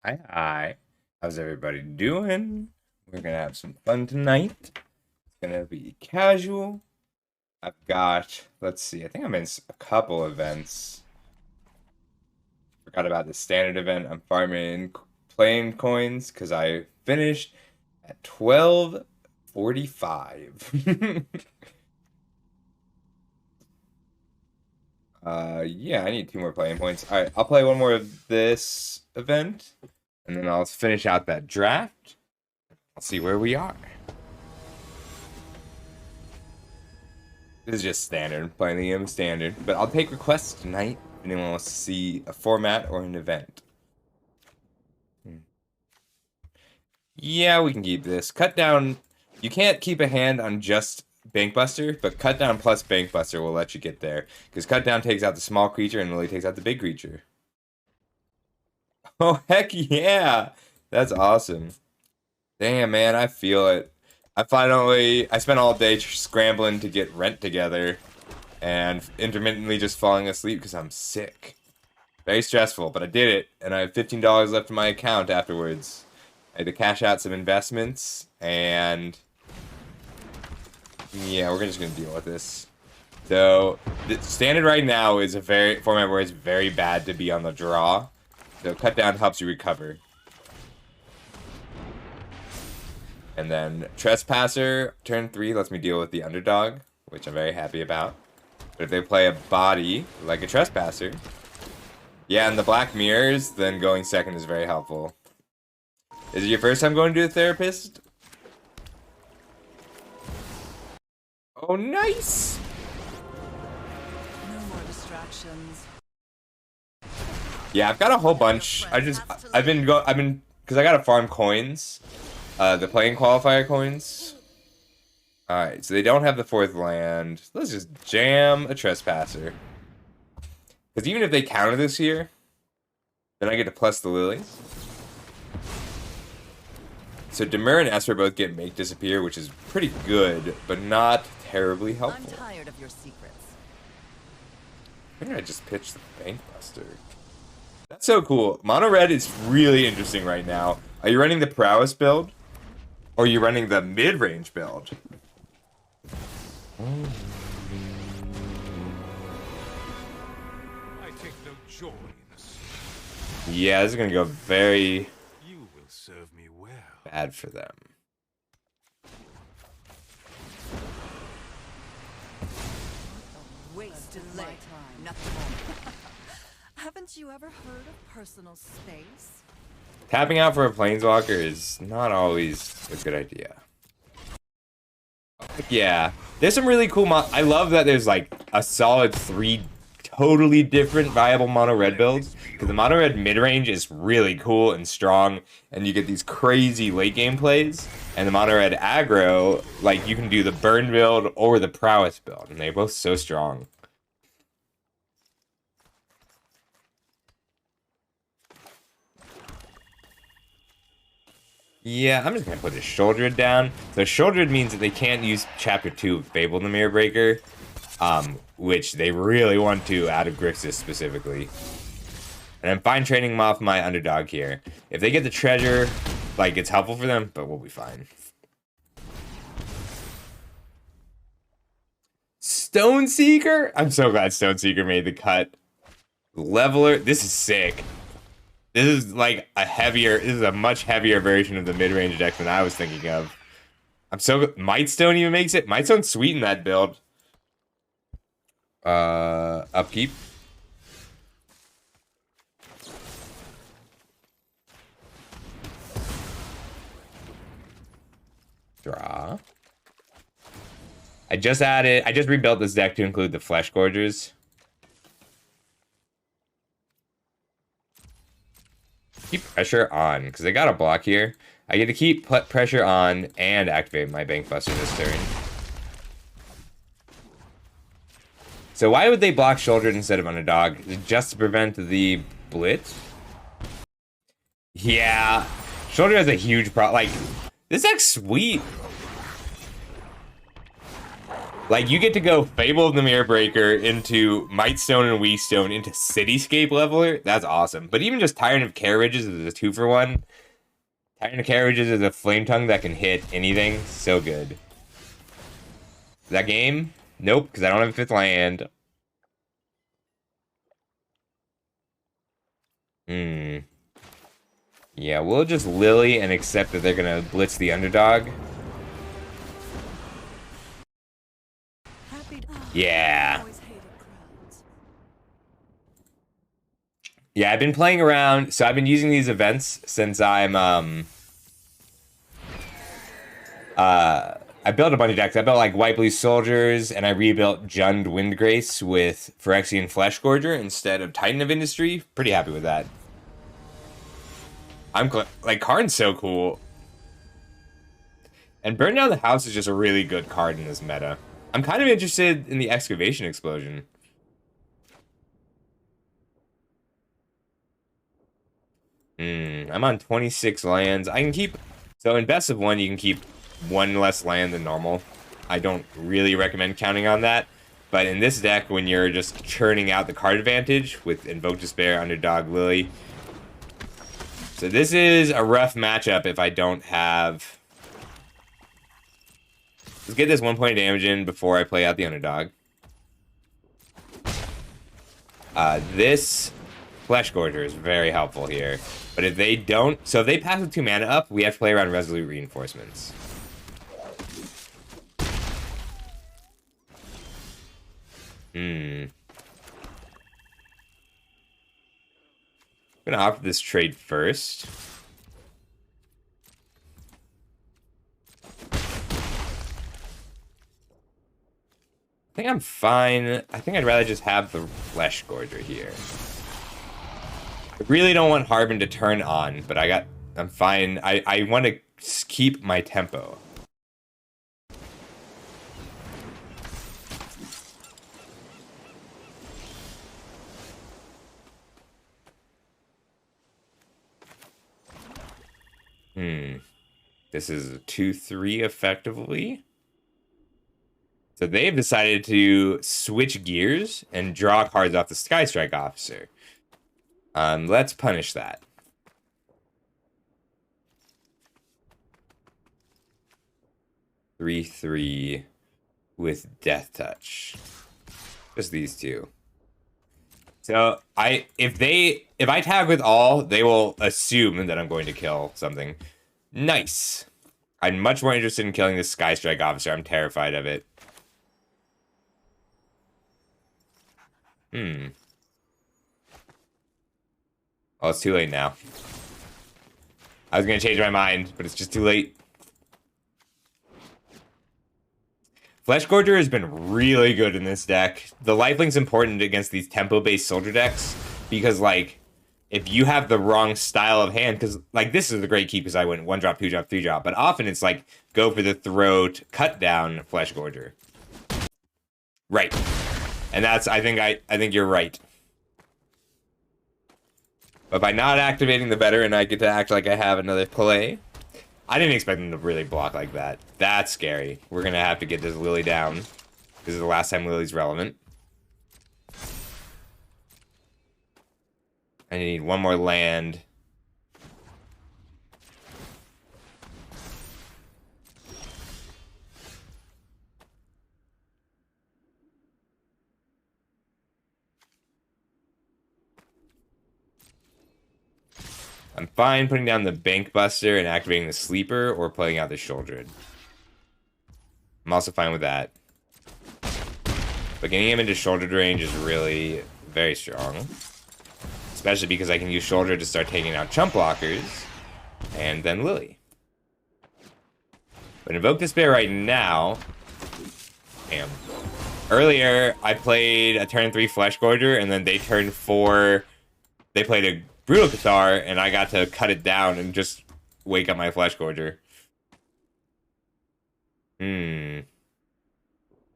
Hi, hi. How's everybody doing? We're gonna have some fun tonight. It's gonna be casual. I've got, let's see, I think I'm in a couple events. Forgot about the standard event. I'm farming playing coins because I finished at 12:45. Yeah, I need two more playing points. All right, I'll play one more of this event, and then I'll finish out that draft. I'll see where we are. This is just standard, playing the game standard. But I'll take requests tonight if anyone wants to see a format or an event. Yeah, we can keep this. Cut down. You can't keep a hand on just Bankbuster, but cut down plus Bankbuster will let you get there. Because cut down takes out the small creature and Lily takes out the big creature. Oh, heck yeah! That's awesome. Damn, man, I feel it. I spent all day scrambling to get rent together and intermittently just falling asleep because I'm sick. Very stressful, but I did it, and I have $15 left in my account afterwards. I had to cash out some investments, and yeah, we're just gonna deal with this. So, the standard right now is a format where it's very bad to be on the draw. So cut down helps you recover. And then Trespasser, turn 3 lets me deal with the underdog, which I'm very happy about. But if they play a body, like a Trespasser, yeah, and the black mirrors, then going second is very helpful. Is it your first time going to a therapist? Oh, nice! No more distractions. Yeah, I've got a whole bunch. I've been, because I gotta farm coins. The playing qualifier coins. Alright, so they don't have the fourth land. Let's just jam a Trespasser. Because even if they counter this here, then I get to plus the lilies. So Demur and Esper both get Make Disappear, which is pretty good, but not terribly helpful. I'm tired of your secrets. I think I just pitched the Bankbuster. That's so cool. Mono Red is really interesting right now. Are you running the Prowess build? Or are you running the mid-range build? I take no joy in this. Yeah, this is gonna go very You will serve me well. bad for them. Wasted my time. Nothing more. Haven't you ever heard of personal space? Tapping out for a Planeswalker is not always a good idea. Yeah, there's some really cool I love that there's like a solid 3 totally different viable mono red builds. Because the mono red mid range is really cool and strong, and you get these crazy late game plays. And the mono red aggro, like you can do the burn build or the prowess build, and they're both so strong. Yeah, I'm just gonna put a Shouldered down. So Shouldered means that they can't use Chapter 2 of Fable the Mirror Breaker, which they really want to out of Grixis specifically. And I'm fine trading them off my underdog here. If they get the treasure, like, it's helpful for them, but we'll be fine. Stoneseeker? I'm so glad Stoneseeker made the cut. Leveler, this is sick. This is like this is a much heavier version of the mid-range deck than I was thinking of. I'm so good. Mightstone even makes it. Mightstone's sweet in that build. Upkeep. Draw. I just rebuilt this deck to include the Flesh Gorgers. Keep pressure on, because they got a block here. I get to keep pressure on and activate my Bankbuster this turn. So why would they block Shouldered instead of Underdog? Is it just to prevent the Blitz? Yeah. Shoulder has a huge problem. Like, this deck's sweet. Like, you get to go Fable of the Mirror Breaker into Mightstone and Weastone into Cityscape Leveler. That's awesome. But even just Tyrant of Carriages is a 2-for-1. Tyrant of Carriages is a Flame Tongue that can hit anything. So good. That game? Nope, because I don't have a 5th land. Yeah, we'll just Lily and accept that they're going to blitz the underdog. Yeah. Always hated crowds. Yeah, I've been playing around. So I've been using these events since I built a bunch of decks. I built like White Blue Soldiers, and I rebuilt Jund Windgrace with Phyrexian Fleshgorger instead of Titan of Industry. Pretty happy with that. Like, Karn's so cool. And Burn Down the House is just a really good card in this meta. I'm kind of interested in the Excavation Explosion. I'm on 26 lands. I can keep... So in Best of 1, you can keep 1 less land than normal. I don't really recommend counting on that. But in this deck, when you're just churning out the card advantage with Invoke Despair, Underdog, Lily... So this is a rough matchup if I don't have... Let's get this 1 point of damage in before I play out the Underdog. This Fleshgorger is very helpful here. But if they don't... So if they pass with 2 mana up, we have to play around Resolute Reinforcements. I'm gonna opt this trade first. I think I'm fine. I think I'd rather just have the Fleshgorger here. I really don't want Harbin to turn on, but I'm fine. I want to keep my tempo. This is a 2-3 effectively. So they've decided to switch gears and draw cards off the Skystrike Officer. Let's punish that. 3-3 with Death Touch. Just these two. So if I tag with all, they will assume that I'm going to kill something. Nice. I'm much more interested in killing this Skystrike Officer. I'm terrified of it. Oh, it's too late now. I was gonna change my mind, but it's just too late. Fleshgorger has been really good in this deck. The lifelink's important against these tempo-based soldier decks because, like, if you have the wrong style of hand, because, like, this is a great keep because I went 1-drop, 2-drop, 3-drop, but often it's like, go for the throat, cut down Fleshgorger. Right. And that's, I think you're right. But by not activating the veteran, I get to act like I have another play. I didn't expect them to really block like that. That's scary. We're going to have to get this Lily down. This is the last time Lily's relevant. I need 1 more land. I'm fine putting down the Bank Buster and activating the Sleeper or playing out the Shouldred. I'm also fine with that. But getting him into Shouldred range is really very strong. Especially because I can use Shoulder to start taking out chump blockers. And then Lily. But Invoke Despair right now... Damn. Earlier, I played a turn 3 Fleshgorger, and then they turned 4... They played a Brutal Cathar, and I got to cut it down and just wake up my Fleshgorger.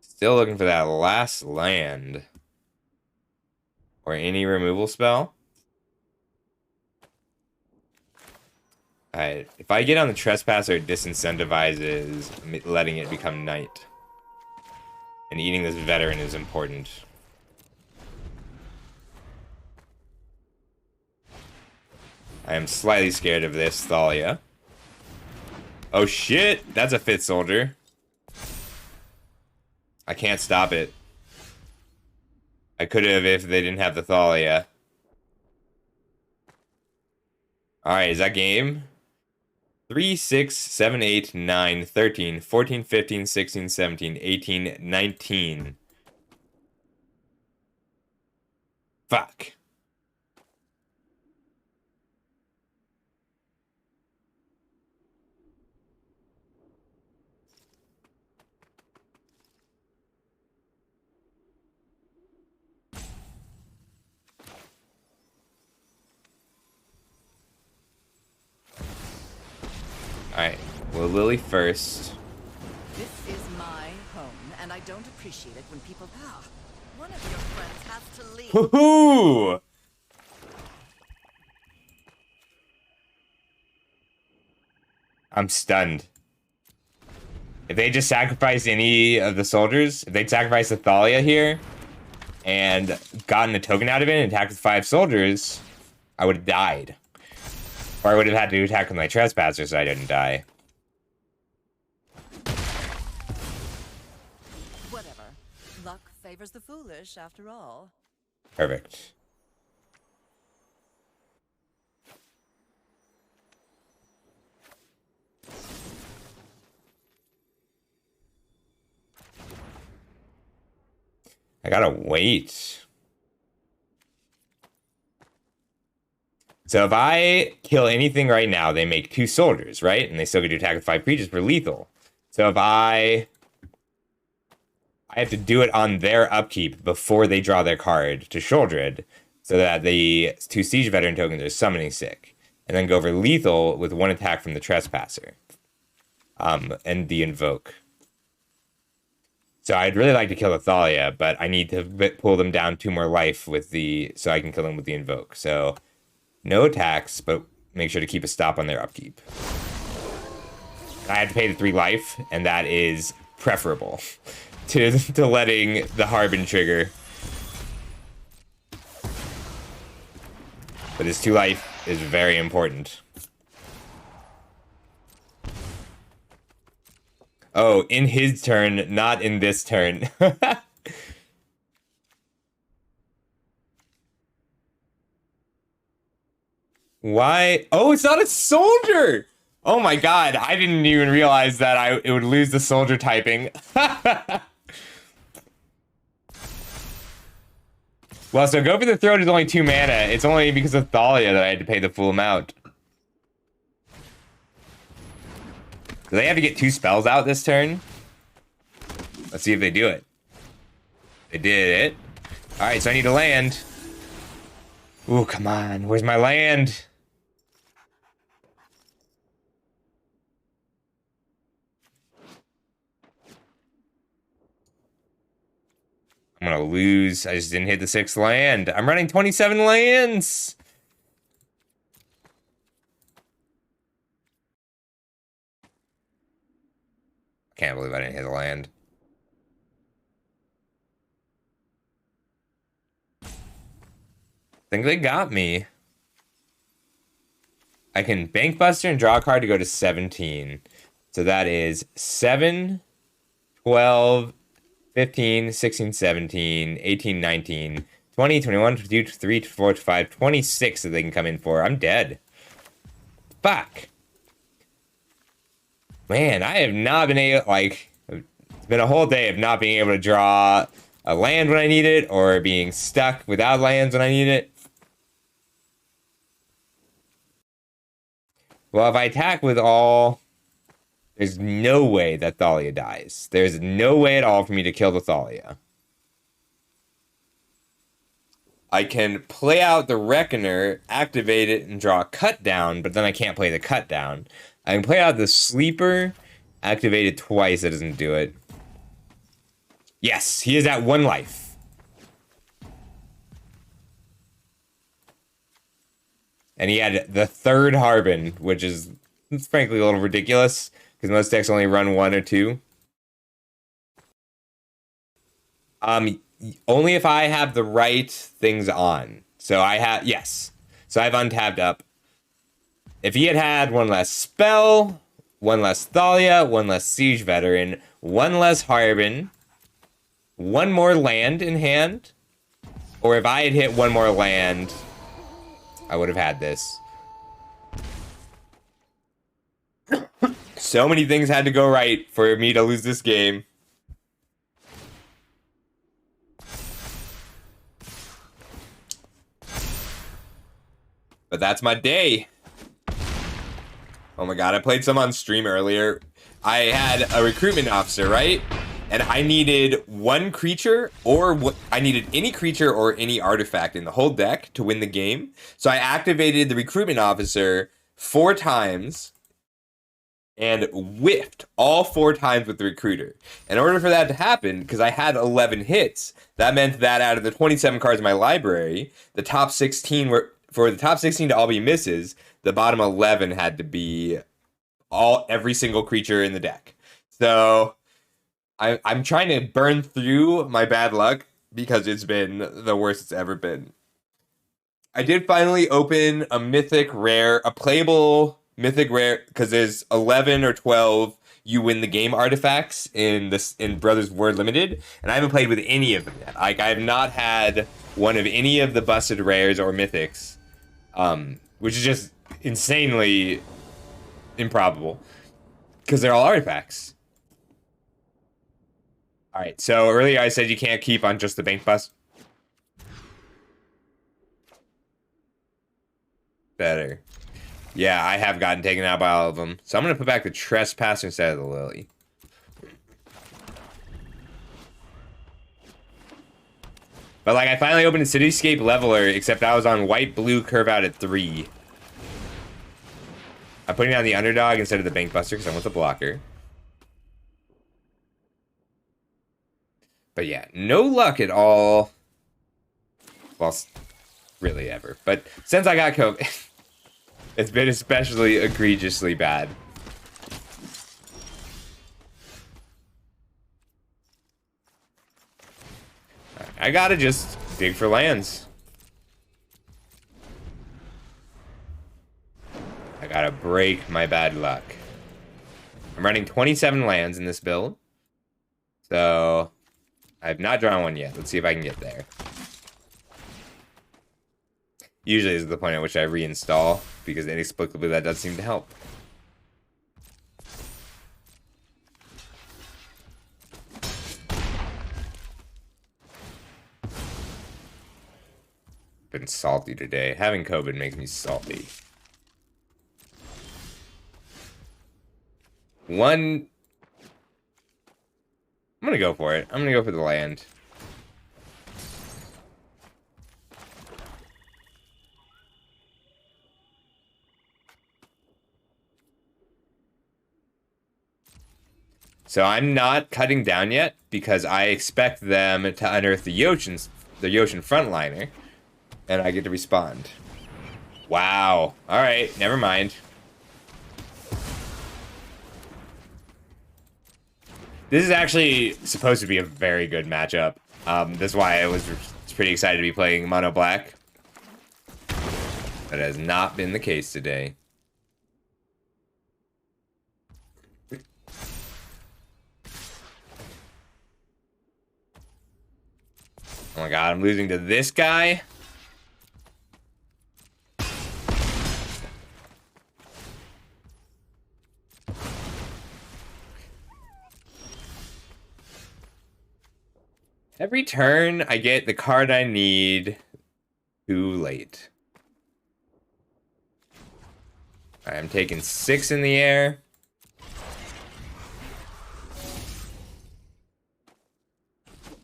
Still looking for that last land. Or any removal spell. Alright, if I get on the Trespasser, it disincentivizes letting it become night. And eating this veteran is important. I am slightly scared of this Thalia. Oh shit! That's a 5th soldier. I can't stop it. I could have if they didn't have the Thalia. Alright, is that game? 3, 6, 7, 8, 9, 13, 14, 15, 16, 17, 18, 19. Fuck. Alright, well, Lily first. This is my home, and I don't appreciate it when people. Ah, one of your friends has to leave. Woohoo! I'm stunned. If they just sacrificed any of the soldiers, if they'd sacrificed the Thalia here, and gotten a token out of it and attacked with 5 soldiers, I would have died. Or I would have had to attack with my trespassers so I didn't die. Whatever. Luck favors the foolish, after all. Perfect. I gotta wait. So if I kill anything right now, they make 2 soldiers, right? And they still get to attack with 5 creatures for lethal. So if I have to do it on their upkeep before they draw their card to Sholdred, so that the 2 siege veteran tokens are summoning sick. And then go over lethal with 1 attack from the trespasser. And the invoke. So I'd really like to kill the Thalia, but I need to pull them down 2 more life with so I can kill them with the invoke. So no attacks, but make sure to keep a stop on their upkeep. I have to pay the 3 life, and that is preferable to letting the Harbin trigger. But this 2 life is very important. Oh, in his turn, not in this turn. Why? Oh, it's not a soldier! Oh my god, I didn't even realize that it would lose the soldier typing. Well, so Go for the Throat is only 2 mana. It's only because of Thalia that I had to pay the full amount. Do they have to get 2 spells out this turn? Let's see if they do it. They did it. Alright, so I need to land. Ooh, come on. Where's my land? I'm gonna lose. I just didn't hit the 6th land. I'm running 27 lands! Can't believe I didn't hit a land. I think they got me. I can Bank Buster and draw a card to go to 17. So that is 7, 12, 15, 16, 17, 18, 19, 20, 21, 22, 23, 24, 25, 26 that they can come in for. I'm dead. Fuck. Man, I have not been able, like, it's been a whole day of not being able to draw a land when I need it, or being stuck without lands when I need it. Well, if I attack with all, there's no way that Thalia dies. There's no way at all for me to kill the Thalia. I can play out the Reckoner, activate it, and draw a cut down, but then I can't play the cut down. I can play out the Sleeper, activate it twice, that doesn't do it. Yes, he is at 1 life. And he had the 3rd Harbin, which is frankly a little ridiculous, because most decks only run 1 or 2. Only if I have the right things on. So I have, yes. So I've untabbed up. If he had had one less spell, one less Thalia, one less Siege Veteran, one less Harbin, one more land in hand, or if I had hit one more land, I would have had this. So many things had to go right for me to lose this game. But that's my day. Oh my god, I played some on stream earlier. I had a recruitment officer, right? And I needed one creature, or I needed any creature or any artifact in the whole deck to win the game. So I activated the recruitment officer 4 times and whiffed all 4 times with the recruiter. In order for that to happen, because I had 11 hits, that meant that out of the 27 cards in my library, the top 16 were, for the top 16 to all be misses, the bottom 11 had to be every single creature in the deck. So I'm trying to burn through my bad luck because it's been the worst it's ever been. I did finally open a mythic rare, a playable mythic rare, because there's 11 or 12 you win the game artifacts in Brothers Word Limited, and I haven't played with any of them yet. Like, I have not had one of any of the busted rares or mythics, which is just insanely improbable because they're all artifacts. All right, so earlier I said you can't keep on just the bank bus. Better. Yeah, I have gotten taken out by all of them. So I'm going to put back the Trespasser instead of the Lily. But, like, I finally opened a Cityscape Leveler, except I was on white-blue curve out at 3. I'm putting down the Underdog instead of the Bank Buster because I want the blocker. But yeah, no luck at all. Well, really ever. But since I got COVID, it's been especially egregiously bad. I gotta just dig for lands. I gotta break my bad luck. I'm running 27 lands in this build. So I have not drawn one yet. Let's see if I can get there. Usually this is the point at which I reinstall, because inexplicably that does seem to help. Been salty today. Having COVID makes me salty. I'm gonna go for it. I'm gonna go for the land. So I'm not cutting down yet because I expect them to unearth the Yoshin frontliner, and I get to respond. Wow. All right. Never mind. This is actually supposed to be a very good matchup. That's why I was pretty excited to be playing Mono Black. That has not been the case today. Oh my god, I'm losing to this guy? Every turn, I get the card I need too late. I'm taking 6 in the air.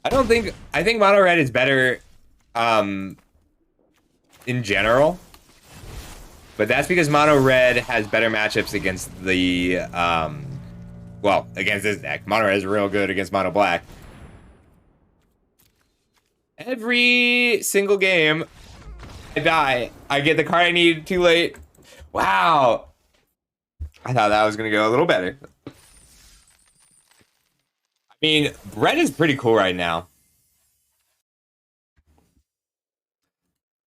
I think Mono Red is better in general. But that's because Mono Red has better matchups against the well, against this deck. Mono Red is real good against Mono Black. Every single game I die. I get the card I need too late. Wow. I thought that was gonna go a little better. I mean, red is pretty cool right now.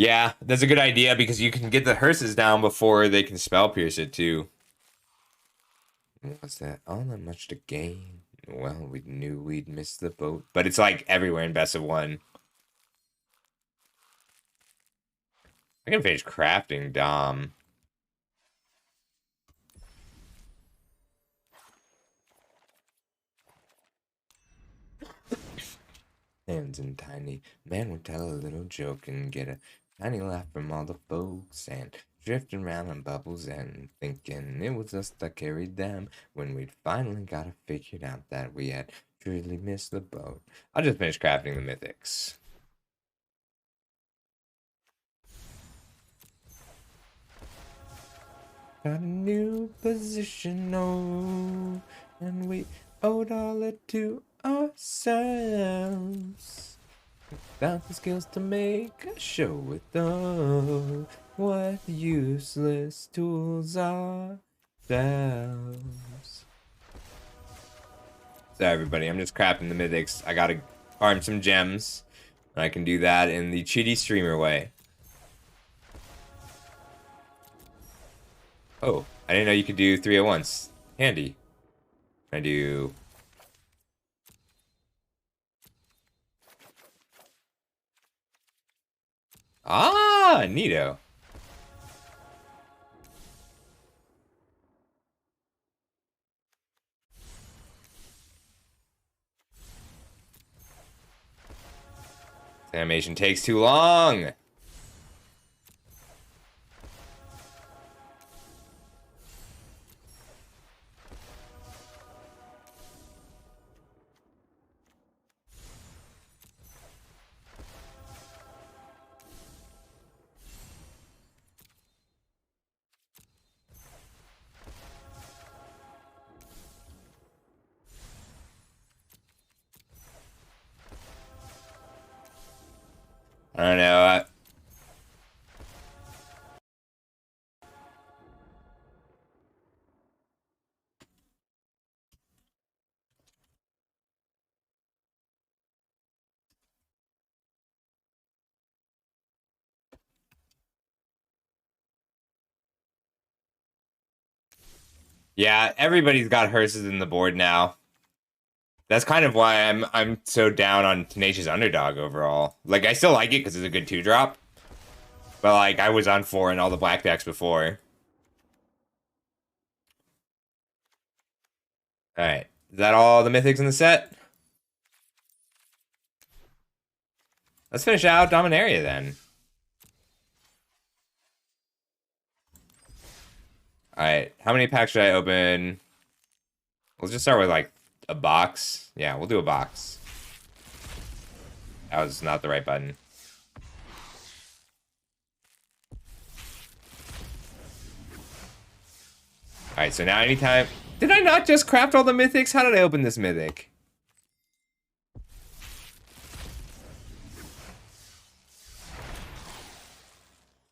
Yeah, that's a good idea because you can get the hearses down before they can spell pierce it too. What's that? All that much to gain. Well, we knew we'd miss the boat, but it's like everywhere in best of one. I can finish crafting Dom. Hands and tiny man would tell a little joke and get a tiny laugh from all the folks and drifting around in bubbles and thinking it was us that carried them when we'd finally got it figured out that we had truly missed the boat. I'll just finish crafting the mythics. Got a new position, oh, and we owed all it to ourselves. Found the skills to make a show with them. What useless tools ourselves. So everybody, I'm just crafting the mythics. I gotta farm some gems. And I can do that in the cheaty streamer way. Oh, I didn't know you could do 3 at once. Handy. I do... Ah, neato. This animation takes too long. I don't know. Yeah, everybody's got hearses in the board now. That's kind of why I'm so down on Tenacious Underdog overall. Like, I still like it because it's a good 2-drop. But, like, I was on 4 in all the blackbacks before. Alright. Is that all the mythics in the set? Let's finish out Dominaria then. Alright, how many packs should I open? Let's just start with, like, a box. Yeah, we'll do a box. That was not the right button. Alright, so now anytime... Did I not just craft all the mythics? How did I open this mythic?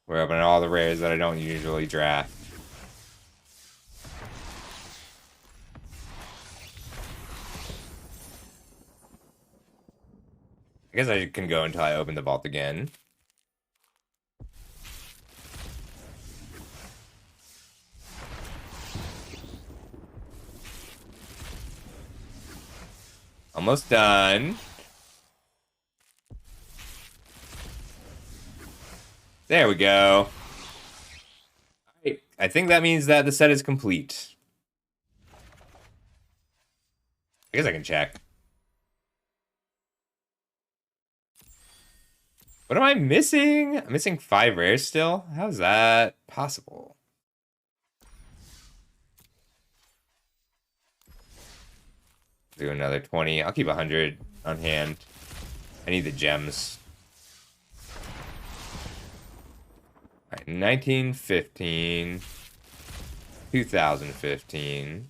We're opening all the rares that I don't usually draft. I guess I can go until I open the vault again. Almost done. There we go. Alright, I think that means that the set is complete. I guess I can check. What am I missing? I'm missing 5 rares still? How's that possible? Do another 20. I'll keep 100 on hand. I need the gems. Alright, 1915. 2015.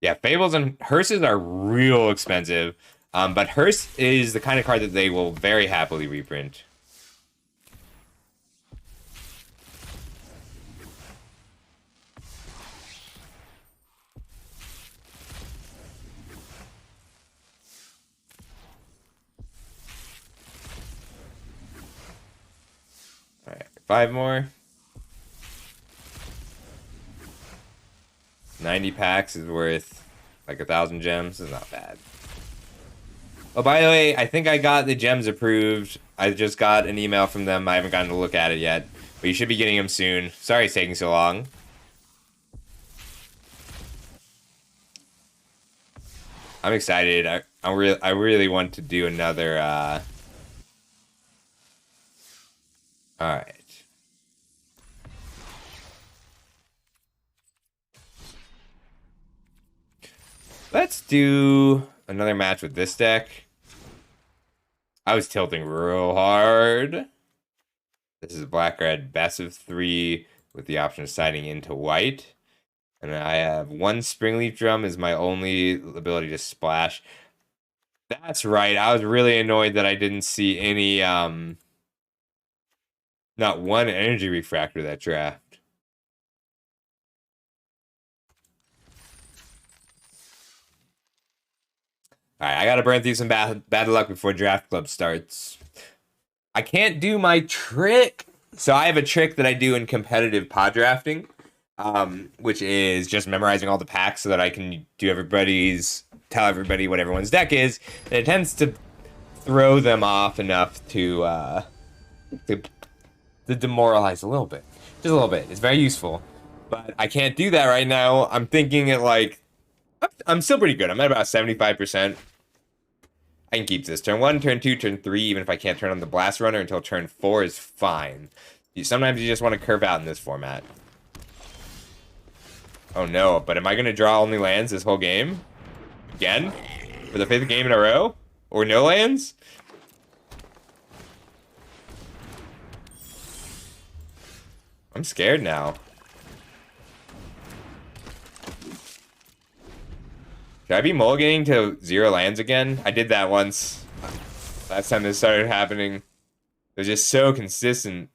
Yeah, Fables and Hearses are real expensive. But Hearse is the kind of card that they will very happily reprint. 5 more. 90 packs is worth like 1,000 gems. It's not bad. Oh, by the way, I think I got the gems approved. I just got an email from them. I haven't gotten to look at it yet, but you should be getting them soon. Sorry it's taking so long. I'm excited. I really want to do another. All right. Let's do another match with this deck. I was tilting real hard. This is black-red best of 3 with the option of siding into white. And I have 1 Springleaf Drum is my only ability to splash. That's right. I was really annoyed that I didn't see any, not 1 Energy Refractor that draft. Alright, I gotta burn through some bad luck before Draft Club starts. I can't do my trick. So I have a trick that I do in competitive pod drafting, which is just memorizing all the packs so that I can tell everybody what everyone's deck is. And it tends to throw them off enough to demoralize a little bit. Just a little bit. It's very useful. But I can't do that right now. I'm thinking it like... I'm still pretty good. I'm at about 75%. I can keep this. Turn 1, turn 2, turn 3, even if I can't turn on the Blast Runner until turn 4 is fine. Sometimes you just want to curve out in this format. Oh no, but am I going to draw only lands this whole game? Again? For the 5th game in a row? Or no lands? I'm scared now. Should I be mulliganing to 0 lands again? I did that once. Last time this started happening. It was just so consistent.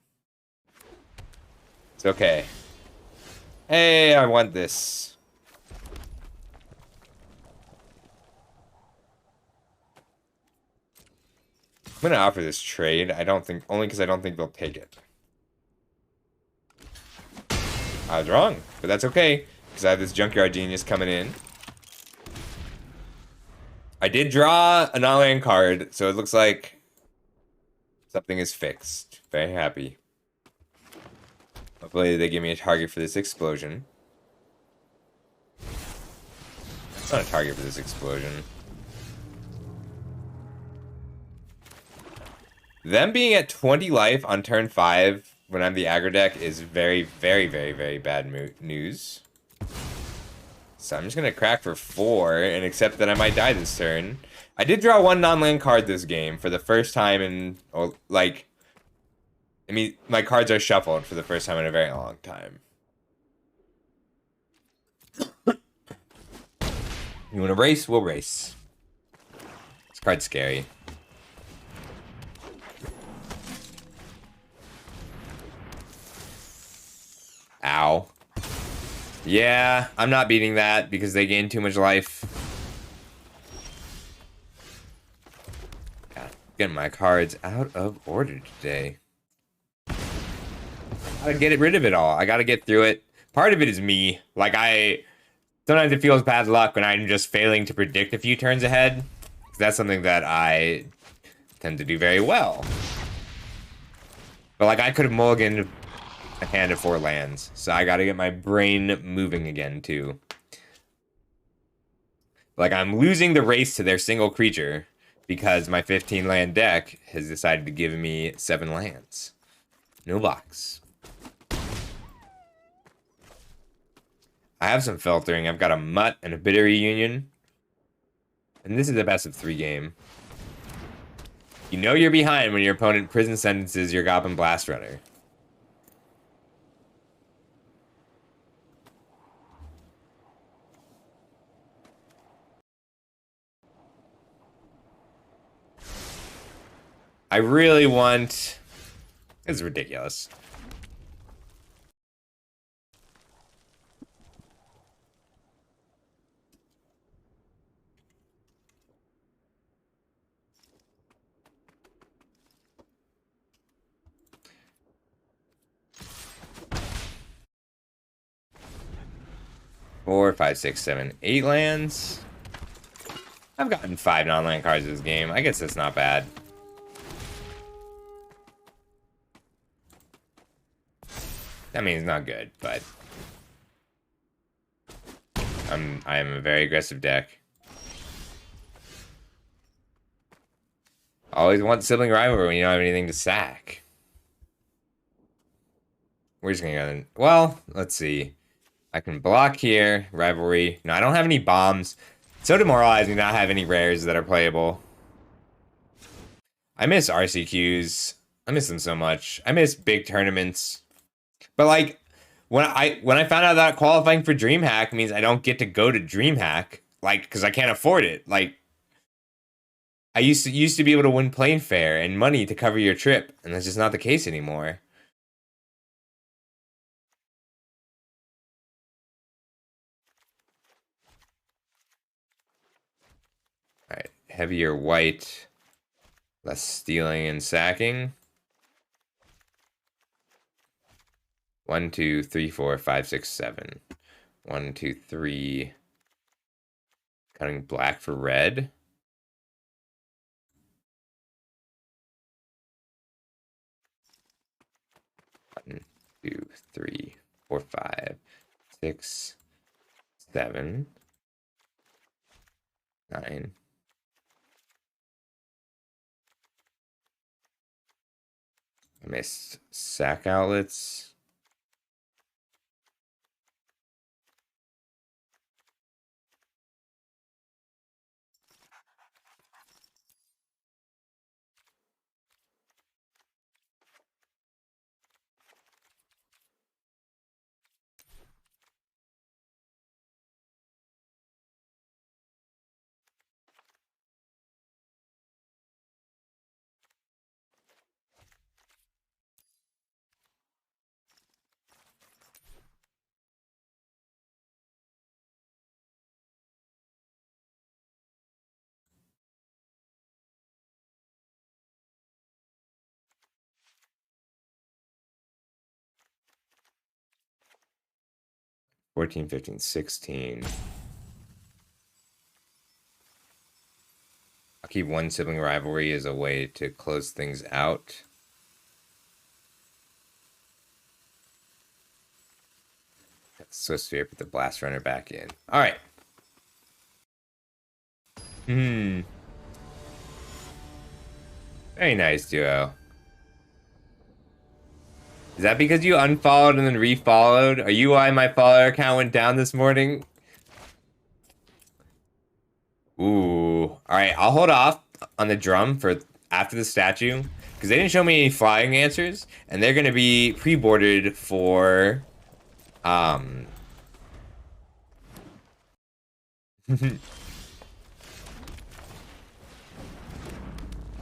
It's okay. Hey, I want this. I'm gonna offer this trade. Only because I don't think they'll take it. I was wrong, but that's okay, because I have this Junkyard Genius coming in. I did draw a non-land card, so it looks like something is fixed. Very happy. Hopefully they give me a target for this explosion. It's not a target for this explosion. Them being at 20 life on turn 5 when I'm the aggro deck is very, very, very, very bad news. So I'm just going to crack for 4 and accept that I might die this turn. I did draw 1 non-land card this game for the first time in, like... I mean, my cards are shuffled for the first time in a very long time. You want to race? We'll race. This card's scary. Ow. Yeah, I'm not beating that because they gain too much life. God, getting my cards out of order today. I gotta get rid of it all. I gotta get through it. Part of it is me. Like, sometimes it feels bad luck when I'm just failing to predict a few turns ahead. That's something that I tend to do very well. But, like, I could have mulliganed a hand of 4 lands. So I gotta get my brain moving again, too. Like, I'm losing the race to their single creature because my 15 land deck has decided to give me 7 lands. No box. I have some filtering. I've got a Mutt and a Bitter Reunion. And this is a best of 3 game. You know you're behind when your opponent prison sentences your Goblin Blast Runner. I really want... This is ridiculous. 4, 5, 6, 7, 8 lands. I've gotten 5 non-land cards this game. I guess that's not bad. I mean, it's not good, but I am a very aggressive deck. Always want sibling rivalry when you don't have anything to sack. We're just gonna go. Well, let's see. I can block here. Rivalry. No, I don't have any bombs. So demoralizing to not have any rares that are playable. I miss RCQs. I miss them so much. I miss big tournaments. But like when I found out that qualifying for DreamHack means I don't get to go to DreamHack, like because I can't afford it. Like I used to be able to win plane fare and money to cover your trip, and that's just not the case anymore. All right, heavier white, less stealing and sacking. 1, 2, 3, 4, 5, 6, 7. 1, 2, 3. Cutting black for red. 1, 2, 3, 4, 5, 6, 7, 9. I missed sack outlets. Fourteen, 15, 16. I'll keep one sibling rivalry as a way to close things out. Swift Sphere, put the Blast Runner back in. All right. Very nice duo. Is that because you unfollowed and then refollowed? Are you why my follower count went down this morning? Ooh. All right, I'll hold off on the drum for after the statue because they didn't show me any flying answers, and they're gonna be pre-boarded for All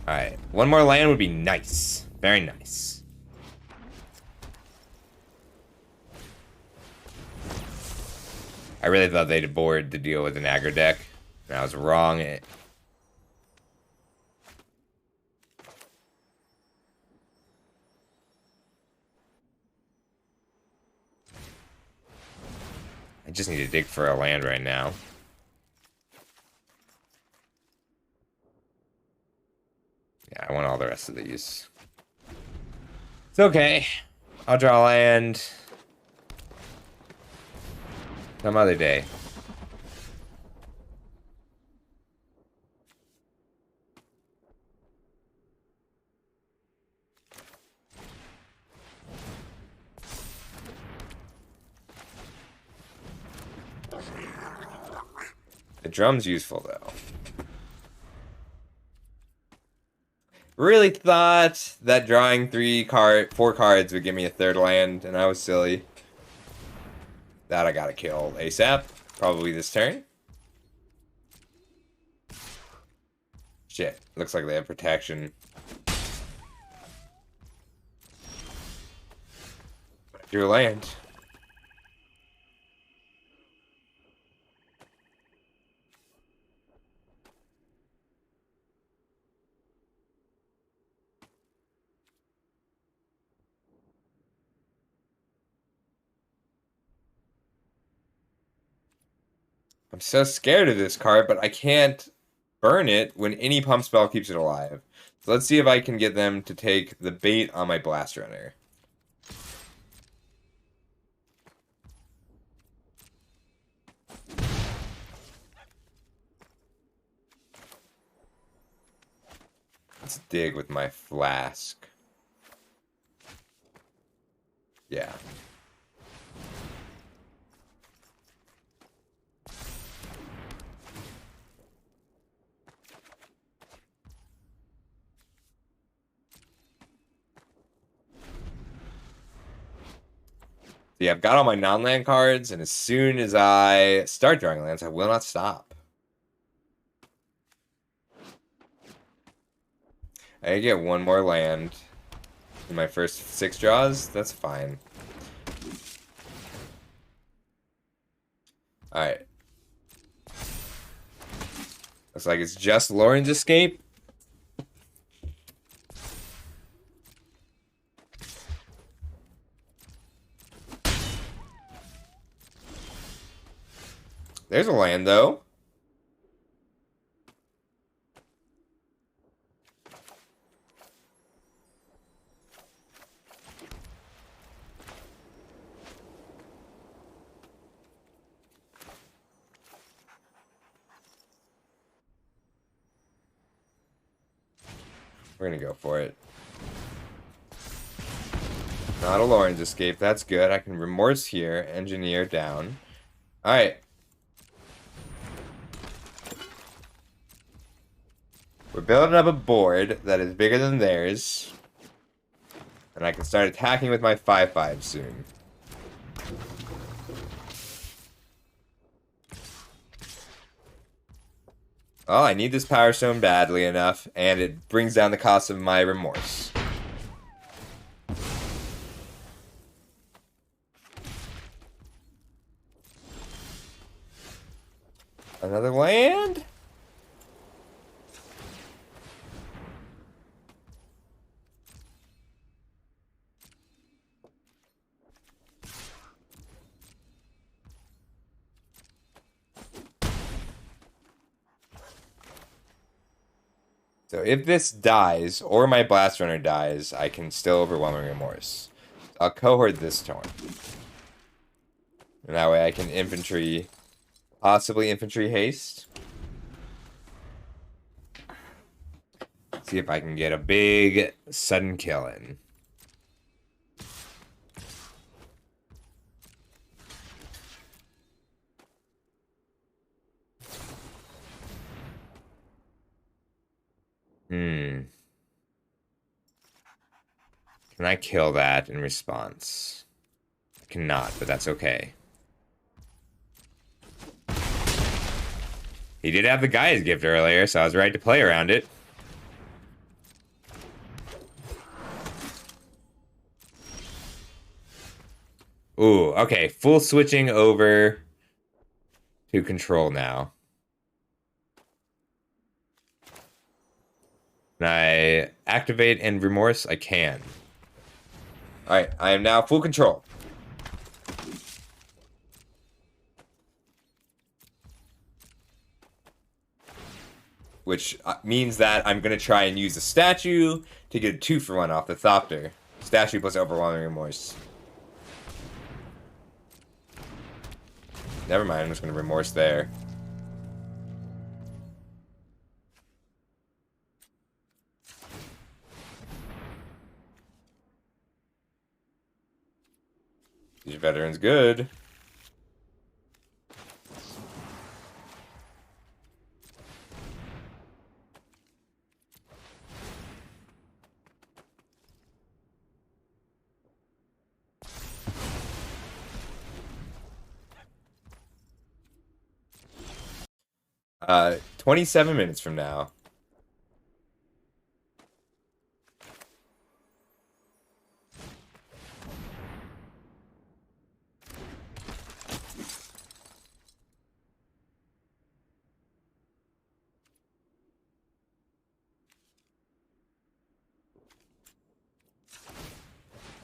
right, one more land would be nice. Very nice. I really thought they'd board to deal with an aggro deck, and I was wrong. I just need to dig for a land right now. Yeah, I want all the rest of these. It's okay. I'll draw land some other day. The drum's useful, though. Really thought that drawing 4 cards would give me a third land, and I was silly. That I gotta kill ASAP. Probably this turn. Shit. Looks like they have protection. Drew a land. I'm so scared of this card, but I can't burn it when any pump spell keeps it alive. So let's see if I can get them to take the bait on my Blast Runner. Let's dig with my flask. Yeah. See, I've got all my non-land cards, and as soon as I start drawing lands, I will not stop. I get one more land in my first 6 draws. That's fine. Alright. Looks like it's just Lauren's Escape. There's a land, though. We're gonna go for it. Not a Lauren's Escape. That's good. I can Remorse here. Engineer down. Alright. We're building up a board that is bigger than theirs. And I can start attacking with my 5/5 soon. Well, I need this Power Stone badly enough, and it brings down the cost of my Remorse. Another land? So if this dies, or my Blast Runner dies, I can still Overwhelming Remorse. I'll cohort this turn. And that way I can infantry, possibly infantry haste. See if I can get a big sudden kill in. Can I kill that in response? I cannot, but that's okay. He did have the Gaia's Gift earlier, so I was right to play around it. Ooh, okay. Full switching over to control now. Can I activate and Remorse? I can. Alright, I am now full control. Which means that I'm going to try and use a statue to get a 2-for-1 off the Thopter. Statue plus Overwhelming Remorse. Never mind, I'm just going to Remorse there. These veterans good. Uh, 27 minutes from now.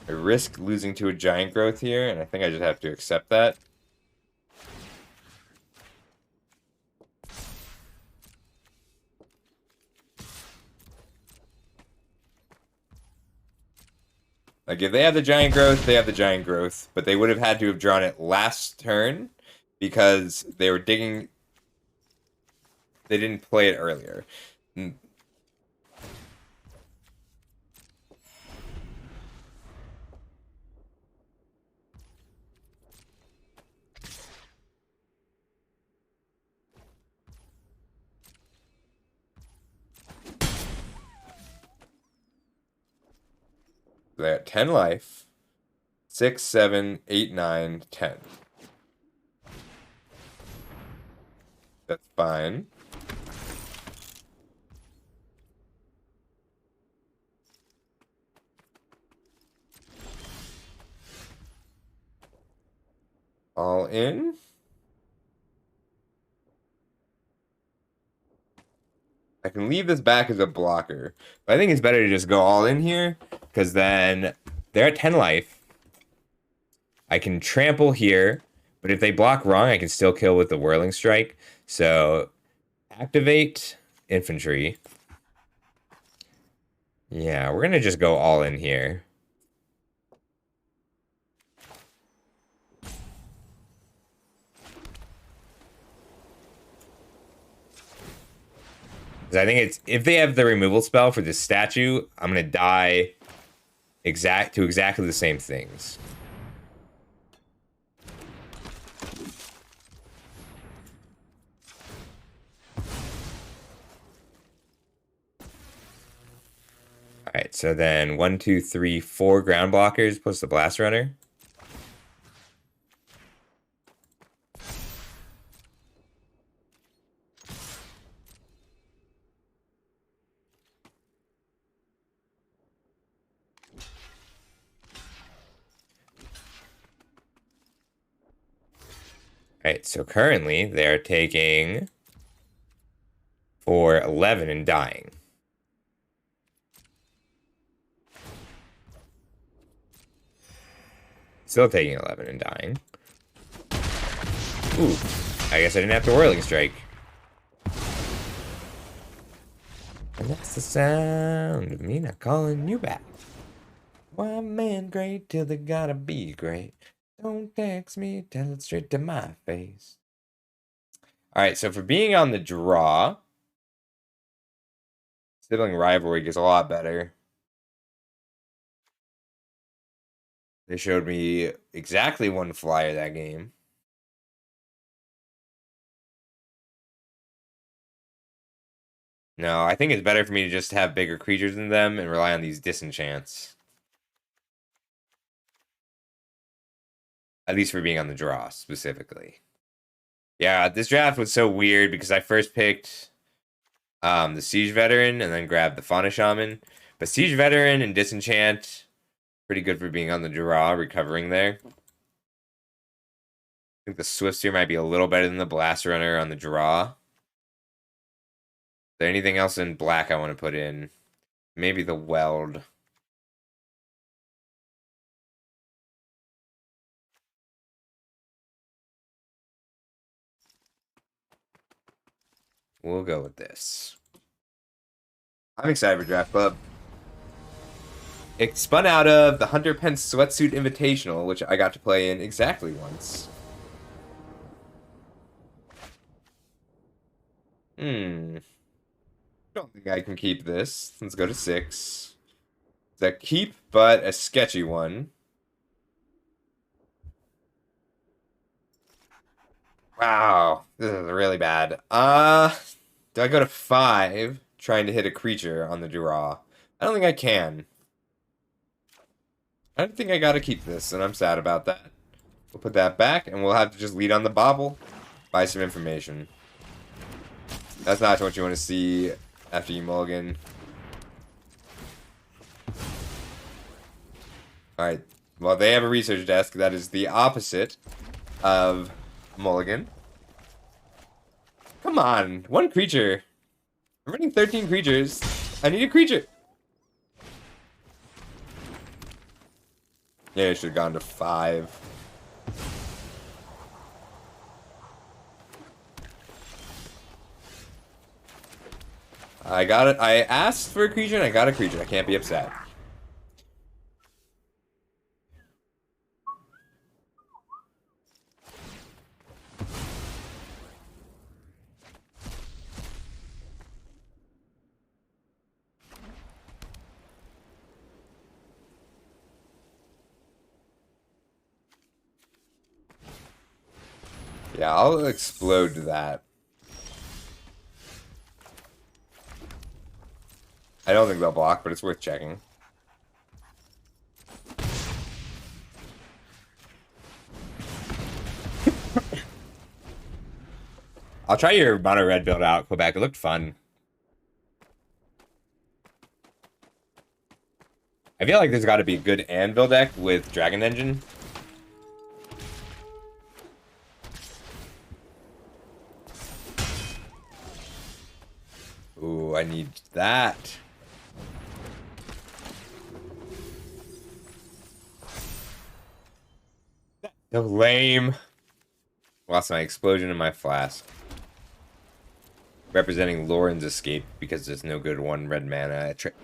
I risk losing to a giant growth here, and I think I just have to accept that. Like, if they have the giant growth, they have the giant growth. But they would have had to have drawn it last turn because they were digging... They didn't play it earlier. They're at 10 life. 6, 7, 8, 9, 10. That's fine. All in. I can leave this back as a blocker. But I think it's better to just go all in here, because then they're at 10 life. I can trample here, but if they block wrong, I can still kill with the Whirling Strike. So, activate infantry. Yeah, we're going to just go all in here. Because I think it's, if they have the removal spell for this statue, I'm going to die to exactly the same things. Alright, so then 1, 2, 3, 4 ground blockers plus the blast runner. Alright, so currently they're taking for 11 and dying. Still taking 11 and dying. Ooh, I guess I didn't have to Whirling Strike. And that's the sound of me not calling you back. Why men great till they gotta be great? Don't text me, tell it straight to my face. Alright, so for being on the draw, sibling rivalry gets a lot better. They showed me exactly one flyer that game. No, I think it's better for me to just have bigger creatures than them and rely on these disenchants. At least for being on the draw, specifically. Yeah, this draft was so weird because I first picked the Siege Veteran and then grabbed the Fauna Shaman. But Siege Veteran and Disenchant, pretty good for being on the draw, recovering there. I think the Swiftspear might be a little better than the Blast Runner on the draw. Is there anything else in black I want to put in? Maybe the Weld. We'll go with this. I'm excited for Draft Club. It spun out of the Hunter Pence Sweatsuit Invitational, which I got to play in exactly once. Don't think I can keep this. Let's go to 6. It's a keep, but a sketchy one. Wow, this is really bad. Do I go to 5, trying to hit a creature on the draw? I don't think I can. I don't think I gotta keep this, and I'm sad about that. We'll put that back, and we'll have to just lead on the bobble. Buy some information. That's not what you want to see after you mulligan. Alright, well, they have a research desk that is the opposite of mulligan. Come on, one creature. I'm running 13 creatures. I need a creature. Yeah, I should have gone to 5. I got it. I asked for a creature and I got a creature. I can't be upset. Yeah, I'll explode that. I don't think they'll block, but it's worth checking. I'll try your mono red build out, Quebec. It looked fun. I feel like there's got to be a good anvil deck with Dragon Engine. Ooh, I need that. So lame. Lost my explosion in my flask. Representing Lauren's escape because there's no good one red mana trick.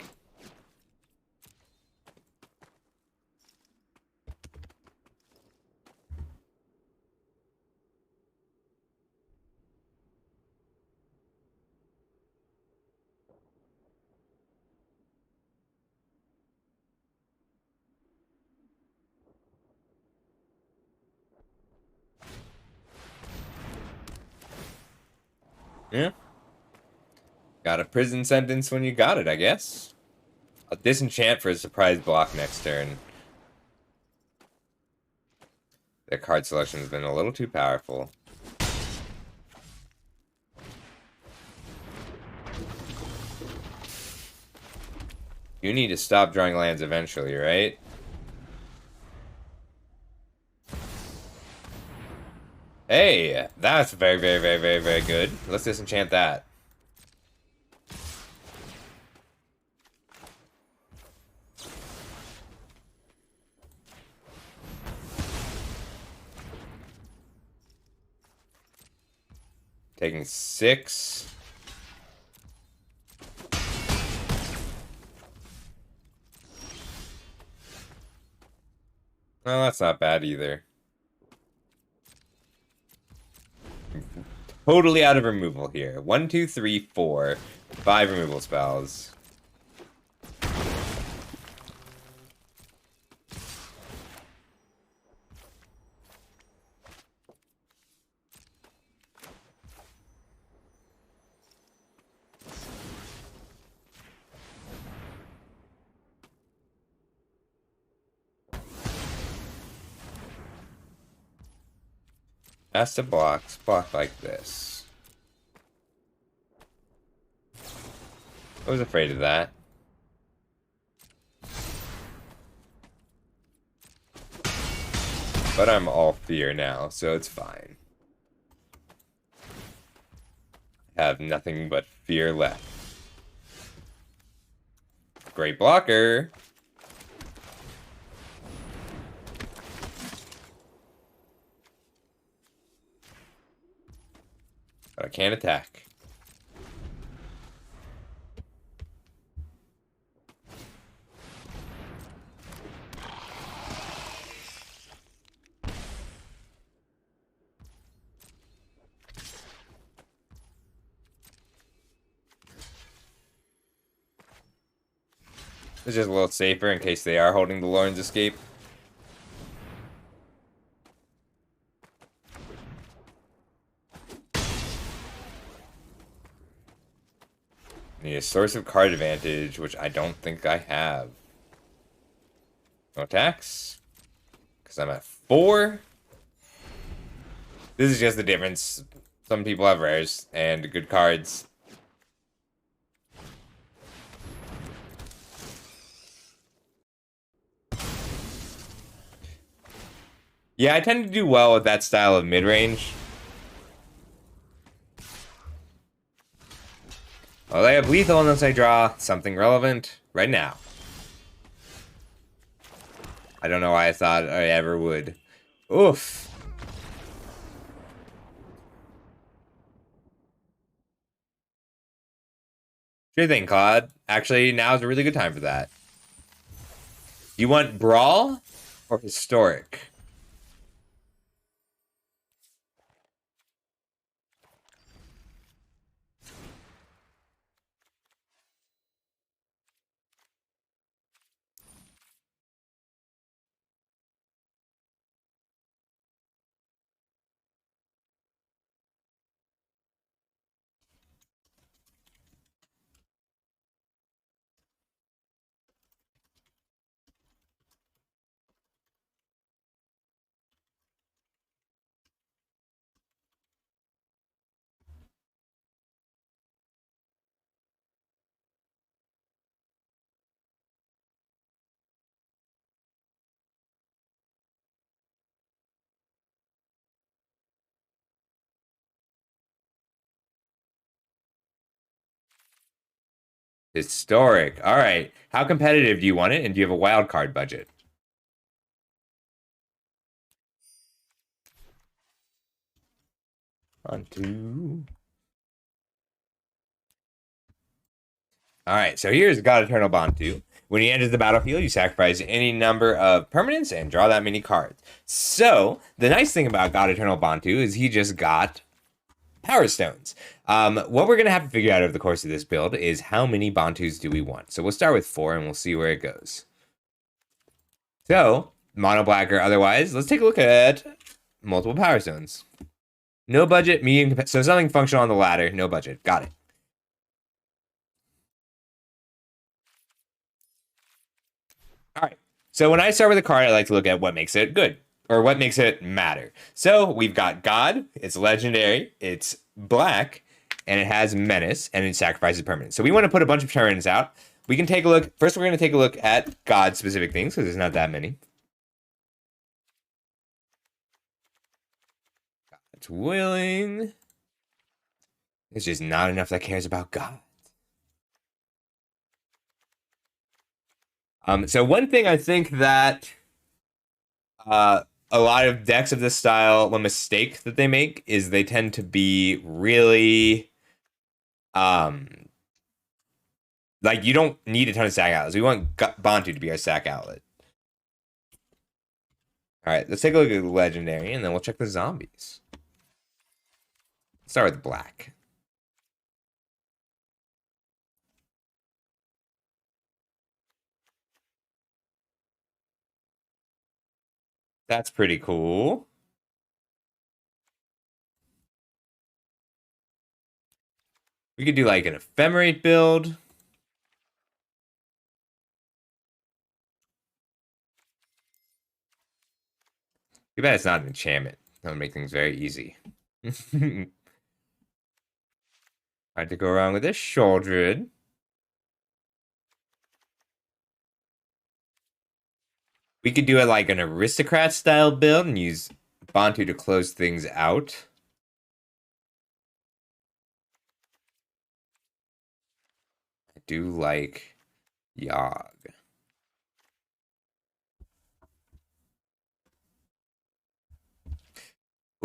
Yeah. Got a prison sentence when you got it, I guess. I'll disenchant for a surprise block next turn. Their card selection has been a little too powerful. You need to stop drawing lands eventually, right? Hey, that's very, very, very, very, very good. Let's disenchant that. Taking 6. Well, that's not bad either. Totally out of removal here. 1, 2, 3, 4. 5 removal spells. Has to block like this. I was afraid of that. But I'm all fear now, so it's fine. I have nothing but fear left. Great blocker. But I can't attack. It's just a little safer in case they are holding the Lauren's escape. Need a source of card advantage, which I don't think I have. No attacks. Because I'm at 4. This is just the difference. Some people have rares and good cards. Yeah, I tend to do well with that style of mid-range. Well, I have lethal unless I draw something relevant right now. I don't know why I thought I ever would. Oof. Sure thing, Claude. Actually, now is a really good time for that. You want Brawl or Historic? Historic. All right. How competitive do you want it? And do you have a wild card budget? On two. All right. So here's God Eternal Bond 2. When he enters the battlefield, you sacrifice any number of permanents and draw that many cards. So the nice thing about God Eternal Bond 2 is he just got Power Stones. What we're going to have to figure out over the course of this build is how many Bantus do we want. So we'll start with 4 and we'll see where it goes. So, mono black or otherwise, let's take a look at multiple Power Stones. No budget, medium, so something functional on the ladder, no budget. Got it. All right. So when I start with a card, I like to look at what makes it good or what makes it matter. So we've got God, it's legendary, it's black, and it has menace, and it sacrifices permanents. So we want to put a bunch of permanents out. We can take a look. First, we're going to take a look at God specific things because there's not that many. God's willing. There's just not enough that cares about God. So one thing I think that a lot of decks of this style, one mistake that they make is they tend to be really like you don't need a ton of sack outlets. We want Bantu to be our sack outlet. All right, let's take a look at the legendary, and then we'll check the zombies. Start with black. That's pretty cool. We could do like an ephemerate build. Too bad it's not an enchantment. That would make things very easy. Hard to go wrong with this Shouldred. We could do it like an aristocrat style build and use Bantu to close things out. I do like Yogg.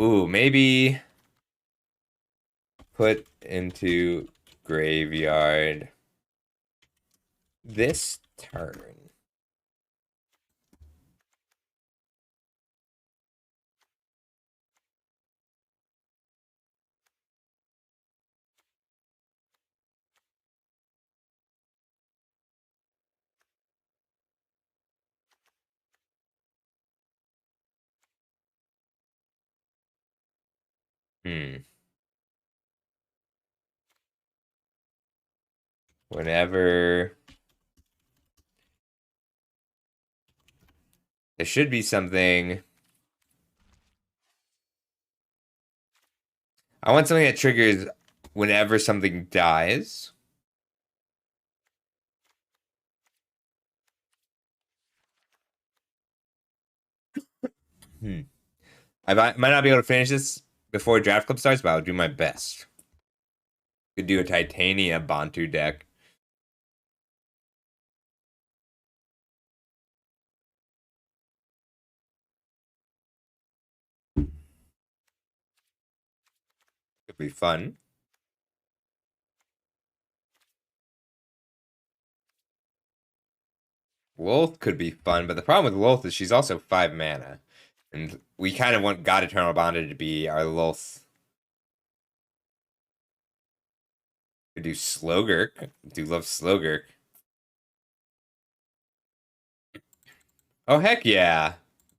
Ooh, maybe put into graveyard this turn. Whenever there should be something. I want something that triggers whenever something dies. I might not be able to finish this before Draft Club starts, but I'll do my best. Could do a Titania Bantu deck. Could be fun. Lolth could be fun, but the problem with Lolth is she's also 5 mana. And we kind of want God Eternal Bonded to be our Lolth. Could do Slogurk. I do love Slogurk. Oh, heck yeah.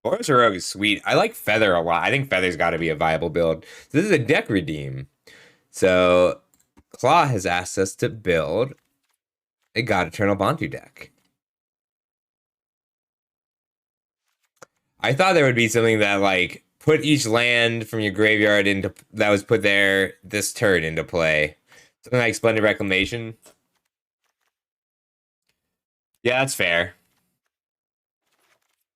Boros Rogue is sweet. I like Feather a lot. I think Feather's got to be a viable build. So this is a deck redeem. So Claw has asked us to build a God Eternal Bantu deck. I thought there would be something that like put each land from your graveyard into that was put there this turn into play. Something like Splendid Reclamation. Yeah, that's fair.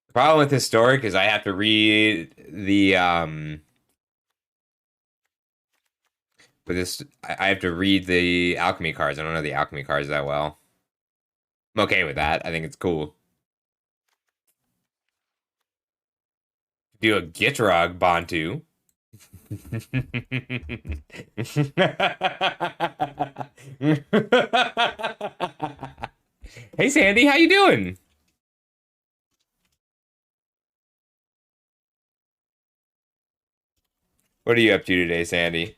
The problem with Historic is I have to read the I have to read the alchemy cards. I don't know the alchemy cards that well. I'm okay with that. I think it's cool. Do a Gitrog Bantu. Hey Sandy, how you doing? What are you up to today, Sandy?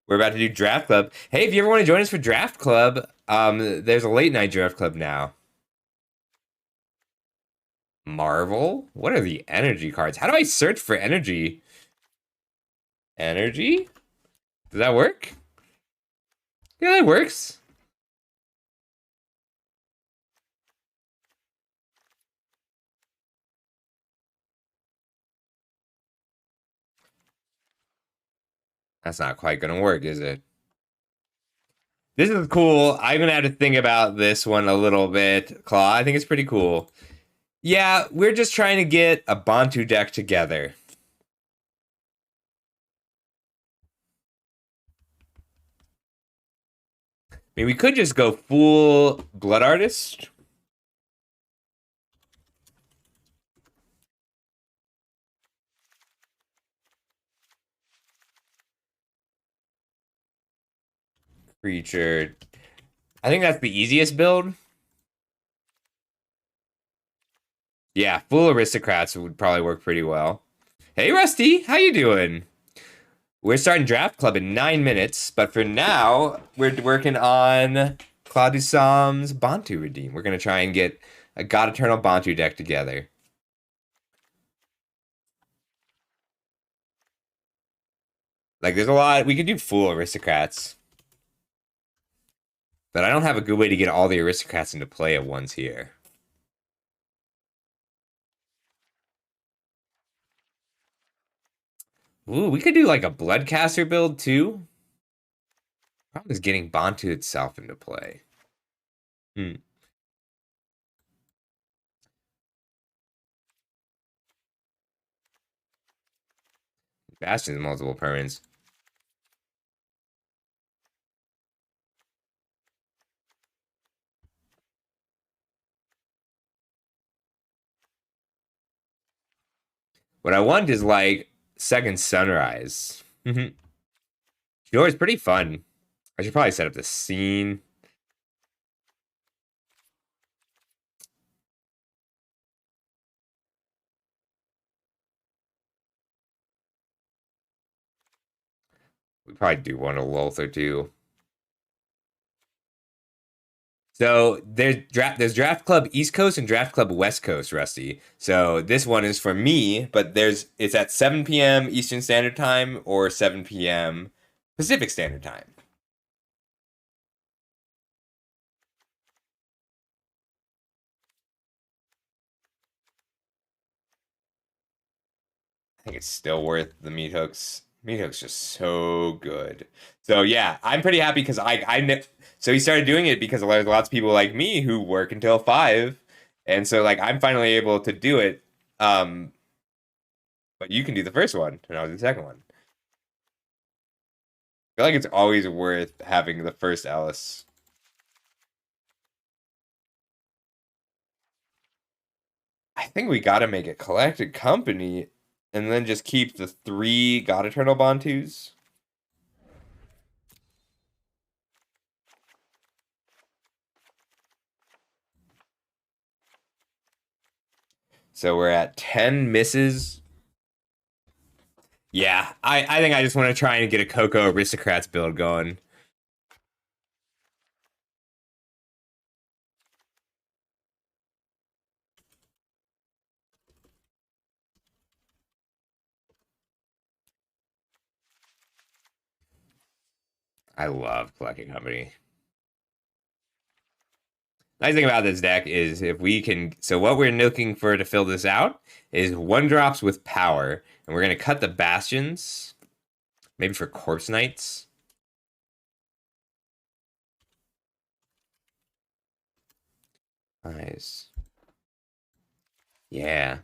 We're about to do Draft Club. Hey, if you ever want to join us for Draft Club, there's a late night Draft Club now. Marvel? What are the energy cards? How do I search for energy? Energy? Does that work? Yeah, that works. That's not quite gonna work, is it? This is cool. I'm gonna have to think about this one a little bit, Claw. I think it's pretty cool. Yeah, we're just trying to get a Bantu deck together. I mean, we could just go full Blood Artist. Creature. I think that's the easiest build. Yeah, full Aristocrats would probably work pretty well. Hey, Rusty, how you doing? We're starting Draft Club in 9 minutes, but for now, we're working on Claude Sam's Bantu Redeem. We're going to try and get a God Eternal Bantu deck together. Like, there's a lot. We could do full Aristocrats. But I don't have a good way to get all the Aristocrats into play at once here. Ooh, we could do like a Bloodcaster build too. Problem is getting Bantu itself into play. Hmm. Bastion's multiple permanents. What I want is like Second Sunrise. Sure, it's pretty fun. I should probably set up the scene. We probably do want a Lothar too. So there's Draft Club East Coast and Draft Club West Coast, Rusty. So this one is for me, but it's at 7 p.m. Eastern Standard Time or 7 p.m. Pacific Standard Time. I think it's still worth the meat hooks. Meat hooks just so good. So yeah, I'm pretty happy because so he started doing it because there's lots of people like me who work until 5, and so like I'm finally able to do it. But you can do the first one, and I'll do the second one. I feel like it's always worth having the first Alice. I think we got to make a collected company, and then just keep the 3 God Eternal Bantus. So we're at 10 misses. Yeah, I think I just want to try and get a Coco Aristocrats build going. I love collecting company. Nice thing about this deck is if we can, so what we're looking for to fill this out is 1-drops with power, and we're going to cut the bastions, maybe for Corpse Knights. Nice. Yeah.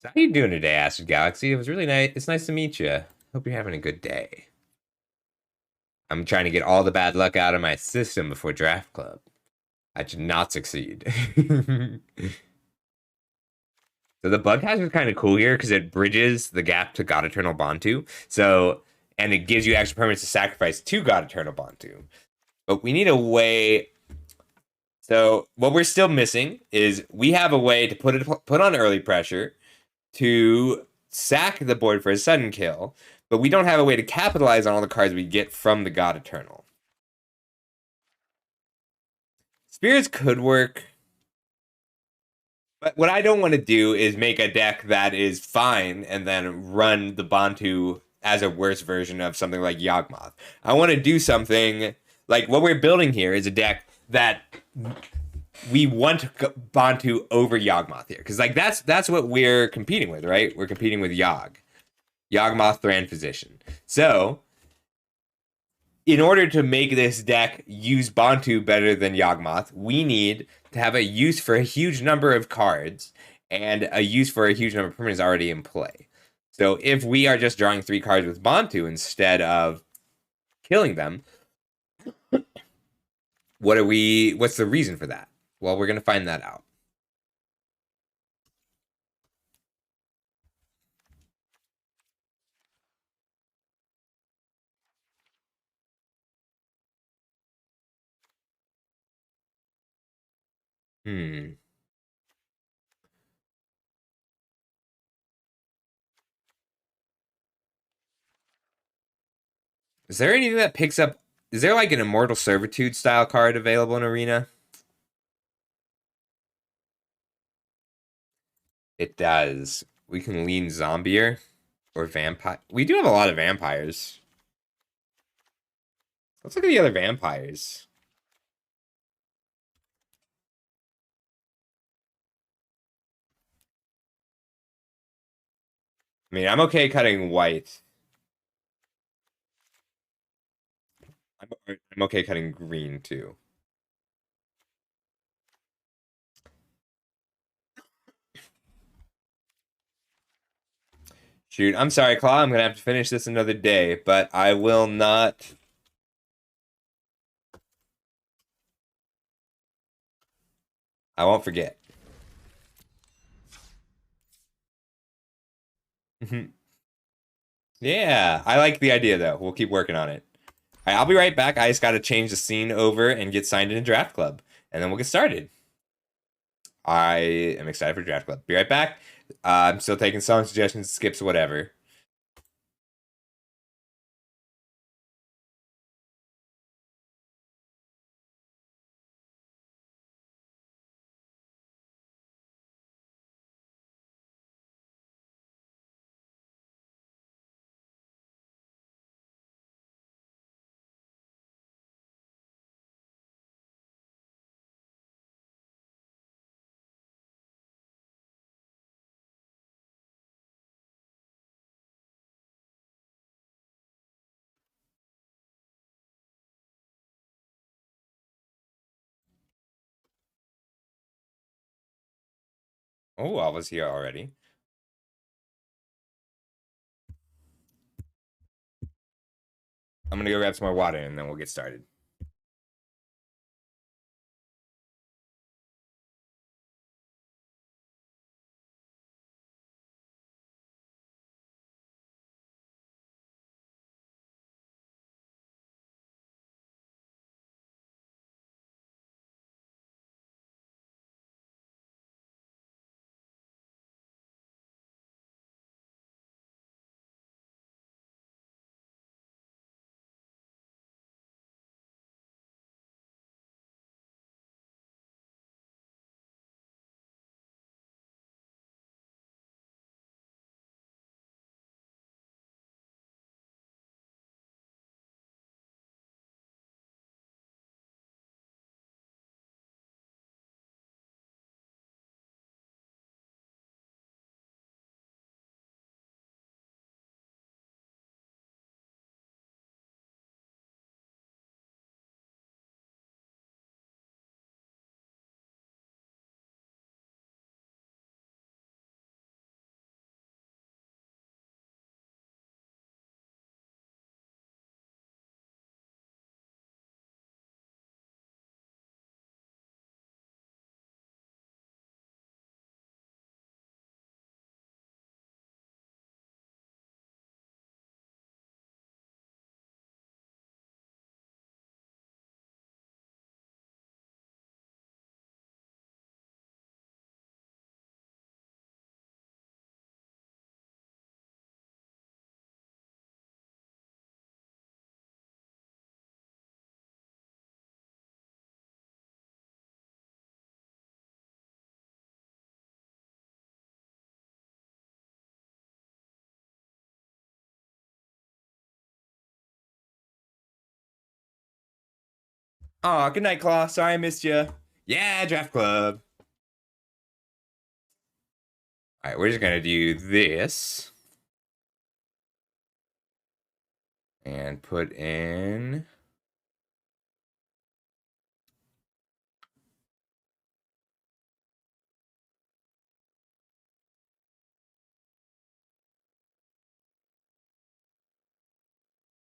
So how you doing today, Acid Galaxy? It was really nice. It's nice to meet you. Hope you're having a good day. I'm trying to get all the bad luck out of my system before Draft Club. I did not succeed. So the bug hash is kind of cool here because it bridges the gap to God Eternal Bantu. So, and it gives you extra permanents to sacrifice to God Eternal Bantu. But we need a way. So what we're still missing is we have a way to put on early pressure to sack the board for a sudden kill, but we don't have a way to capitalize on all the cards we get from the God Eternal. Spirits could work. But what I don't want to do is make a deck that is fine and then run the Bantu as a worse version of something like Yawgmoth. I want to do something like what we're building here is a deck that we want Bantu over Yawgmoth here because like that's what we're competing with, right? We're competing with Yawgmoth Thran Physician. So in order to make this deck use Bantu better than Yawgmoth, we need to have a use for a huge number of cards and a use for a huge number of permanents already in play. So if we are just drawing 3 cards with Bantu instead of killing them, what's the reason for that? Well, we're going to find that out. Hmm. Is there anything that picks up? Is there like an Immortal Servitude style card available in Arena? It does. We can lean Zombier or Vampire. We do have a lot of vampires. Let's look at the other vampires. I mean, I'm okay cutting white. I'm okay cutting green too. Shoot, I'm sorry, Claw. I'm gonna have to finish this another day, but I will not. I won't forget. Yeah, I like the idea though. We'll keep working on it. All right, I'll be right back. I just got to change the scene over and get signed in a draft club, and then we'll get started. I am excited for draft club. Be right back. I'm still taking song suggestions, skips, whatever. Oh, I was here already. I'm gonna go grab some more water and then we'll get started. Aw, good night, Claw. Sorry I missed you. Yeah, draft club. All right, we're just gonna do this and put in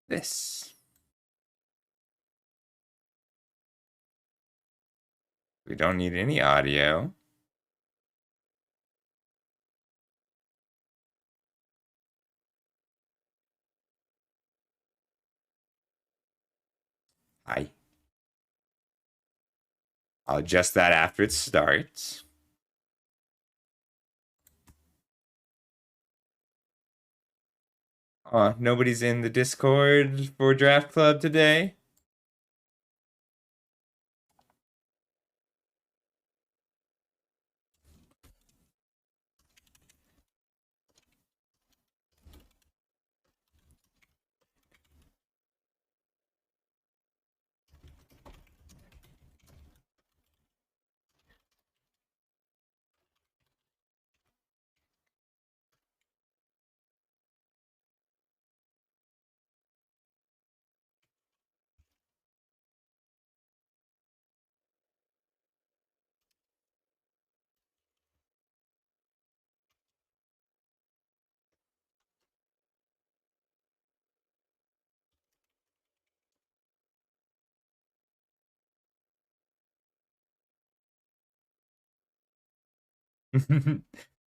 this. We don't need any audio. Hi. I'll adjust that after it starts. Nobody's in the Discord for Draft Club today.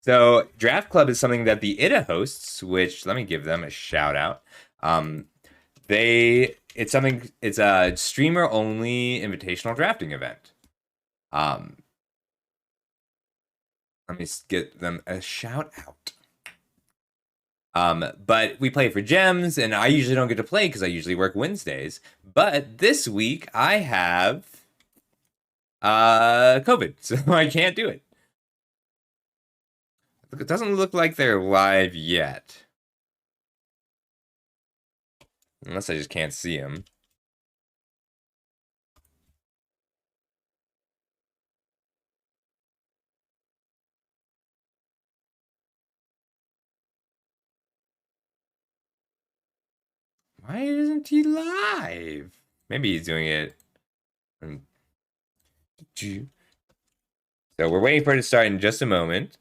So Draft Club is something that the ITA hosts, which let me give them a shout out. It's a streamer only invitational drafting event. Um, Let me get them a shout out. But we play for gems, and I usually don't get to play because I usually work Wednesdays. But this week I have COVID, so I can't do it. It doesn't look like they're live yet. Unless I just can't see them. Why isn't he live? Maybe he's doing it. So we're waiting for it to start in just a moment.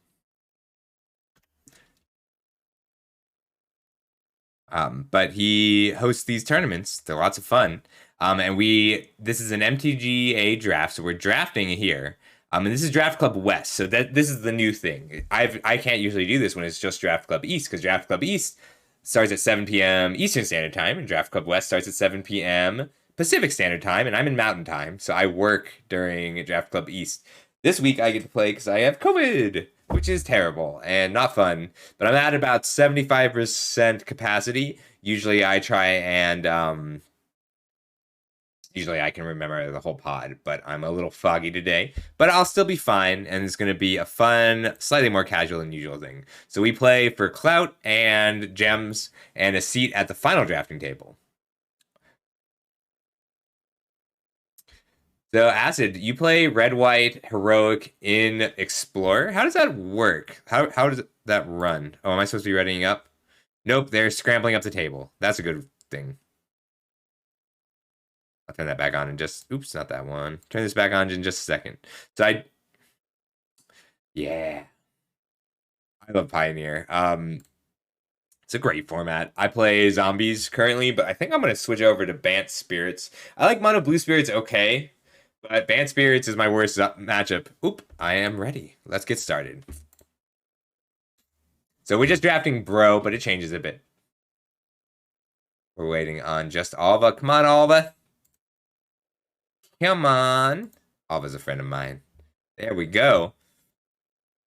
But he hosts these tournaments. They're lots of fun. And this is an MTGA draft, so we're drafting here. And this is Draft Club West, so this is the new thing. I can't usually do this when it's just Draft Club East, because Draft Club East starts at 7 p.m. Eastern Standard Time, and Draft Club West starts at 7 p.m. Pacific Standard Time, and I'm in Mountain Time, so I work during Draft Club East. This week I get to play because I have COVID, which is terrible and not fun. But I'm at about 75% capacity. Usually I try and usually I can remember the whole pod, but I'm a little foggy today. But I'll still be fine, and it's going to be a fun, slightly more casual than usual thing. So we play for clout and gems and a seat at the final drafting table. So, Acid, you play red, white, heroic in Explorer. How does that work? How does that run? Oh, am I supposed to be readying up? Nope, they're scrambling up the table. That's a good thing. I'll turn that back on in just... Oops, not that one. Turn this back on in just a second. So yeah. I love Pioneer. It's a great format. I play zombies currently, but I think I'm going to switch over to Bant Spirits. I like Mono Blue Spirits okay, but Bant Spirits is my worst matchup. Oop, I am ready. Let's get started. So we're just drafting Bro, but it changes a bit. We're waiting on just Alva. Come on, Alva. Come on. Alva's a friend of mine. There we go.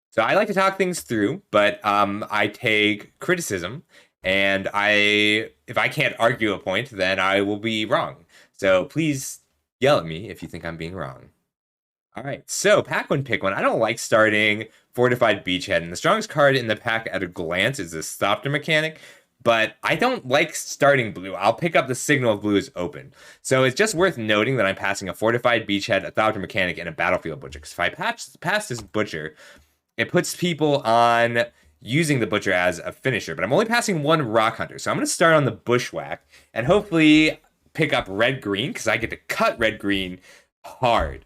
So I like to talk things through, but I take criticism, and if I can't argue a point, then I will be wrong. So please yell at me if you think I'm being wrong. All right, so pack one, pick one. I don't like starting Fortified Beachhead, and the strongest card in the pack at a glance is the Thopter mechanic, but I don't like starting blue. I'll pick up the signal if blue is open. So it's just worth noting that I'm passing a Fortified Beachhead, a Thopter Mechanic, and a Battlefield Butcher. Because if I pass this Butcher, it puts people on using the Butcher as a finisher. But I'm only passing one Rock Hunter. So I'm going to start on the Bushwhack and hopefully pick up red-green because I get to cut red-green hard.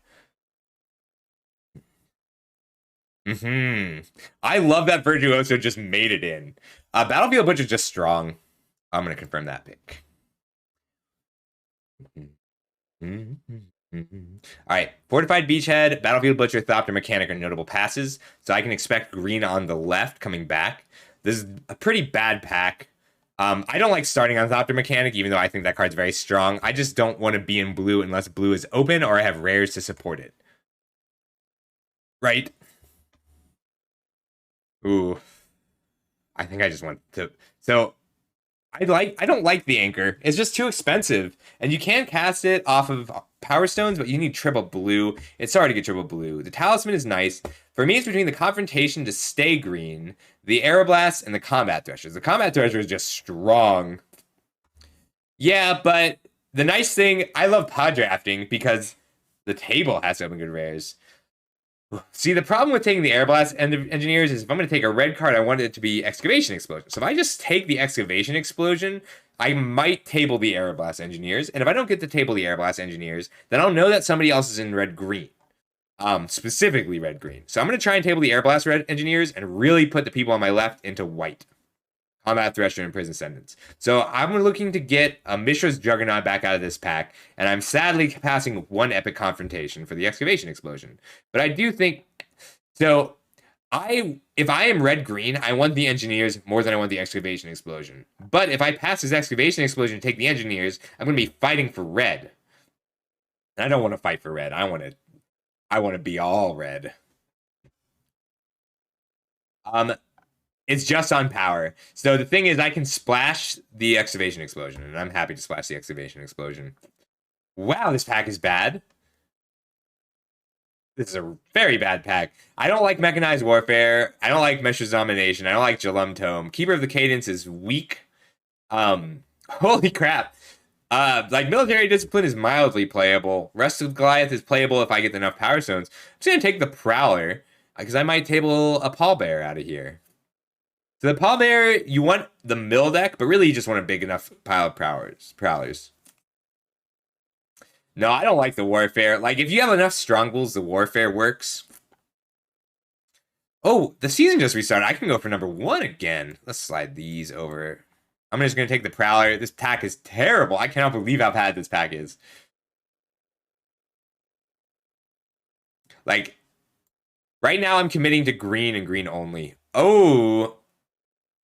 I love that Virtuoso just made it in. Battlefield Butcher is just strong. I'm going to confirm that pick. All right, Fortified Beachhead, Battlefield Butcher, Thopter Mechanic are notable passes, so I can expect green on the left coming back. This is a pretty bad pack. I don't like starting on Thopter Mechanic, even though I think that card's very strong. I just don't want to be in blue unless blue is open or I have rares to support it. Right? Ooh. I think I just want to... So, I don't like the Anchor. It's just too expensive. And you can cast it off of Power Stones, but you need triple blue. It's hard to get triple blue. The Talisman is nice. For me, it's between the Confrontation to stay green, the Aeroblast, and the Combat Threshers. The Combat Thresher is just strong. Yeah, but the nice thing, I love pod drafting because the table has open good rares. See, the problem with taking the Airblast Engineers is if I'm going to take a red card, I want it to be Excavation Explosion. So if I just take the Excavation Explosion, I might table the Aeroblast Engineers. And if I don't get to table the Aeroblast Engineers, then I'll know that somebody else is in red-green. Specifically red-green. So I'm going to try and table the Airblast Red Engineers and really put the people on my left into white. Combat Thresher and Prison Sentence. So I'm looking to get a Mishra's Juggernaut back out of this pack, and I'm sadly passing one Epic Confrontation for the Excavation Explosion. But I do think... So, if I am red-green, I want the Engineers more than I want the Excavation Explosion. But if I pass this Excavation Explosion and take the Engineers, I'm going to be fighting for red. And I don't want to fight for red. I want to be all red. It's just on power. So the thing is, I can splash the Excavation Explosion, and I'm happy to splash the Excavation Explosion. Wow, this pack is bad. This is a very bad pack. I don't like Mechanized Warfare. I don't like Mesh's Domination. I don't like Jalum Tome. Keeper of the Cadence is weak. Holy crap. Like, Military Discipline is mildly playable. Rest of Goliath is playable if I get enough Power Stones. I'm just going to take the Prowler, because I might table a Pallbearer out of here. So the Pallbearer, you want the mill deck, but really you just want a big enough pile of Prowlers. No, I don't like the Warfare. Like, if you have enough Strongholds, the Warfare works. Oh, the season just restarted. I can go for number 1 again. Let's slide these over. I'm just going to take the Prowler. This pack is terrible. I cannot believe how bad this pack is. Like, right now I'm committing to green and green only. Oh...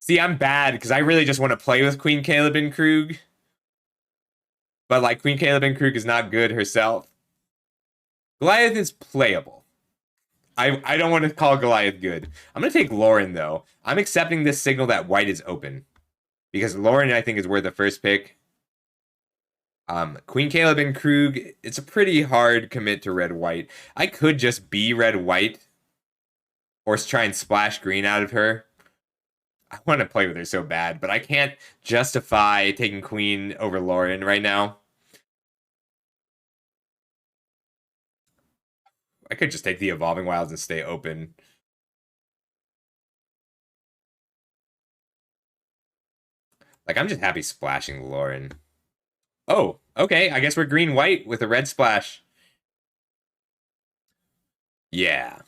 See, I'm bad, because I really just want to play with Queen Caliban Krug. But, like, Queen Caliban Krug is not good herself. Goliath is playable. I don't want to call Goliath good. I'm going to take Lauren, though. I'm accepting this signal that white is open. Because Lauren, I think, is worth the first pick. Queen Caliban Krug, it's a pretty hard commit to red-white. I could just be red-white. Or try and splash green out of her. I want to play with her so bad, but I can't justify taking Queen over Lauren right now. I could just take the Evolving Wilds and stay open. Like, I'm just happy splashing Lauren. Oh, okay. I guess we're green-white with a red splash. Yeah.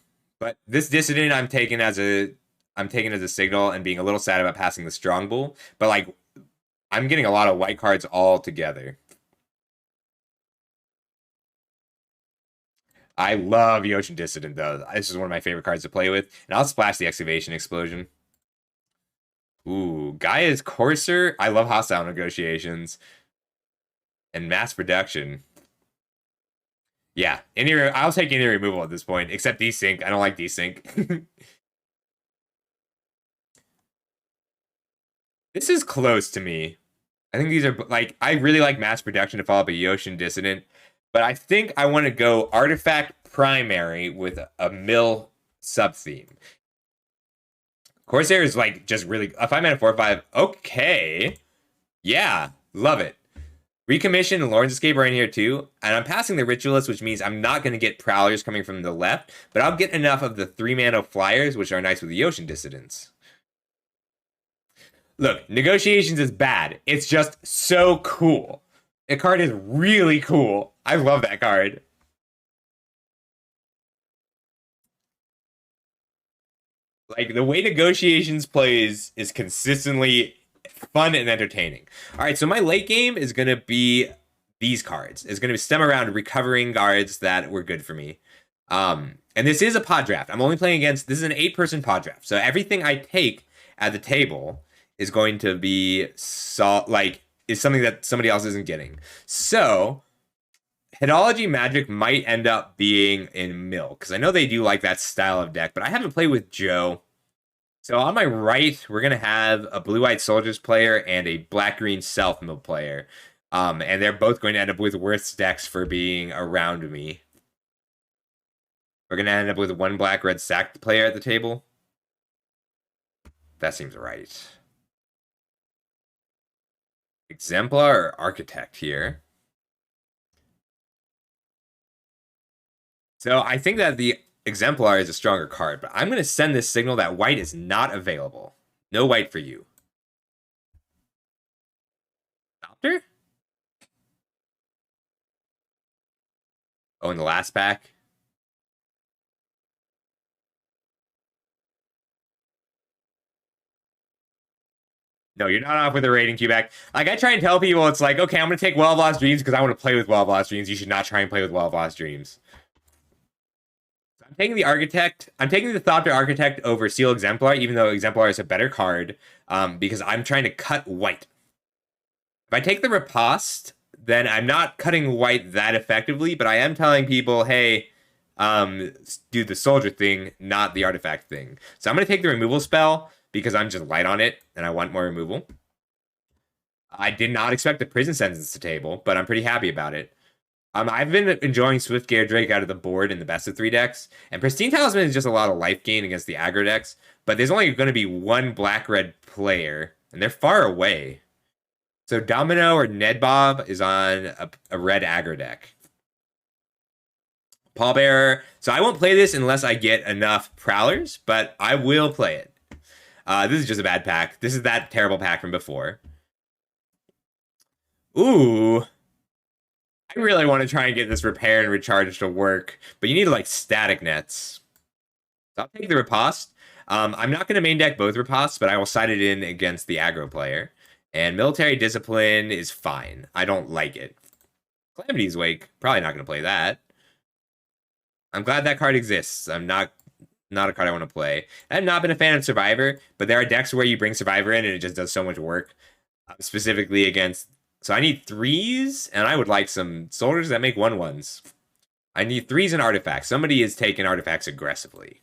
But this Dissident I'm taking as a signal and being a little sad about passing the Strong Bull. But, like, I'm getting a lot of white cards all together. I love Ocean Dissident, though. This is one of my favorite cards to play with. And I'll splash the Excavation Explosion. Ooh, Gaia's Courser. I love Hostile Negotiations. And Mass Production. Yeah, I'll take any removal at this point, except Desync. I don't like Desync. This is close to me. I think these are, like, I really like Mass Production to follow up a Yoshin Dissident, but I think I want to go Artifact Primary with a mill sub-theme. Corsair is like just really a 5-mana 4/5. Okay. Yeah, love it. Recommission and Lawrence Escape are in here too. And I'm passing the Ritualist, which means I'm not going to get Prowlers coming from the left, but I'll get enough of the 3-mana Flyers, which are nice with the Ocean Dissidents. Look, Negotiations is bad. It's just so cool. The card is really cool. I love that card. Like, the way Negotiations plays is consistently fun and entertaining. All right, so my late game is going to be these cards. It's going to stem around recovering cards that were good for me. And this is a pod draft. I'm only playing against, this is an 8-person pod draft. So everything I take at the table is going to be, is something that somebody else isn't getting. So Hedology Magic might end up being in Mill, because I know they do like that style of deck, but I haven't played with Joe. So on my right, we're going to have a Blue-White Soldiers player and a Black-Green Self-Mill player. And they're both going to end up with worse decks for being around me. We're going to end up with one Black-Red Sacked player at the table. That seems right. Exemplar or Architect here. So I think that the Exemplar is a stronger card, but I'm going to send this signal that white is not available. No white for you. Doctor? Oh, in the last pack? No, you're not off with a rating queue back. Like, I try and tell people, it's like, okay, I'm going to take Well of Lost Dreams because I want to play with Well of Lost Dreams. You should not try and play with Well of Lost Dreams. I'm taking the Architect. I'm taking the Thopter Architect over Seal Exemplar, even though Exemplar is a better card, because I'm trying to cut white. If I take the Riposte, then I'm not cutting white that effectively, but I am telling people, hey, do the soldier thing, not the artifact thing. So I'm going to take the removal spell because I'm just light on it and I want more removal. I did not expect the Prison Sentence to table, but I'm pretty happy about it. I've been enjoying Swiftgear Drake out of the board in the best of 3 decks, and Pristine Talisman is just a lot of life gain against the aggro decks, but there's only going to be one black-red player, and they're far away. So Domino or Nedbob is on a red aggro deck. Pallbearer. So I won't play this unless I get enough Prowlers, but I will play it. This is just a bad pack. This is that terrible pack from before. Ooh. I really want to try and get this Repair and Recharge to work, but you need, like, Static Nets. So I'll take the Riposte. I'm not going to main deck both Ripostes, but I will side it in against the aggro player. And Military Discipline is fine. I don't like it. Calamity's Wake, probably not going to play that. I'm glad that card exists. I'm not a card I want to play. I've not been a fan of Survivor, but there are decks where you bring Survivor in and it just does so much work. Specifically against... So I need 3s, and I would like some soldiers that make 1/1s. I need 3s and artifacts. Somebody is taking artifacts aggressively.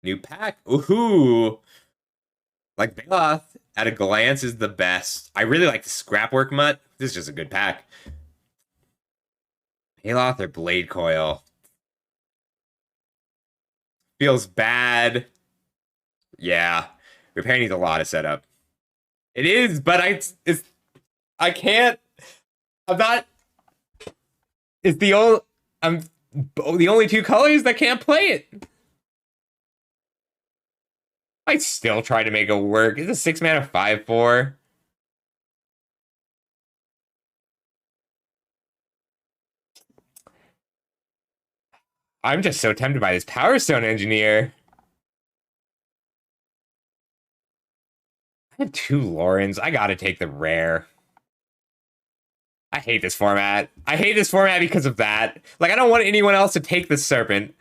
New pack? Ooh! Like, Baloth at a glance is the best. I really like the Scrapwork Mutt. This is just a good pack. Baloth or Blade Coil? Feels bad. Yeah. Repair needs a lot of setup. It is, but I can't. I'm not. It's I'm the only 2 colors that can't play it. I still try to make it work. It's a 6-mana 5/4. I'm just so tempted by this Power Stone Engineer. I have 2 Laurens. I gotta take the rare. I hate this format. I hate this format because of that. Like, I don't want anyone else to take the Serpent.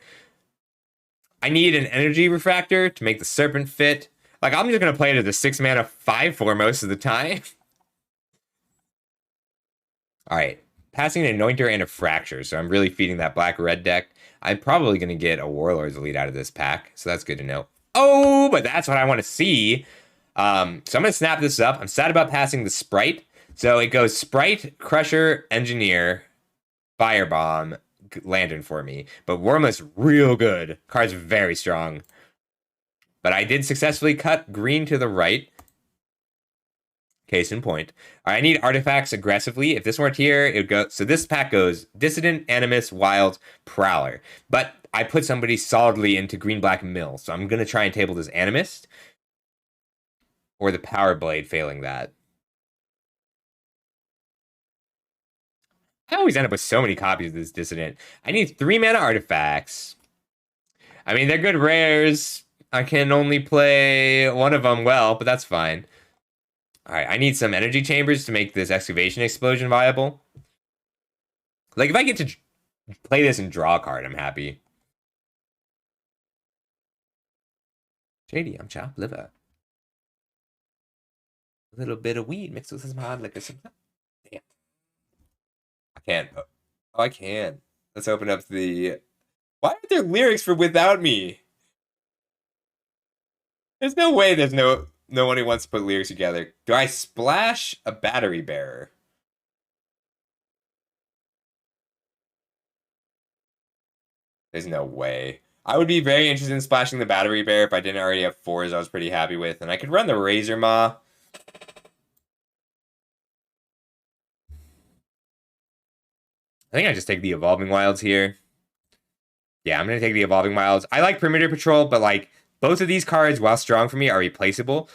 I need an Energy Refractor to make the Serpent fit. Like, I'm just gonna play it as a 6-mana 5/4 most of the time. Alright. Passing an Anointer and a Fracture, so I'm really feeding that black-red deck. I'm probably gonna get a Warlord's Elite out of this pack, so that's good to know. Oh, but that's what I want to see. So I'm going to snap this up. I'm sad about passing the Sprite. So it goes Sprite, Crusher, Engineer, Firebomb, Lantern for me. But Wormlet's real good. Card's very strong. But I did successfully cut green to the right. Case in point. I need artifacts aggressively. If this weren't here, it would go. So this pack goes Dissident, Animus, Wild, Prowler. But I put somebody solidly into green, black, mill. So I'm going to try and table this Animist. Or the Power Blade, failing that. I always end up with so many copies of this Dissident. I need 3 mana artifacts. I mean, they're good rares. I can only play one of them well, but that's fine. Alright, I need some energy chambers to make this excavation explosion viable. Like, if I get to play this and draw a card, I'm happy. JD, I'm chopped liver. A little bit of weed mixed with some hard liquor. Damn. I can't. Oh, I can. Let's open up the... Why aren't there lyrics for Without Me? There's no way there's no one who wants to put lyrics together. Do I splash a battery bearer? There's no way. I would be very interested in splashing the battery bearer if I didn't already have 4s I was pretty happy with. And I could run the Razor Maw. I think I just take the Evolving Wilds here. Yeah, I'm going to take the Evolving Wilds. I like Perimeter Patrol, but like both of these cards, while strong for me, are replaceable.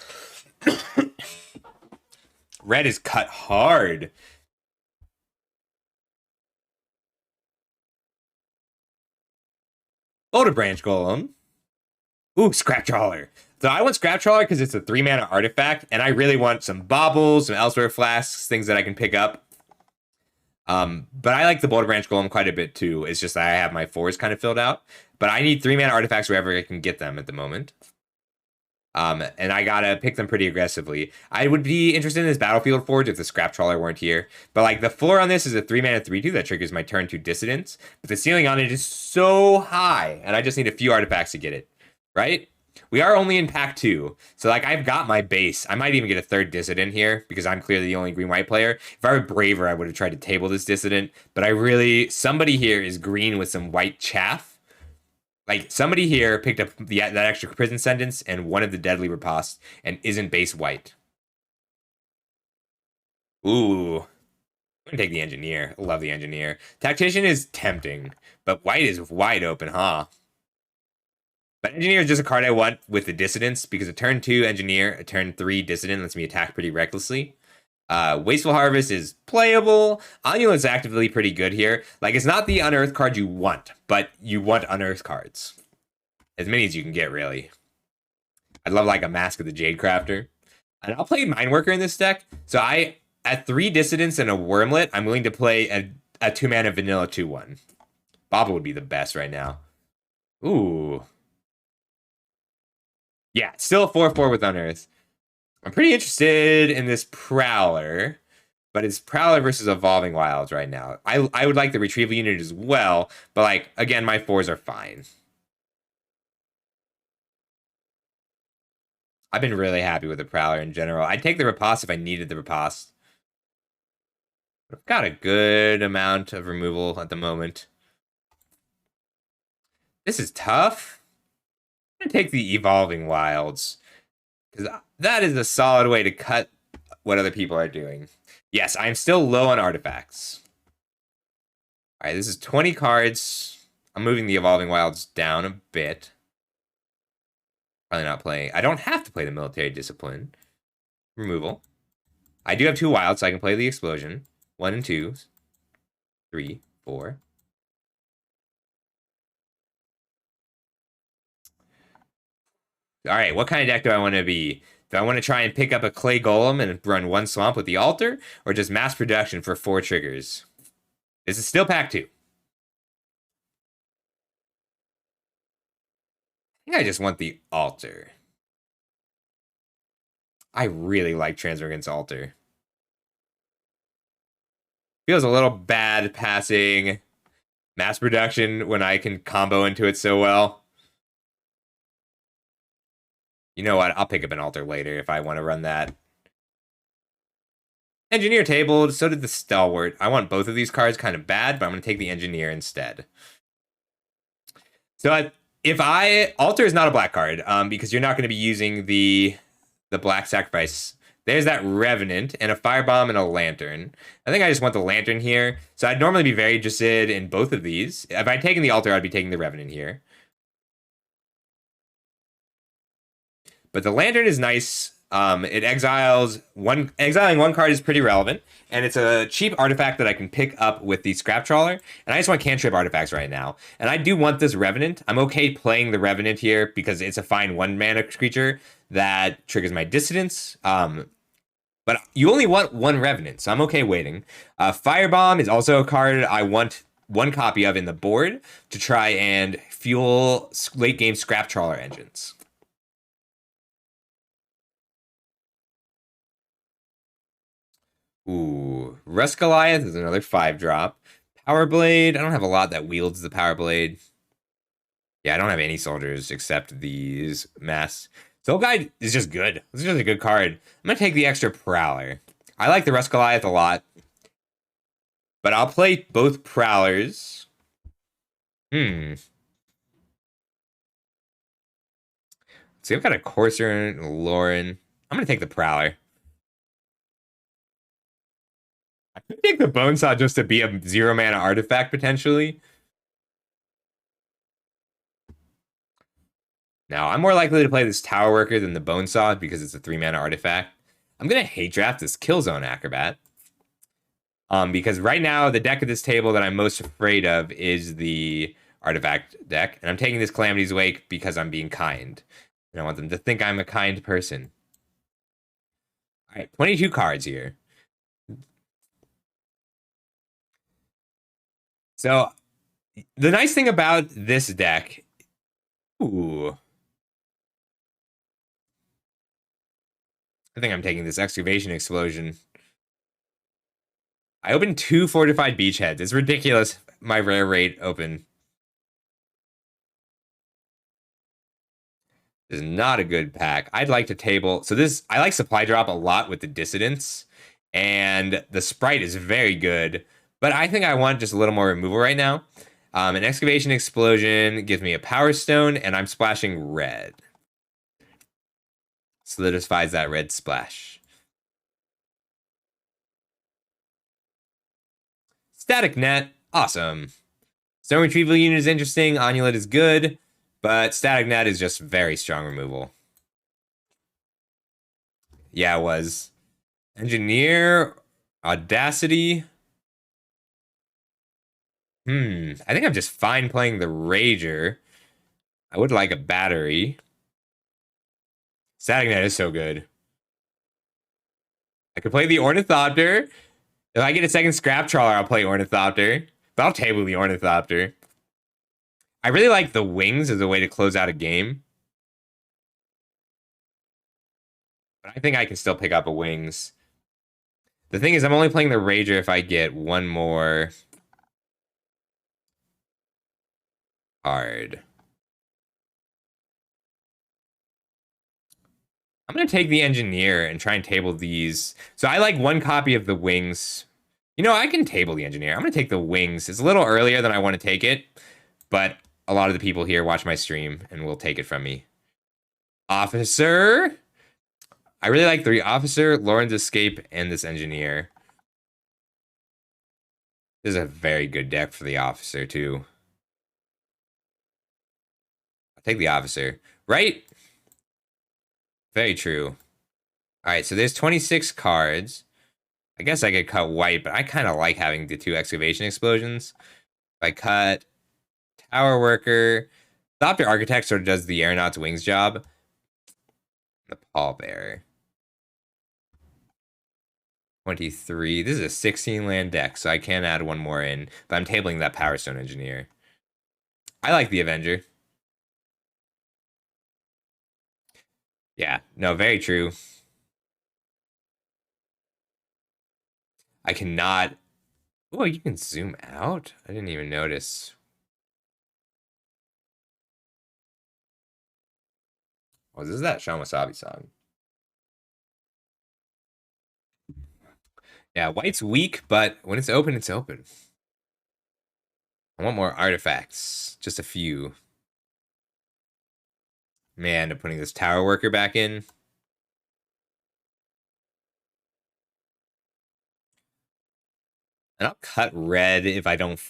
Red is cut hard. Boulder Branch Golem. Ooh, Scrap Trawler. So I want Scrap Trawler because it's a 3 mana artifact, and I really want some baubles, some Elsewhere Flasks, things that I can pick up. But I like the Boulder Branch Golem quite a bit too. It's just that I have my 4s kind of filled out. But I need 3 mana artifacts wherever I can get them at the moment. And I gotta pick them pretty aggressively. I would be interested in this Battlefield Forge if the Scrap Trawler weren't here. But like the floor on this is a 3 mana 3/2 that triggers my turn 2 Dissidents. But the ceiling on it is so high, and I just need a few artifacts to get it. Right? We are only in pack 2. So like I've got my base. I might even get a 3rd Dissident here because I'm clearly the only green-white player. If I were braver, I would have tried to table this Dissident. But somebody here is green with some white chaff. Like, somebody here picked up that extra prison sentence and one of the deadly riposte and isn't base white. Ooh. I'm gonna take the engineer. Love the engineer. Tactician is tempting, but white is wide open, huh? But engineer is just a card I want with the dissidents because a turn 2 engineer, a turn 3 dissident lets me attack pretty recklessly. Wasteful Harvest is playable. Onulant's actively pretty good here. Like, it's not the unearth card you want, but you want unearth cards. As many as you can get, really. I'd love, like, a Mask of the Jade Crafter. And I'll play Mineworker in this deck. So at 3 Dissidents and a Wormlet, I'm willing to play a 2-mana vanilla 2/1. Bobble would be the best right now. Ooh. Yeah, still a 4/4 with unearth. I'm pretty interested in this Prowler, but it's Prowler versus Evolving Wilds right now. I would like the Retrieval unit as well, but like, again, my 4s are fine. I've been really happy with the Prowler in general. I'd take the Riposte if I needed the Riposte. I've got a good amount of removal at the moment. This is tough. I'm going to take the Evolving Wilds, because that is a solid way to cut what other people are doing. Yes, I'm still low on artifacts. All right, this is 20 cards. I'm moving the Evolving Wilds down a bit. Probably not playing. I don't have to play the Military Discipline. Removal. I do have 2 wilds, so I can play the Explosion. 1 and 2. 3, 4. All right, what kind of deck do I want to be? Do I want to try and pick up a Clay Golem and run 1 Swamp with the Altar? Or just mass production for 4 triggers? This is still pack 2. I think I just want the Altar. I really like Transmogrant's Altar. Feels a little bad passing mass production when I can combo into it so well. You know what? I'll pick up an Altar later if I want to run that. Engineer tabled, so did the Stalwart. I want both of these cards kind of bad, but I'm going to take the Engineer instead. So if I Alter is not a black card, because you're not going to be using the black sacrifice. There's that Revenant and a Firebomb and a Lantern. I think I just want the Lantern here. So I'd normally be very interested in both of these. If I'd taken the Alter, I'd be taking the Revenant here. But the Lantern is nice. It exiling one card is pretty relevant, and it's a cheap artifact that I can pick up with the Scrap Trawler. And I just want cantrip artifacts right now. And I do want this Revenant. I'm okay playing the Revenant here because it's a fine 1-mana creature that triggers my Dissidence. But you only want one Revenant, so I'm okay waiting. Firebomb is also a card I want one copy of in the board to try and fuel late game Scrap Trawler engines. Ooh, Rust Goliath is another 5-drop. Power Blade, I don't have a lot that wields the Power Blade. Yeah, I don't have any soldiers except these mass. Soul Guide is just good. This is just a good card. I'm gonna take the extra Prowler. I like the Rust Goliath a lot. But I'll play both Prowlers. See, I've got a Courser and a Lauren. I'm gonna take the Prowler. I could take the Bone Saw just to be a 0-mana artifact, potentially. Now, I'm more likely to play this Tower Worker than the Bone Saw because it's a 3-mana artifact. I'm going to hate draft this Killzone Acrobat. Because right now, the deck of this table that I'm most afraid of is the artifact deck. And I'm taking this Calamity's Wake because I'm being kind. And I want them to think I'm a kind person. All right, 22 cards here. So, the nice thing about this deck... Ooh... I think I'm taking this Excavation Explosion. I opened 2 Fortified Beachheads. It's ridiculous, my rare rate open. This is not a good pack. I'd like to table... So this... I like Supply Drop a lot with the Dissidents. And the Sprite is very good. But I think I want just a little more removal right now. An Excavation Explosion gives me a Power Stone, and I'm splashing red. Solidifies that red splash. Static Net, awesome. Stone Retrieval Unit is interesting. Onulet is good, but Static Net is just very strong removal. Yeah, it was. Engineer, Audacity. I think I'm just fine playing the Rager. I would like a battery. Static Net is so good. I could play the Ornithopter. If I get a second Scrap Trawler, I'll play Ornithopter. But I'll table the Ornithopter. I really like the Wings as a way to close out a game. But I think I can still pick up a Wings. The thing is, I'm only playing the Rager if I get one more card. I'm going to take the Engineer and try and table these. So I like one copy of the Wings. You know, I can table the Engineer. I'm going to take the Wings. It's a little earlier than I want to take it, but a lot of the people here watch my stream and will take it from me. Officer. I really like the Officer, Lauren's Escape, and this Engineer. This is a very good deck for the Officer, too. I'll take the Officer. Right? Very true. All right, so there's 26 cards. I guess I could cut white, but I kind of like having the 2 Excavation Explosions. If I cut Tower Worker, Thopter Architect sort of does the Aeronaut's Wings job. The Pallbearer. 23. This is a 16 land deck, so I can add one more in, but I'm tabling that Power Stone Engineer. I like the Avenger. Yeah, no, very true. I cannot... Oh, you can zoom out? I didn't even notice. Oh, this is that Sean Wasabi song. Yeah, white's weak, but when it's open, it's open. I want more artifacts. Just a few. Man, I'm putting this tower worker back in. And I'll cut red if I don't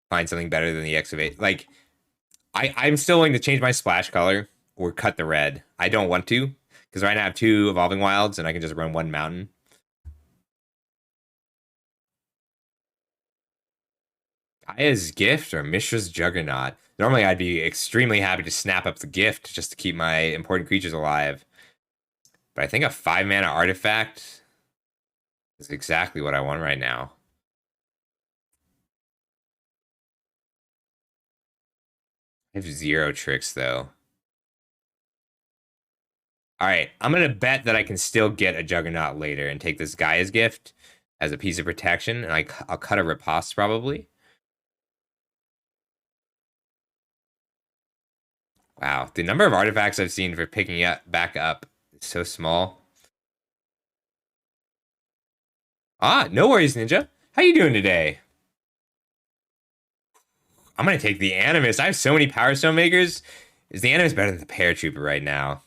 find something better than the excavate. Like, I'm still willing to change my splash color or cut the red. I don't want to, because right now I have 2 evolving wilds and I can just run 1 mountain. Gaya's gift or Mishra's juggernaut. Normally I'd be extremely happy to snap up the gift just to keep my important creatures alive. But I think a 5-mana artifact is exactly what I want right now. I have 0 tricks though. Alright, I'm gonna bet that I can still get a juggernaut later and take this Gaia's gift as a piece of protection, and I'll cut a riposte probably. Wow, the number of artifacts I've seen for picking up back up is so small. Ah, no worries, Ninja. How you doing today? I'm gonna take the Animus. I have so many Power Stone makers. Is the Animus better than the Paratrooper right now?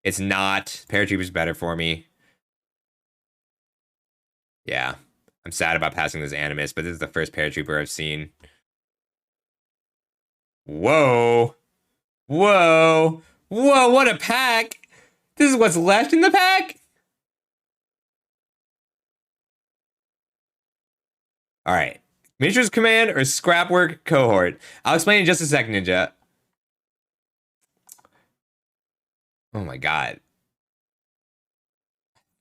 It's not. Paratrooper's better for me. Yeah. I'm sad about passing this Animus, but this is the first Paratrooper I've seen. Whoa. Whoa. Whoa, what a pack! This is what's left in the pack? Alright. Miniatures Command or Scrapwork Cohort? I'll explain in just a second, Ninja. Oh my god.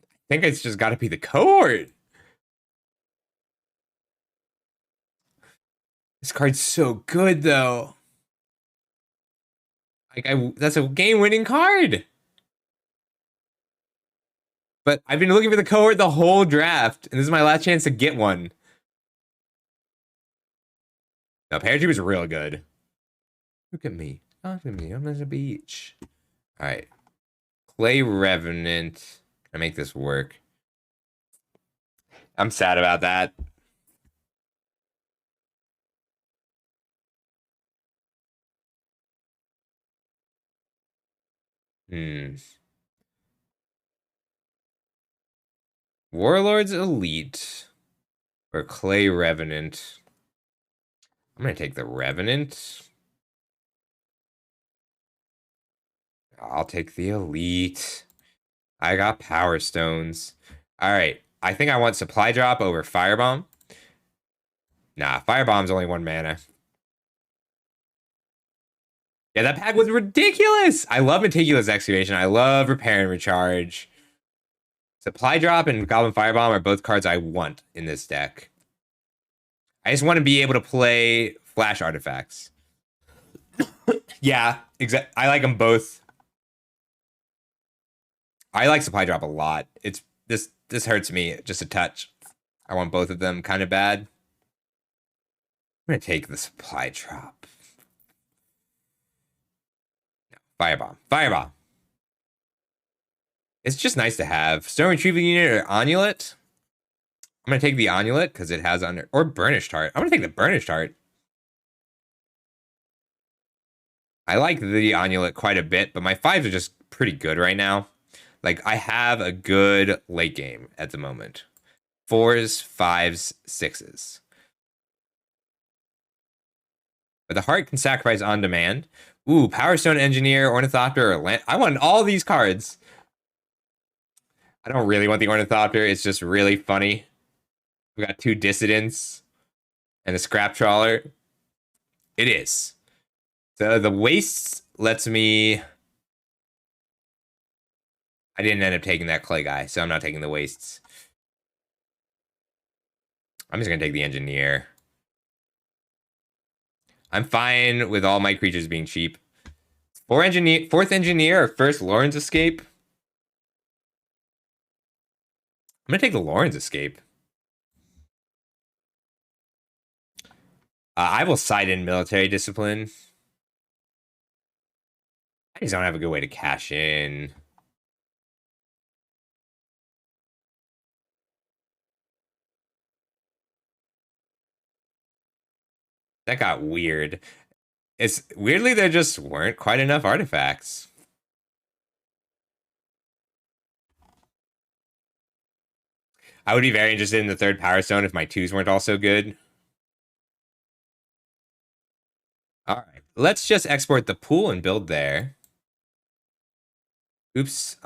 I think it's just gotta be the Cohort. This card's so good, though. Like, that's a game-winning card. But I've been looking for the Cohort the whole draft, and this is my last chance to get one. No, Paratrooper's real good. Look at me. Look at me. I'm at the beach. All right. Clay Revenant. Can I make this work? I'm sad about that. Warlord's Elite or Clay Revenant. I'm going to take the Revenant. I'll take the Elite. I got Power Stones. All right. I think I want Supply Drop over Firebomb. Nah, Firebomb's only 1 mana. Yeah, that pack was ridiculous. I love Meticulous Excavation. I love Repair and Recharge. Supply Drop and Goblin Firebomb are both cards I want in this deck. I just want to be able to play Flash Artifacts. Yeah, exactly. I like them both. I like Supply Drop a lot. It's this hurts me just a touch. I want both of them kind of bad. I'm gonna take the Supply Drop. No, Firebomb. Firebomb. It's just nice to have. Stone Retrieving Unit or Onulet. I'm gonna take the Onulet because it has under or Burnished Heart. I'm gonna take the Burnished Heart. I like the Onulet quite a bit, but my 5s are just pretty good right now. Like, I have a good late game at the moment. 4s, 5s, 6s. But the heart can sacrifice on demand. Ooh, Power Stone Engineer, Ornithopter, or Land. I want all these cards. I don't really want the Ornithopter. It's just really funny. We got 2 Dissidents and a Scrap Trawler. It is. So the Wastes lets me... I didn't end up taking that Clay guy, so I'm not taking the Wastes. I'm just going to take the Engineer. I'm fine with all my creatures being cheap. 4th Engineer or first Lauren's Escape? I'm going to take the Lauren's Escape. I will side in Military Discipline. I just don't have a good way to cash in. That got weird. It's weirdly there just weren't quite enough artifacts. I would be very interested in the third Power Stone if my twos weren't also good. All right, let's just export the pool and build there. Oops,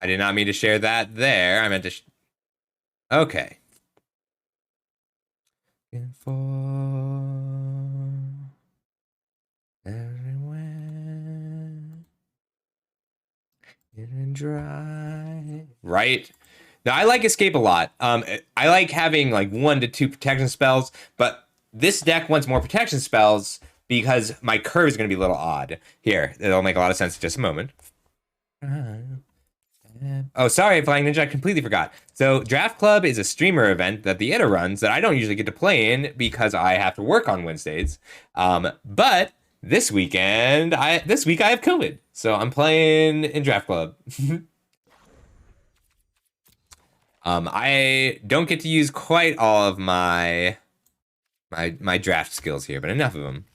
I did not mean to share that there. I meant to. Okay. For everywhere, and dry. Right. Now I like escape a lot. I like having like 1 to 2 protection spells, but this deck wants more protection spells because my curve is going to be a little odd. Here, it'll make a lot of sense in just a moment. Oh, sorry, Flying Ninja, I completely forgot. So, Draft Club is a streamer event that the Ida runs that I don't usually get to play in because I have to work on Wednesdays. But this week I have COVID, so I'm playing in Draft Club. I don't get to use quite all of my draft skills here, but enough of them.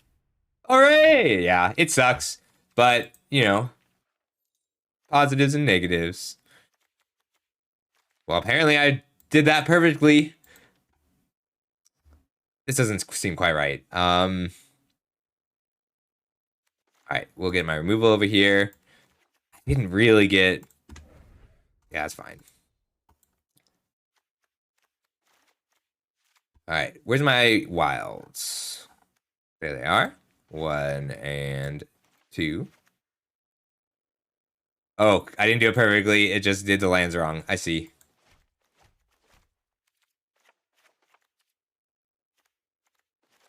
All right, yeah, it sucks, but you know, positives and negatives. Well, apparently I did that perfectly. This doesn't seem quite right. All right, we'll get my removal over here. I didn't really get. Yeah, that's fine. All right, where's my wilds? There they are. 1 and 2. Oh, I didn't do it perfectly. It just did the lands wrong. I see.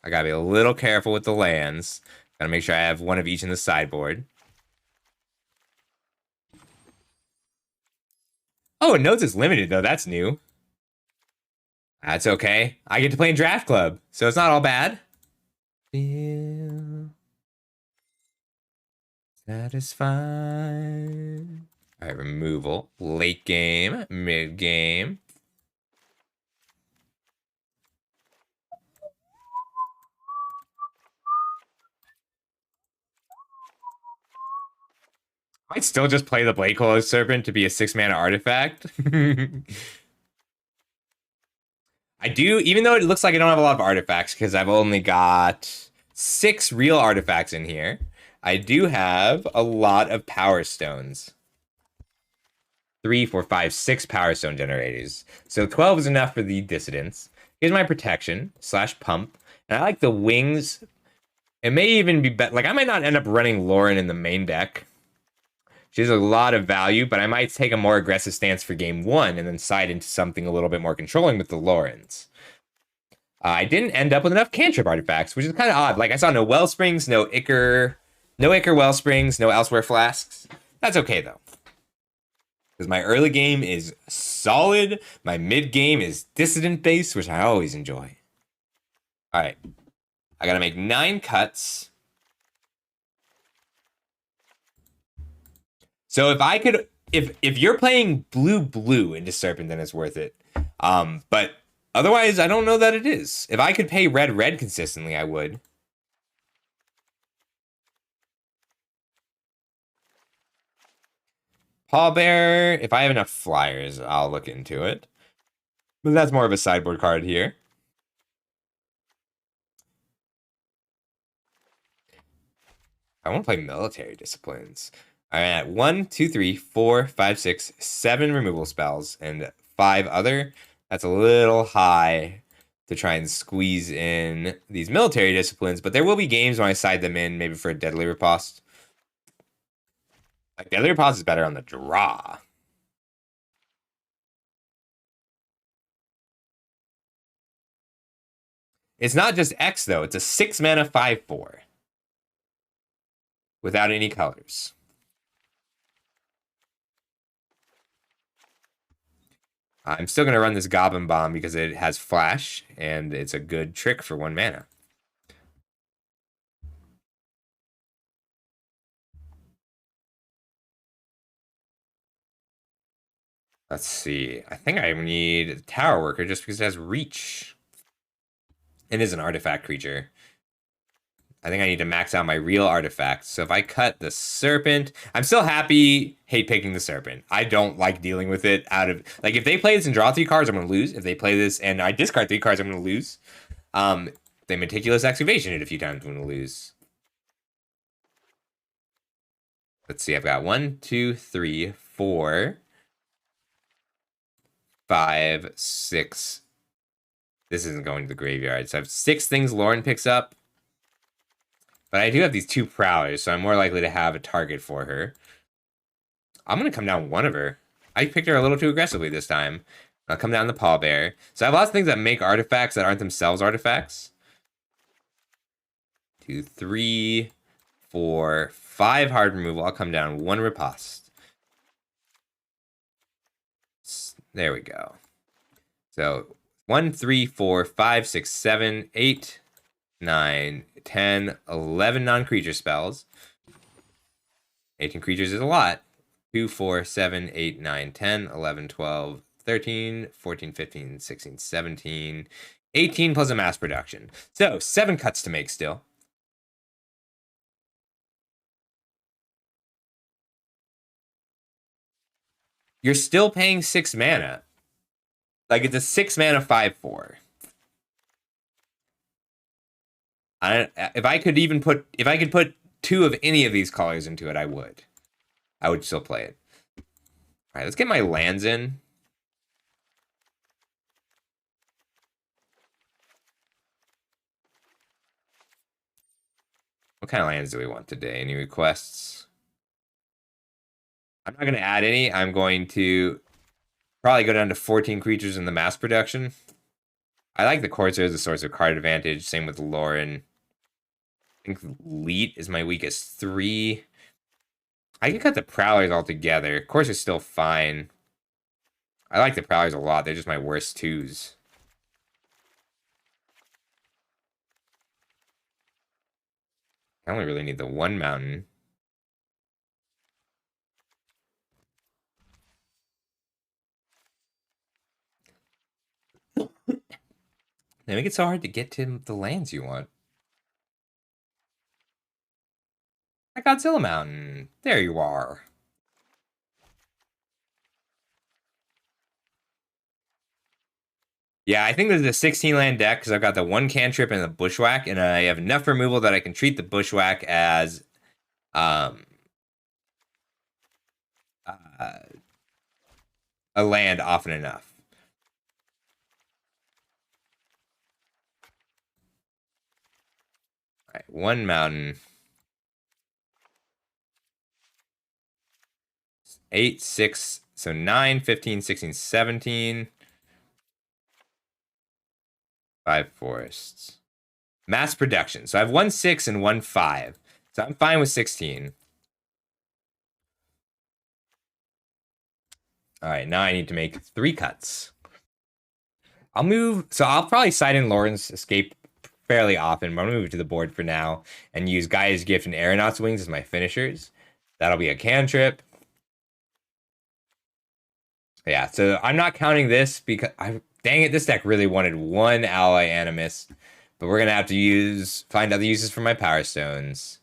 I gotta be a little careful with the lands. Gotta make sure I have one of each in the sideboard. Oh, notes is limited though. That's new. That's okay. I get to play in Draft Club, so it's not all bad. Feel satisfied. All right, removal. Late game, mid game. I might still just play the Blade Closed Serpent to be a 6-mana artifact. I do, even though it looks like I don't have a lot of artifacts because I've only got 6 real artifacts in here. I do have a lot of Power Stones. 3, 4, 5, 6 Power Stone generators. So 12 is enough for the Dissidents. Here's my protection / pump. And I like the wings. It may even be better. Like, I might not end up running Lauren in the main deck. She has a lot of value, but I might take a more aggressive stance for game 1 and then side into something a little bit more controlling with the Laurens. I didn't end up with enough cantrip artifacts, which is kind of odd. Like, I saw no Wellsprings, no Ichor Wellsprings, no Elsewhere Flasks. That's okay, though. Because my early game is solid. My mid game is dissident based, which I always enjoy. All right. I got to make 9 cuts. So if I could, if you're playing blue into Serpent, then it's worth it. But otherwise, I don't know that it is. If I could pay red consistently, I would. Pallbearer, if I have enough flyers, I'll look into it. But that's more of a sideboard card here. I want to play military disciplines. I'm at 1, 2, 3, 4, 5, 6, 7 removal spells and 5 other. That's a little high to try and squeeze in these military disciplines, but there will be games when I side them in, maybe for a Deadly Riposte. Like, Deadly Riposte is better on the draw. It's not just X, though. It's a 6-mana 5/4 without any colors. I'm still going to run this Goblin Bomb because it has Flash, and it's a good trick for 1 mana. Let's see. I think I need Tower Worker just because it has Reach. It is an artifact creature. I think I need to max out my real artifacts. So if I cut the serpent, I'm still hate picking the serpent. I don't like dealing with it out of, like, if they play this and draw 3 cards, I'm going to lose. If they play this and I discard 3 cards, I'm going to lose. They meticulous excavation it a few times, I'm going to lose. Let's see, I've got 1, 2, 3, 4, 5, 6. This isn't going to the graveyard. So I have 6 things Lauren picks up. But I do have these 2 prowlers, so I'm more likely to have a target for her. I'm going to come down one of her. I picked her a little too aggressively this time. I'll come down the pallbearer. So I have lots of things that make artifacts that aren't themselves artifacts. 2, 3, 4, 5 hard removal. I'll come down 1 riposte. There we go. So 1, 3, 4, 5, 6, 7, 8, 9, 10, 11 non-creature spells. 18 creatures is a lot. 2, 4, 7, 8, 9, 10, 11, 12, 13, 14, 15, 16, 17, 18 plus a mass production. So 7 cuts to make still. You're still paying 6 mana. Like, it's a 6 mana 5/4. If I could put 2 of any of these colors into it, I would. I would still play it. All right, let's get my lands in. What kind of lands do we want today? Any requests? I'm not going to add any. I'm going to probably go down to 14 creatures in the mass production. I like the Corsair as a source of card advantage. Same with Lauren. I think Leet is my weakest 3. I can cut the Prowlers altogether. Corsair's still fine. I like the Prowlers a lot. They're just my worst 2s. I only really need the 1 mountain. They make it so hard to get to the lands you want. I Godzilla Mountain. There you are. Yeah, I think there's a 16 land deck because I've got the 1 cantrip and the Bushwhack, and I have enough removal that I can treat the Bushwhack as a land often enough. All right, 1 mountain. 8, 6, so 9, 15, 16, 17. 5 forests. Mass production. So I have 1 6 and 1 5. So I'm fine with 16. All right, now I need to make 3 cuts. I'll probably side in Lauren's Escape fairly often, but I'm gonna move it to the board for now and use Gaia's Gift and Aeronaut's Wings as my finishers. That'll be a cantrip. Yeah, so I'm not counting this because dang it, this deck really wanted 1 ally Animus, but we're gonna have to find other uses for my Power Stones.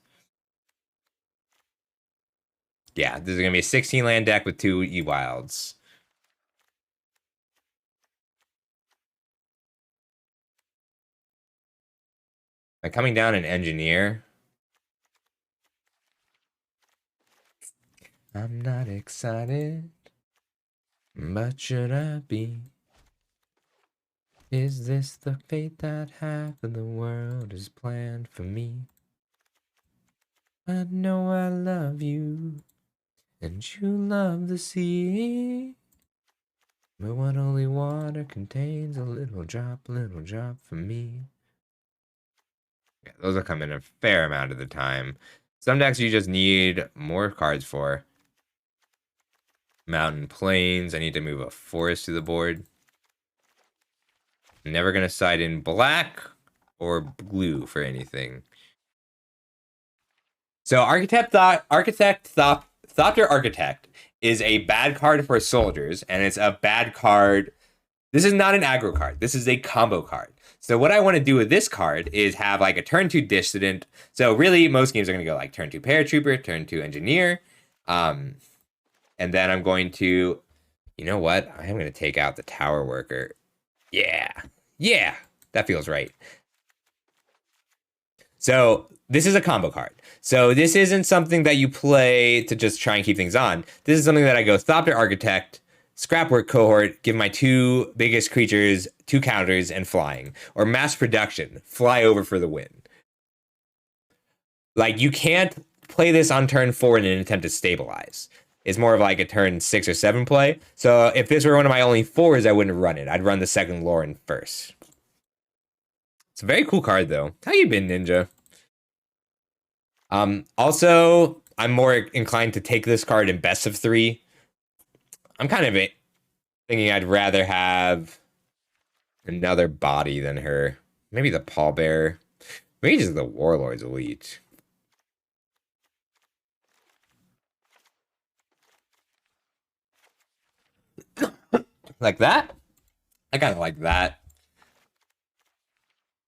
Yeah, this is gonna be a 16 land deck with 2 E-Wilds. I'm coming down an Engineer. I'm not excited, but should I be? Is this the fate that half of the world is planned for me? I know I love you, and you love the sea. But what only water contains a little drop for me. Yeah, those will come in a fair amount of the time. Some decks you just need more cards for. Mountain Plains, I need to move a forest to the board. Never gonna side in black or blue for anything. So Thopter Architect is a bad card for soldiers, and it's a bad card. This is not an aggro card. This is a combo card. So what I want to do with this card is have like a turn two dissident. So really, most games are going to go like turn two paratrooper, turn two engineer, um, and then I'm going to, you know what? I am going to take out the tower worker. Yeah, yeah, that feels right. So this is a combo card. So this isn't something that you play to just try and keep things on. This is something that I go Thopter Architect, Scrapwork Cohort, give my two biggest creatures two counters and flying, or Mass Production, fly over for the win. Like you can't play this on turn four in an attempt to stabilize. It's more of like a turn 6 or 7 play. So if this were one of my only fours, I wouldn't run it. I'd run the second Lauren first. It's a very cool card though. How you been, Ninja? Also, I'm more inclined to take this card in best of 3. I'm kind of thinking I'd rather have another body than her. Maybe the pallbearer. Maybe just the Warlord's Elite. Like that? I kind of like that.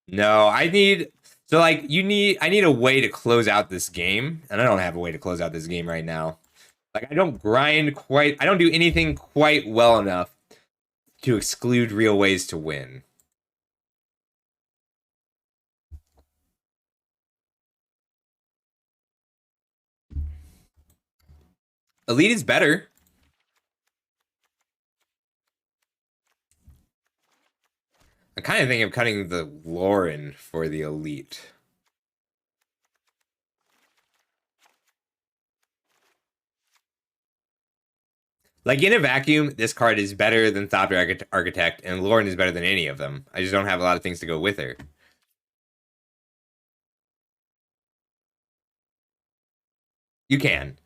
No, I need so like I need a way to close out this game, and I don't have a way to close out this game right now. Like I don't do anything quite well enough to exclude real ways to win. Elite is better. I kind of think of cutting the Lauren for the Elite. Like in a vacuum, this card is better than Thopter Architect, and Lauren is better than any of them. I just don't have a lot of things to go with her. You can.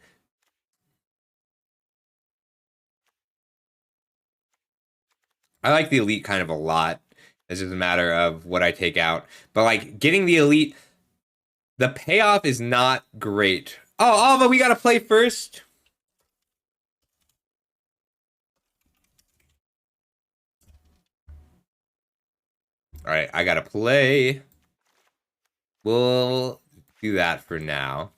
I like the Elite kind of a lot. It's just a matter of what I take out. But like getting the Elite, the payoff is not great. Oh, but we gotta play first. All right, I gotta play. We'll do that for now.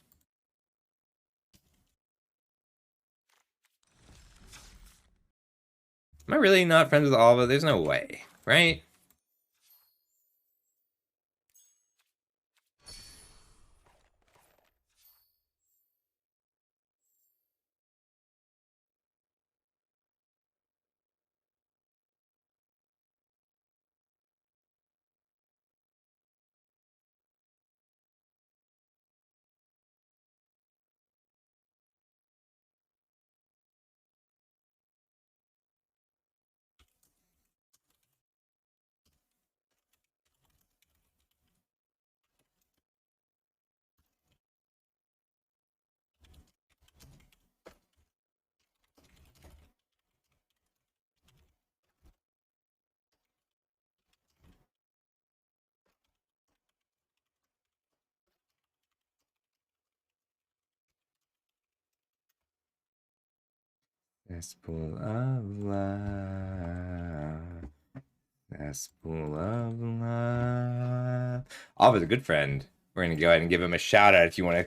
Am I really not friends with Alva? There's no way, right? Cesspool of love. Cesspool of love. Alva's a good friend. We're gonna go ahead and give him a shout out if you want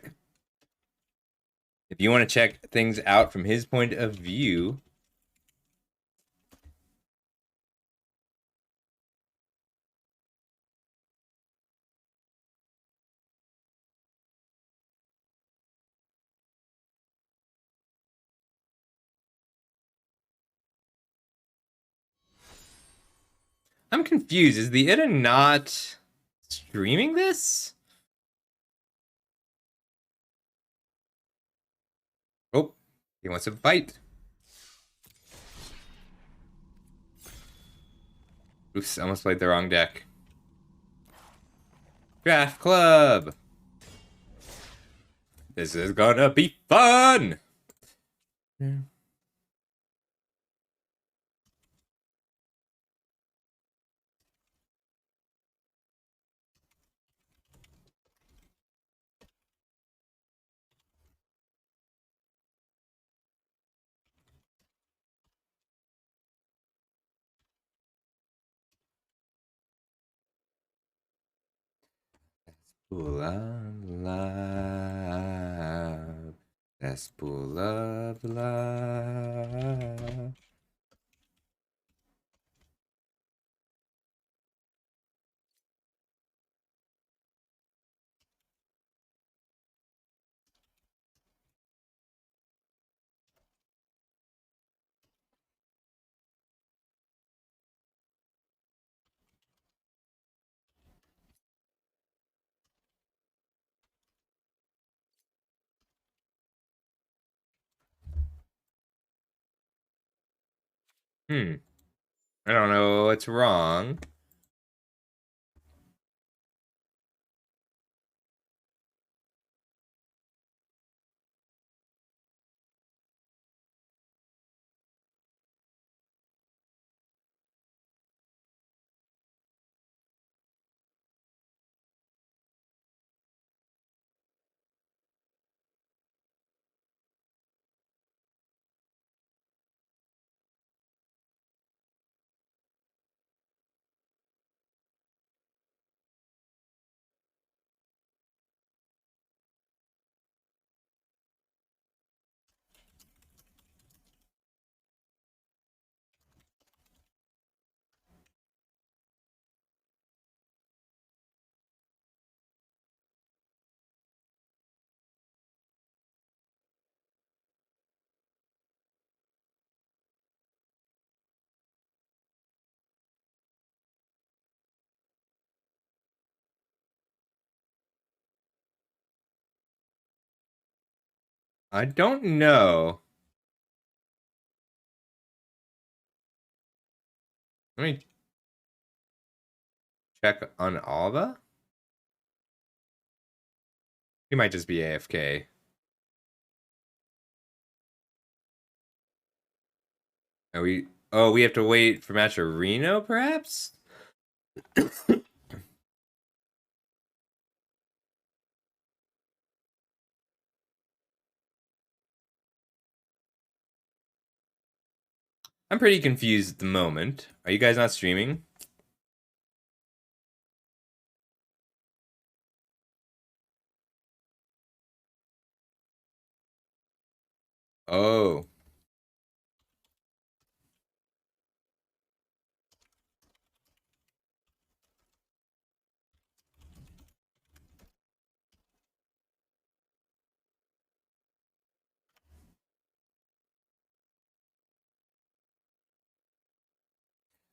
to check things out from his point of view. I'm confused. Is the ITA not streaming this? Oh, he wants to fight. Oops, I almost played the wrong deck. Draft Club. This is gonna be fun. Yeah. Pull up love. Let's pull up love. I don't know what's wrong. I don't know. Let me check on Alba. He might just be AFK. Are we? Oh, we have to wait for Matcherino, perhaps? I'm pretty confused at the moment. Are you guys not streaming? Oh.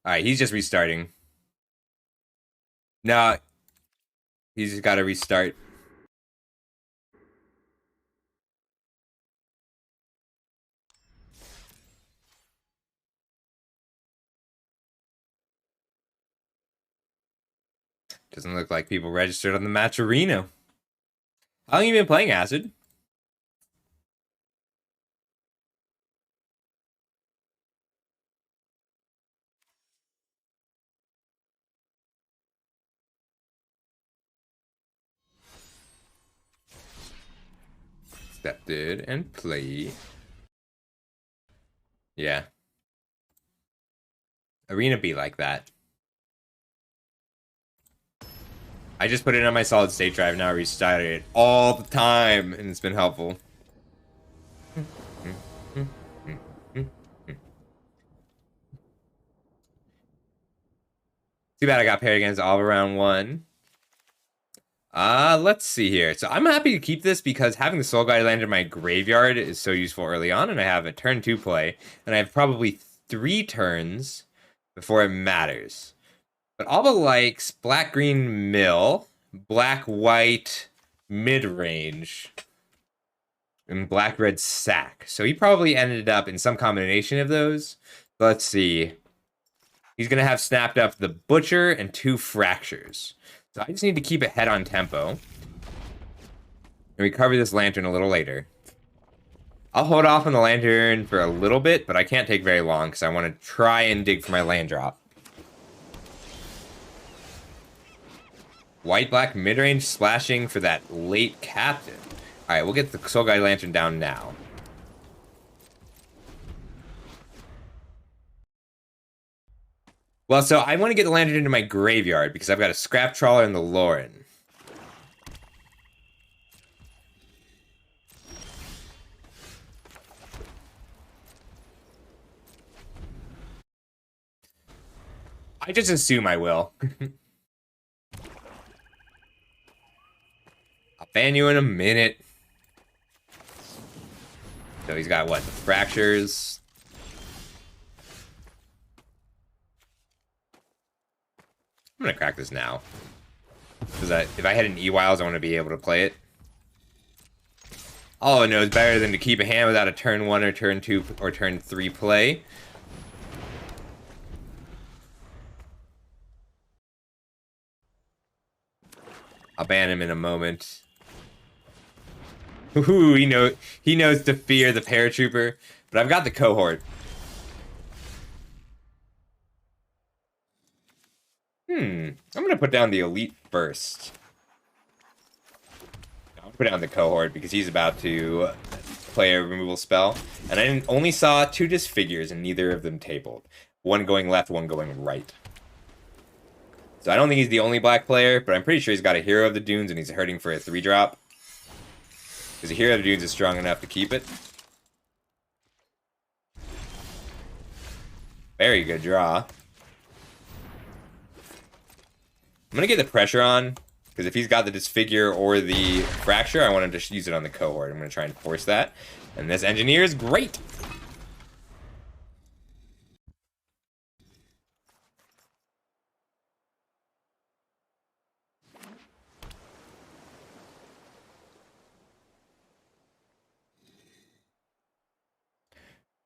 Alright, he's just restarting. No, he's just got to restart. Doesn't look like people registered on the Matcherino. How long have you been playing Acid? Accepted and play. Yeah. Arena be like that. I just put it on my solid state drive now. I restarted it all the time, and it's been helpful. Too bad I got paired against all around one. Let's see here. So I'm happy to keep this because having the Soul Guide land in my graveyard is so useful early on, and I have a turn 2 play, and I have probably 3 turns before it matters. But Alba likes black-green mill, black-white mid-range, and black-red sack. So he probably ended up in some combination of those. Let's see. He's going to have snapped up the Butcher and 2 Fractures. So I just need to keep it head on tempo. And recover this Lantern a little later. I'll hold off on the Lantern for a little bit, but I can't take very long because I want to try and dig for my land drop. White-black mid-range splashing for that late captain. Alright, we'll get the Soul Guide Lantern down now. Well, so I want to get the Lantern into my graveyard because I've got a Scrap Trawler and the Lauren. I just assume I will. I'll ban you in a minute. So he's got what? The fractures. I'm gonna crack this now. Because if I had an E-Wiles, I want to be able to play it. All I know is better than to keep a hand without a turn 1 or turn 2 or turn 3 play. I'll ban him in a moment. Ooh, he knows to fear the paratrooper, but I've got the cohort. I'm gonna put down the elite first. I'll put down the cohort because he's about to play a removal spell, and I only saw 2 disfigures and neither of them tabled. One going left, one going right. So I don't think he's the only black player, but I'm pretty sure he's got a Hero of the Dunes and he's hurting for a 3-drop. Because a Hero of the Dunes is strong enough to keep it. Very good draw. I'm going to get the pressure on, because if he's got the Disfigure or the Fracture, I want to just use it on the cohort. I'm going to try and force that. And this Engineer is great!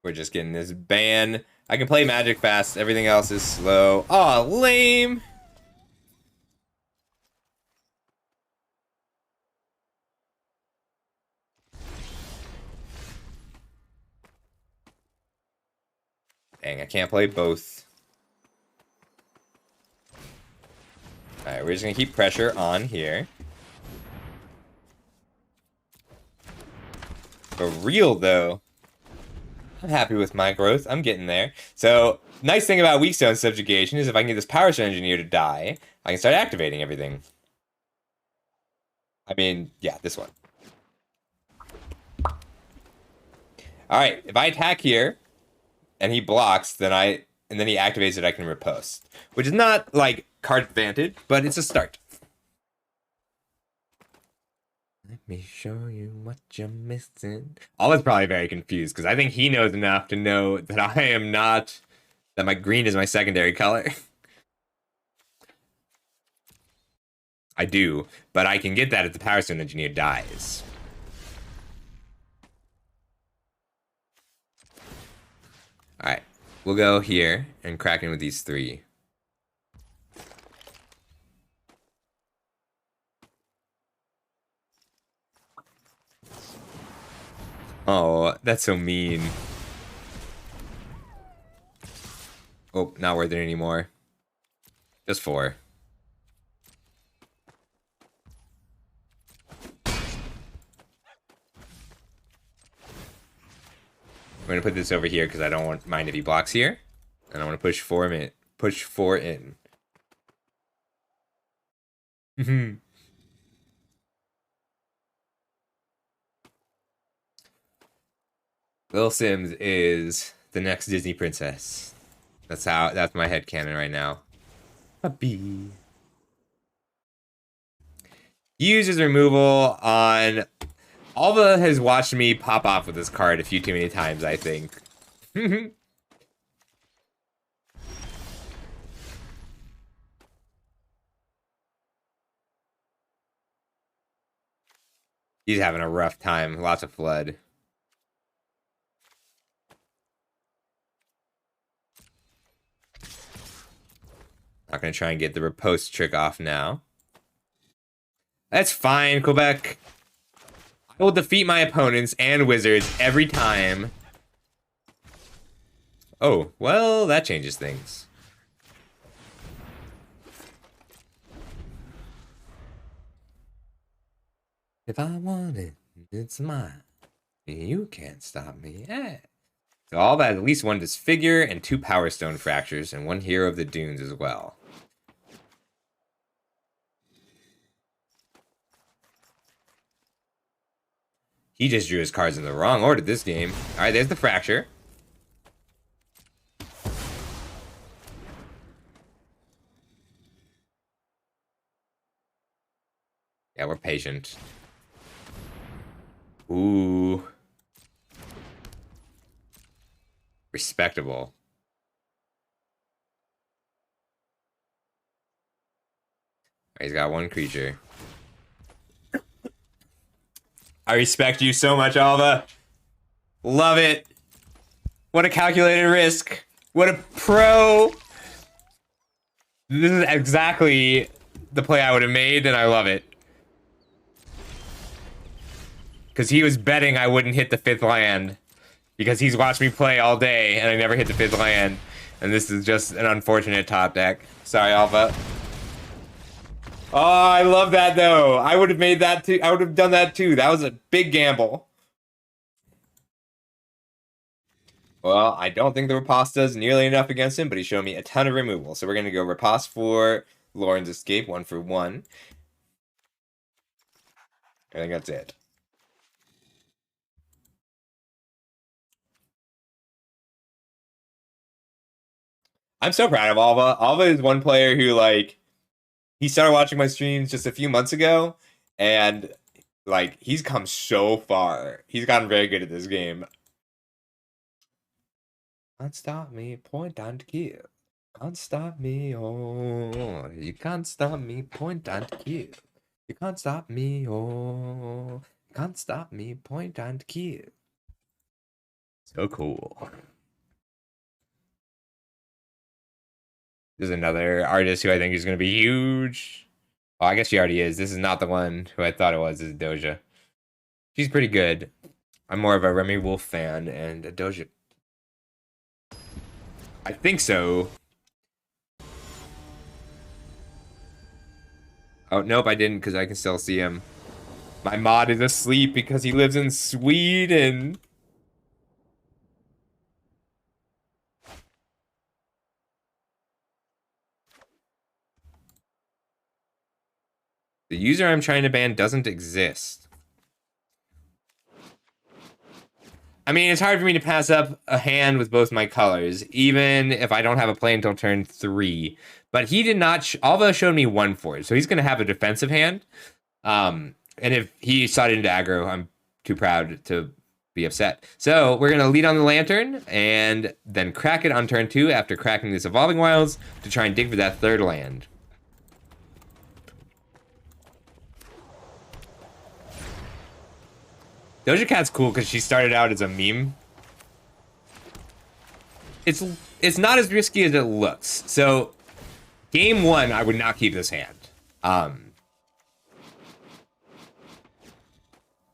We're just getting this ban. I can play Magic fast. Everything else is slow. Aw, lame! Dang, I can't play both. Alright, we're just gonna keep pressure on here. For real, though, I'm happy with my growth. I'm getting there. So, nice thing about Weak Stone Subjugation is if I can get this Power Stone Engineer to die, I can start activating everything. I mean, yeah, this one. Alright, if I attack here, and he blocks, then he activates it, I can riposte. Which is not, like, card advantage, but it's a start. Let me show you what you're missing. Olive's probably very confused, because I think he knows enough to know that I am not... that my green is my secondary color. I do, but I can get that if the Power Stone Engineer dies. Alright, we'll go here and crack in with these 3. Oh, that's so mean. Oh, not worth it anymore. Just 4. We're gonna put this over here because I don't mind if he blocks here. And I want to push 4 in. Push 4 in. Lil Sims is the next Disney princess. That's my headcanon right now. Puppy. He uses removal on... Alva has watched me pop off with this card a few too many times, I think. He's having a rough time. Lots of flood. Not going to try and get the riposte trick off now. That's fine, Quebec. I will defeat my opponents and wizards every time. Oh, well, that changes things. If I want it, it's mine. You can't stop me. Yeah. So all that, at least 1 Disfigure and 2 Power Stone Fractures and 1 Hero of the Dunes as well. He just drew his cards in the wrong order this game. Alright, there's the Fracture. patient. Ooh. Respectable. He's got one creature. I respect you so much, Alva. Love it. What a calculated risk. What a pro. This is exactly the play I would have made, and I love it. Because he was betting I wouldn't hit the 5th land. Because he's watched me play all day, and I never hit the 5th land. And this is just an unfortunate top deck. Sorry, Alva. Oh, I love that, though. I would have made that, too. I would have done that, too. That was a big gamble. Well, I don't think the Riposte does nearly enough against him, but he showed me a ton of removal. So we're going to go Riposte for Lauren's Escape, 1 for 1. I think that's it. I'm so proud of Alva. Alva is one player who, like, he started watching my streams just a few months ago, and, like, he's come so far. He's gotten very good at this game. Can't stop me, point and kill. Can't stop me, oh. You can't stop me, point and kill. You can't stop me, oh. Can't stop me, point and kill. So cool. There's another artist who I think is going to be huge. Well, I guess she already is. This is not the one who I thought it was. This is Doja. She's pretty good. I'm more of a Remy Wolf fan, and a Doja. I think so. Oh, nope, I didn't, because I can still see him. My mod is asleep because he lives in Sweden. The user I'm trying to ban doesn't exist. I mean, it's hard for me to pass up a hand with both my colors, even if I don't have a play until turn 3. But he did not... Alva showed me 1 for it, so he's going to have a defensive hand. And if he decided into aggro, I'm too proud to be upset. So we're going to lead on the Lantern, and then crack it on turn 2 after cracking this Evolving Wilds to try and dig for that 3rd land. Doja Cat's cool because she started out as a meme. It's not as risky as it looks. So, game 1, I would not keep this hand. I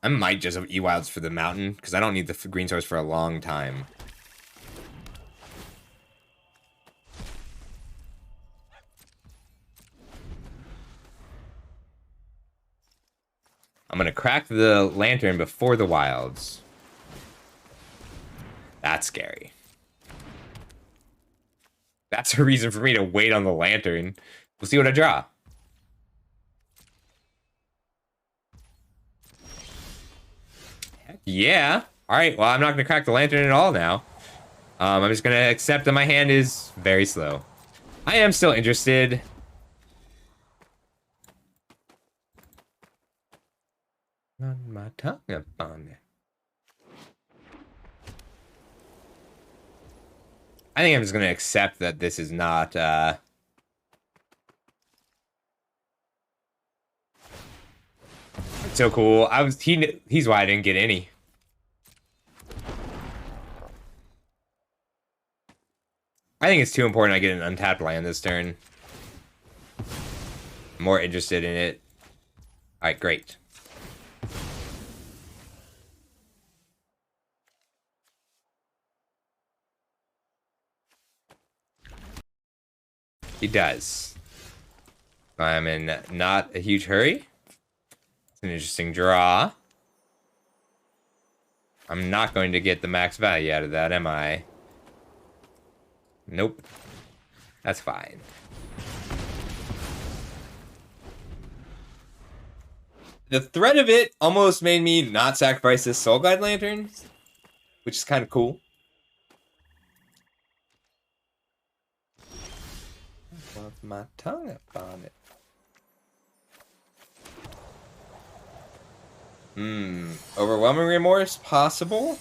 might just have E-Wilds for the mountain because I don't need the green source for a long time. I'm going to crack the Lantern before the Wilds. That's scary. That's a reason for me to wait on the Lantern. We'll see what I draw. Heck yeah. All right, well, I'm not going to crack the Lantern at all now. I'm just going to accept that my hand is very slow. I am still interested. On my tongue upon it. I think I'm just gonna accept that this is not so cool. He's why I didn't get any. I think it's too important I get an untapped land this turn. I'm more interested in it. Alright, great. He does. I'm in not a huge hurry. It's an interesting draw. I'm not going to get the max value out of that, am I? Nope. That's fine. The threat of it almost made me not sacrifice this Soul Guide Lantern, which is kind of cool. With my tongue up on it. Overwhelming remorse, possible?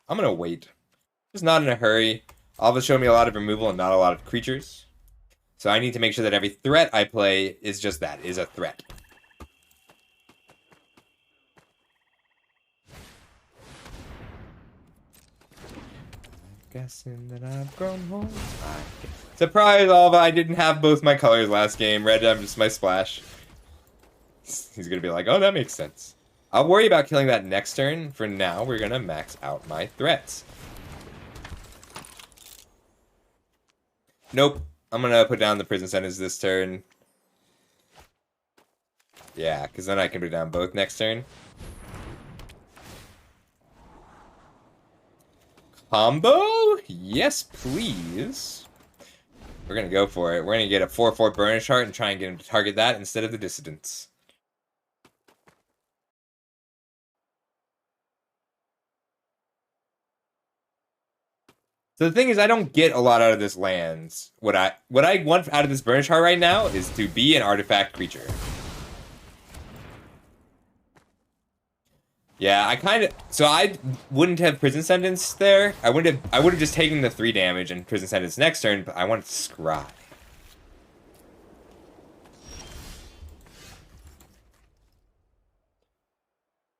I'm gonna wait. Just not in a hurry. Alva showed me a lot of removal and not a lot of creatures. So I need to make sure that every threat I play is just that, is a threat. Guessing that I've grown old. Surprise, Alva! I didn't have both my colors last game. Red, I'm just my splash. He's gonna be like, oh, that makes sense. I'll worry about killing that next turn. For now, we're gonna max out my threats. Nope. I'm gonna put down the prison sentence this turn. Yeah, because then I can put down both next turn. Combo? Yes, please. We're gonna go for it. We're gonna get a 4/4 Burnish Heart and try and get him to target that instead of the Dissidents. So the thing is, I don't get a lot out of this lands. What I want out of this Burnish Heart right now is to be an artifact creature. Yeah, so I wouldn't have Prison Sentence there. I would have just taken the 3 damage and Prison Sentence next turn, but I wanted to scry.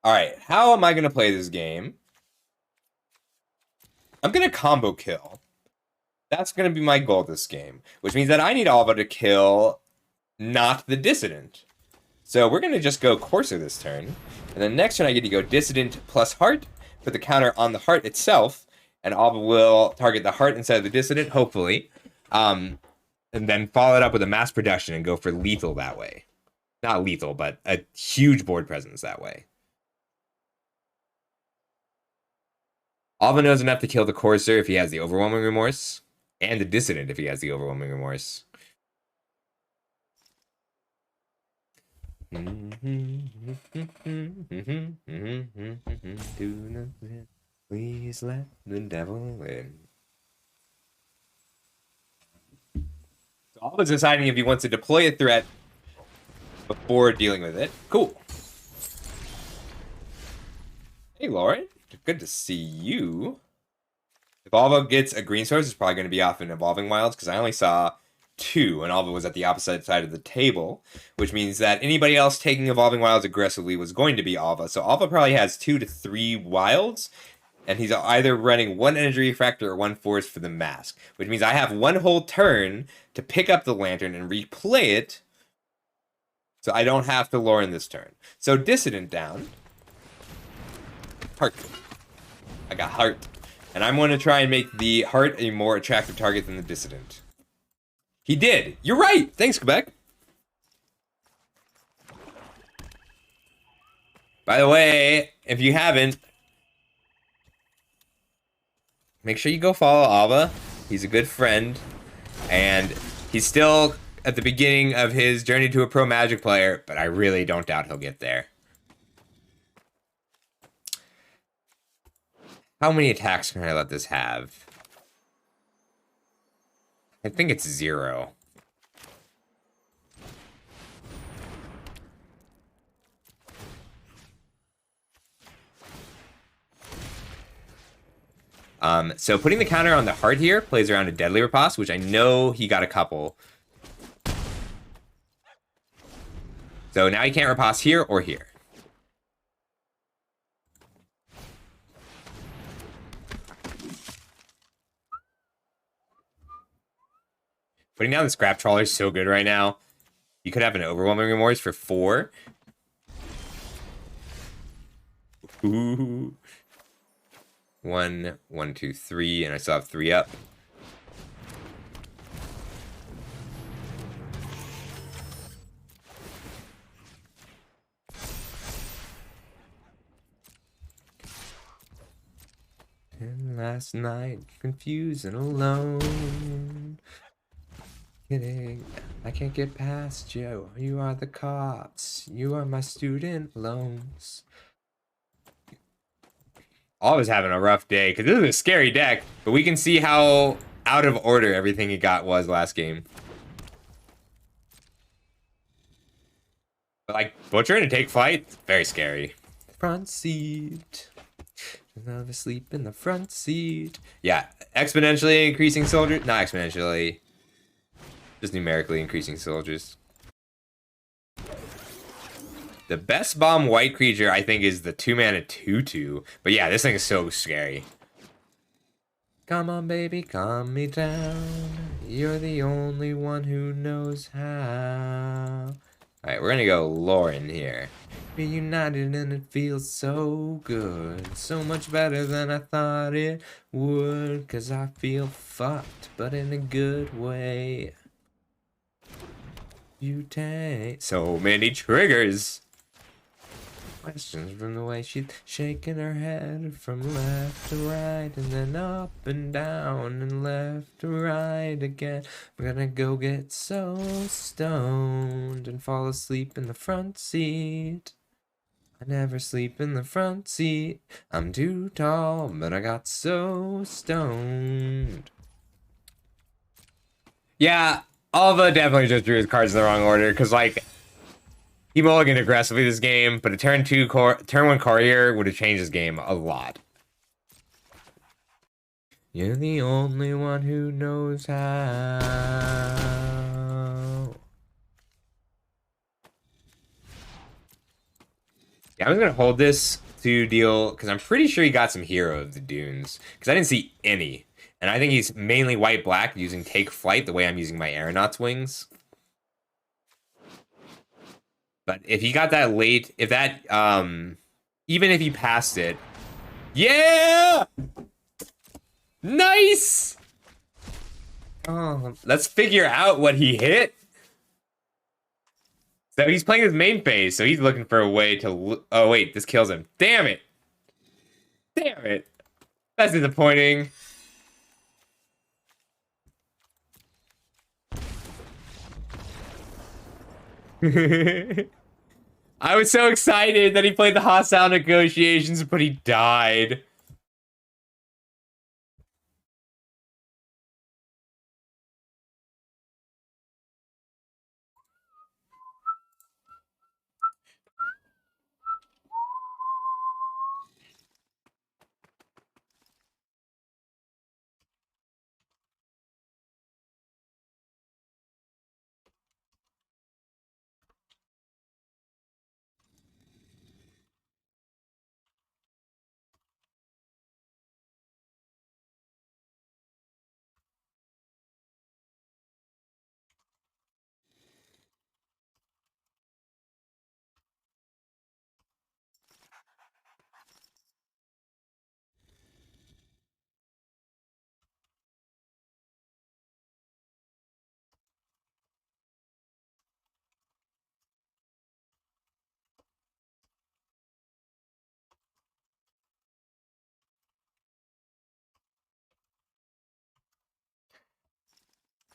Alright, how am I gonna play this game? I'm gonna combo kill. That's gonna be my goal this game, which means that I need Alva to kill not the Dissident. So we're gonna just go Courser this turn. And then next turn I get to go Dissident plus Heart, put the counter on the Heart itself, and Alva will target the Heart instead of the Dissident, hopefully. And then follow it up with a mass production and go for lethal that way. Not lethal, but a huge board presence that way. Alva knows enough to kill the Courser if he has the Overwhelming Remorse, and the Dissident if he has the Overwhelming Remorse. Please let the devil in. So Alva's deciding if he wants to deploy a threat before dealing with it. Cool. Hey, Lauren. Good to see you. If Alva gets a green source, it's probably going to be off in Evolving Wilds, because I only saw 2, and Alva was at the opposite side of the table, which means that anybody else taking Evolving Wilds aggressively was going to be Alva. So Alva probably has 2 to 3 wilds, and he's either running 1 energy refractor or 1 force for the mask, which means I have 1 whole turn to pick up the lantern and replay it, so I don't have to Lauren this turn. So Dissident down. Heart. I got Heart. And I'm going to try and make the Heart a more attractive target than the Dissident. He did. You're right. Thanks, Quebec. By the way, if you haven't, make sure you go follow Alva. He's a good friend. And he's still at the beginning of his journey to a pro Magic player, but I really don't doubt he'll get there. How many attacks can I let this have? I think it's 0. So putting the counter on the Heart here plays around a Deadly Riposte, which I know he got a couple. So now he can't riposte here or here. Putting down the Scrap Trawler is so good right now. You could have an Overwhelming Remorse for 4. Ooh. 1, 1, 2, 3, and I still have 3 up. And last night, confused and alone. Kidding, I can't get past you. You are the cops. You are my student loans. All of us having a rough day because this is a scary deck, but we can see how out of order everything he got was last game. But like Butcher to take flight, very scary. Front seat. Never sleep in the front seat. Yeah, exponentially increasing soldiers. Not exponentially. Just numerically increasing soldiers. The best bomb white creature, I think, is the 2-mana 2/2. But yeah, this thing is so scary. Come on, baby, calm me down. You're the only one who knows how. Alright, we're gonna go Lauren here. Reunited and it feels so good. So much better than I thought it would. Cause I feel fucked, but in a good way. You take so many triggers. Questions from the way she's shaking her head from left to right and then up and down and left to right again. We're gonna go get so stoned and fall asleep in the front seat. I never sleep in the front seat. I'm too tall, but I got so stoned. Yeah, Alva definitely just drew his cards in the wrong order because, like, he mulliganed aggressively this game, but a turn 1 courier would have changed his game a lot. You're the only one who knows how. Yeah, I'm just gonna hold this to deal because I'm pretty sure he got some Hero of the Dunes because I didn't see any, and I think he's mainly white-black using Take Flight the way I'm using my Aeronaut's Wings. But if he got that late, if that, even if he passed it, yeah! Nice! Oh, let's figure out what he hit. So he's playing his main phase, so he's looking for a way to... Oh, wait, this kills him. Damn it! Damn it! That's disappointing. I was so excited that he played the hostile negotiations, but he died.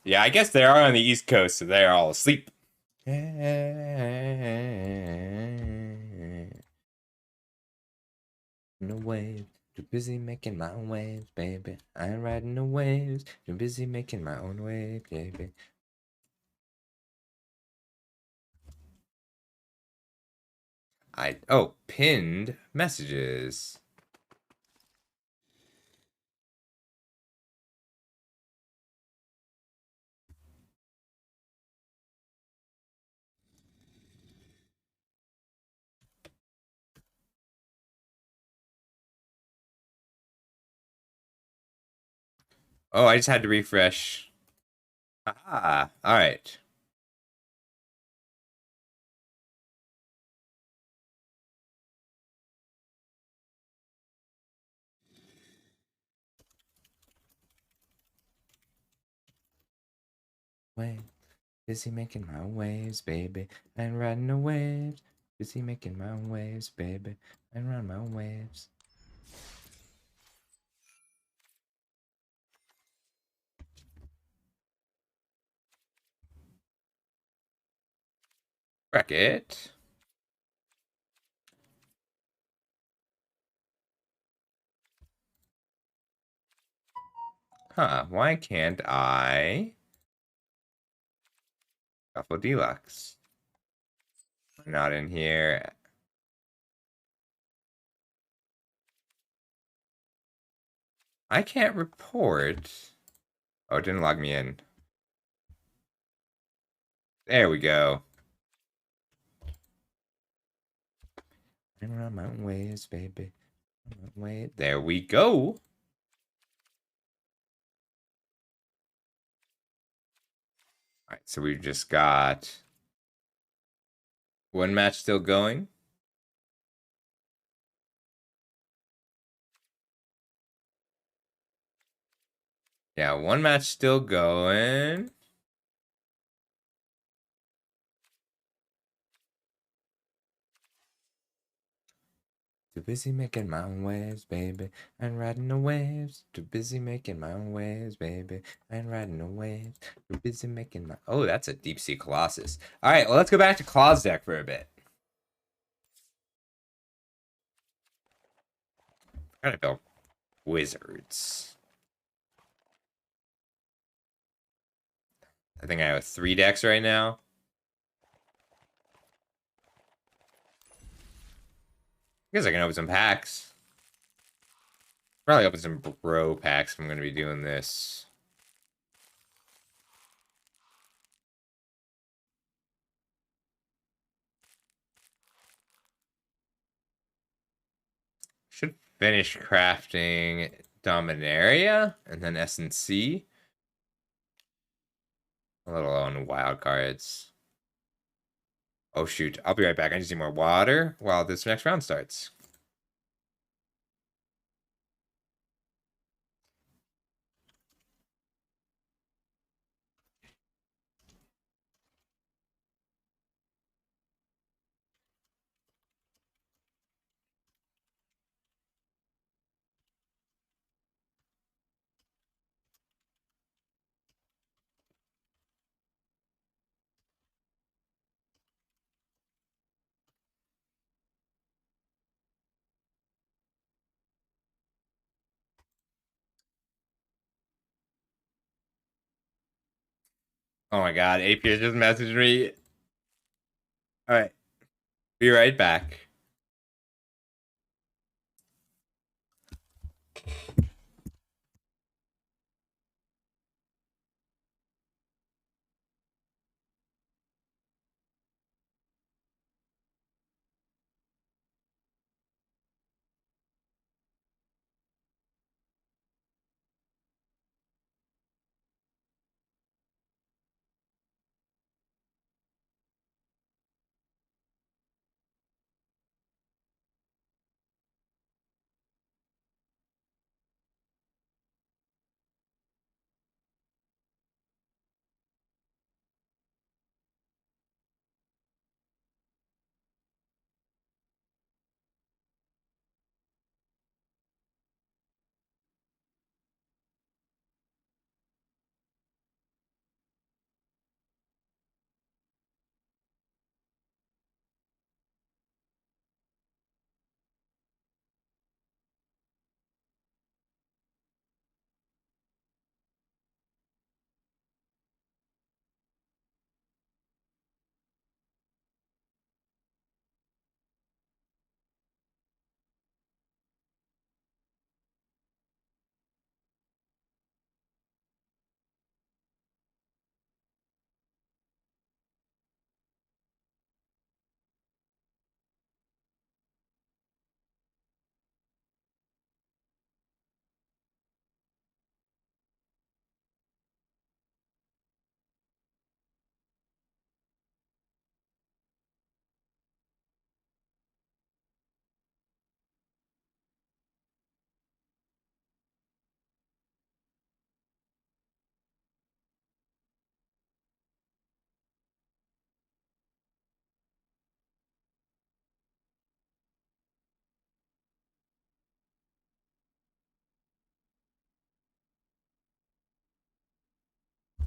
Yeah, I guess they are on the East Coast, so they're all asleep. No wave, too busy making my own waves, baby. I ain't riding no waves, too busy making my own wave, baby. Pinned messages. Oh, I just had to refresh. Ah, all right. Wave, busy making my own waves, baby. I ain't riding no waves. Busy making my own waves, baby. I ain't riding my own waves. Bracket. Huh, why can't I Shuffle Deluxe? Not in here. I can't report. Oh, it didn't log me in. There we go. I'm on my ways, baby. On my way. There we go. Alright, so we've just got one match still going. Yeah, one match still going. Too busy making my own waves, baby. I'm riding the waves. Too busy making my own waves, baby. I'm riding the waves. Too busy making my. Oh, that's a deep sea colossus. All right, well, let's go back to Claw's deck for a bit. Kind of build wizards. I think I have 3 decks right now. I guess I can open some packs. Probably open some bro packs if I'm going to be doing this. Should finish crafting Dominaria and then S&C. A little on wild cards. Oh shoot, I'll be right back. I just need more water while this next round starts. Oh my god, APS just messaged me. Alright, be right back.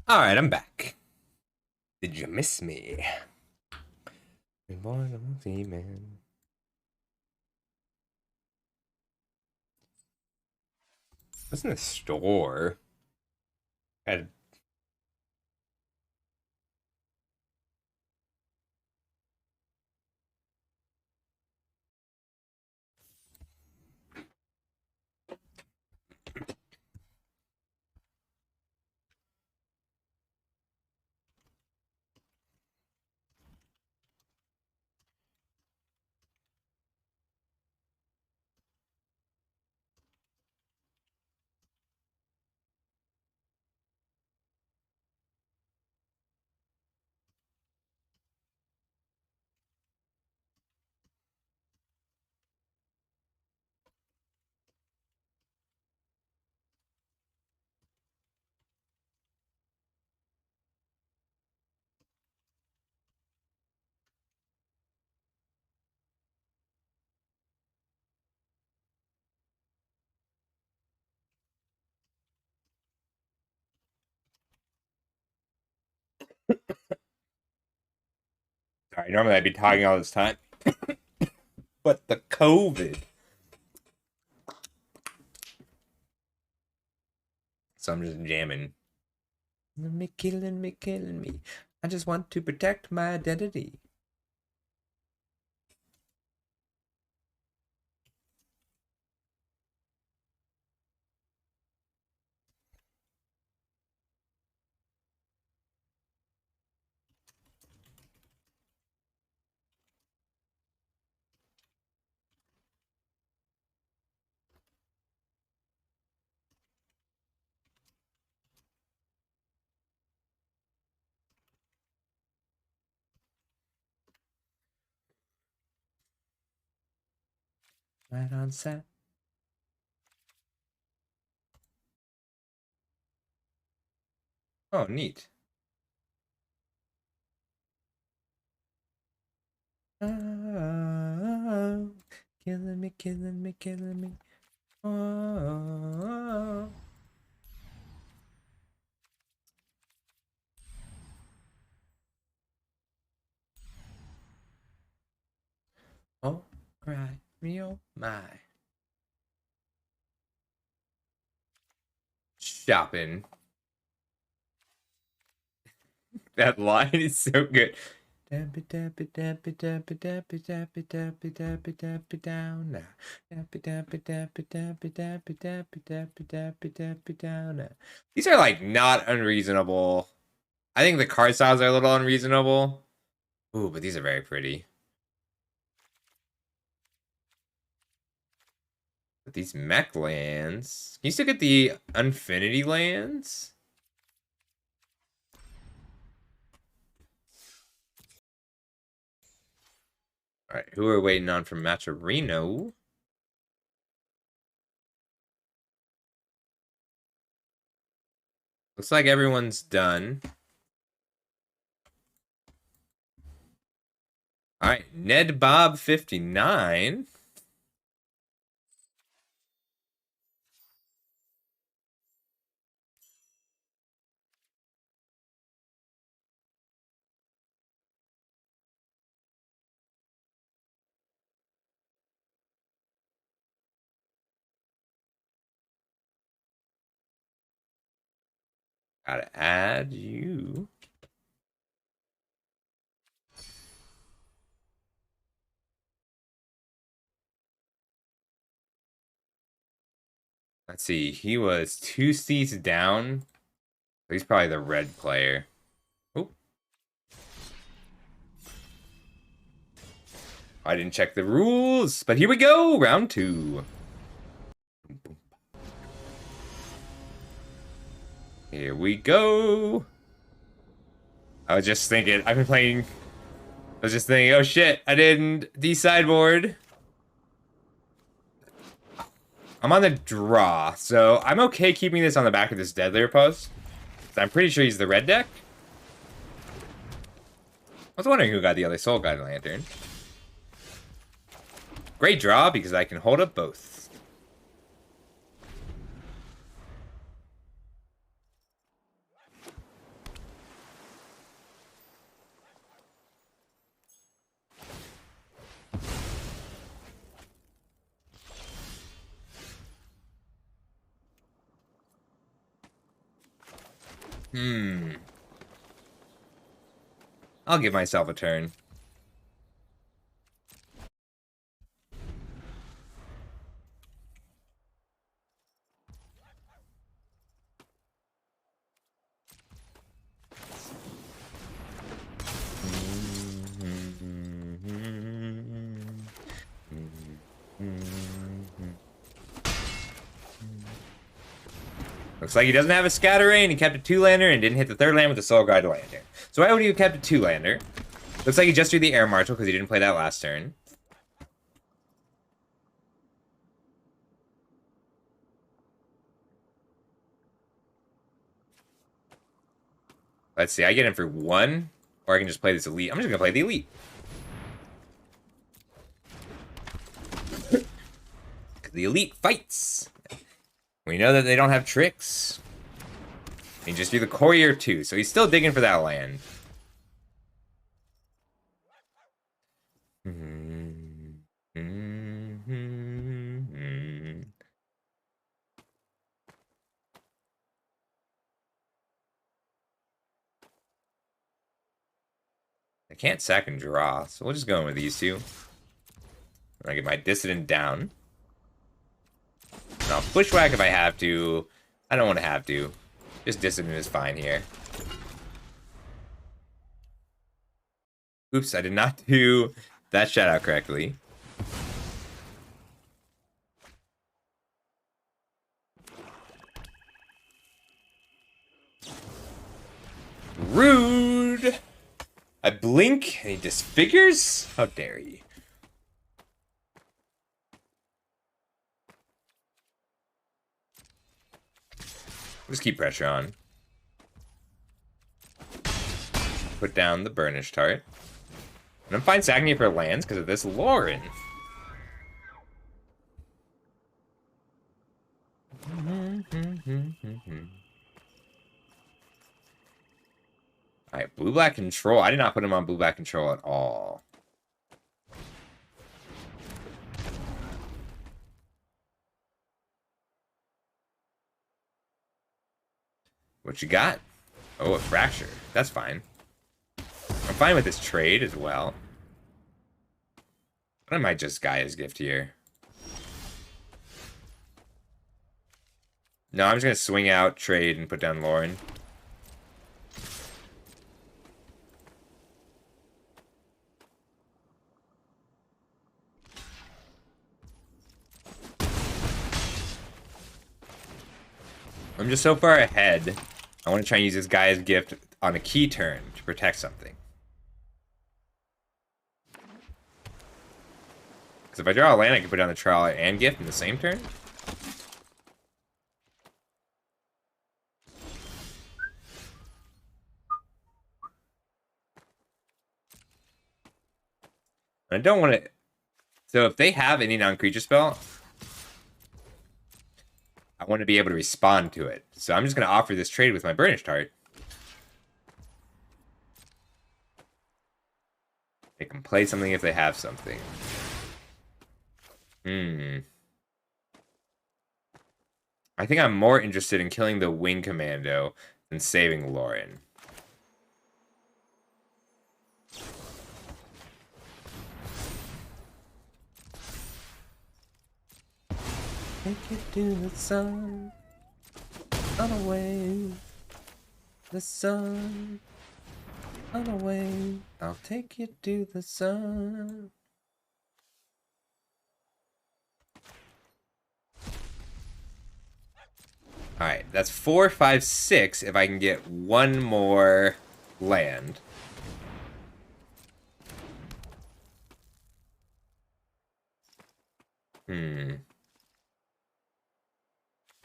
Alright, I'm back. Did you miss me? Man. What's in the store? Had sorry, normally I'd be talking all this time, but the COVID. So I'm just jamming. Killing me. I just want to protect my identity. Right on set. Oh, neat. Oh, killing me. Oh, oh, right, real my. Shopping. That line is so good. Dappy dappy dappy dappy dappy dappy dappy dappy dappy down now. Dappy dappy dappy dappy dappy dappy dappy dappy dappy down now. These are like not unreasonable. I think the card styles are a little unreasonable. Ooh, but these are very pretty. But these mech lands. Can you still get the Infinity lands? Alright, who are we waiting on from Matcherino? Looks like everyone's done. Alright, Ned Bob 59. Gotta add you. Let's see. He was 2 seats down. He's probably the red player. Oh. I didn't check the rules, but here we go. Round 2. Here we go. I was just thinking, I've been playing. I was just thinking, oh shit, I didn't de-sideboard. I'm on the draw, so I'm okay keeping this on the back of this Deadlier post. I'm pretty sure he's the red deck. I was wondering who got the other Soul Guide Lantern. Great draw because I can hold up both. Hmm. I'll give myself a turn. Looks like he doesn't have a Scattering. He kept a 2-lander and didn't hit the 3rd land with the Soul Guide Lander. So why would he have kept a 2-lander? Looks like he just drew the Air Marshal because he didn't play that last turn. Let's see, I get him for 1, or I can just play this Elite. I'm just going to play the Elite. The Elite fights. We know that they don't have tricks. He just do the Courier too, so he's still digging for that land. I can't sack and draw, so we'll just go in with these two. I get my Dissident down. And I'll Bushwhack if I have to. I don't want to have to. Just Dissident is fine here. Oops, I did not do that shout out correctly. Rude! I blink and he disfigures? How dare you? Just keep pressure on. Put down the Burnish Tart. And I'm fine sacking it for lands because of this Lauren. Alright, blue-black control. I did not put him on blue-black control at all. What you got? Oh, a fracture. That's fine. I'm fine with this trade as well. I might just Gaia's Gift here. No, I'm just going to swing out, trade, and put down Lauren. I'm just so far ahead. I want to try and use this Gaia's Gift on a key turn to protect something. Because if I draw a land, I can put down the Trawler and Gift in the same turn. I don't want to... So if they have any non-creature spell, I want to be able to respond to it. So I'm just going to offer this trade with my Burnish Tart. They can play something if they have something. I think I'm more interested in killing the Wing Commando than saving Lauren. Take it to the sun, on a wave, the sun, on a wave, I'll take you to the sun. Alright, that's 4, 5, 6 if I can get one more land.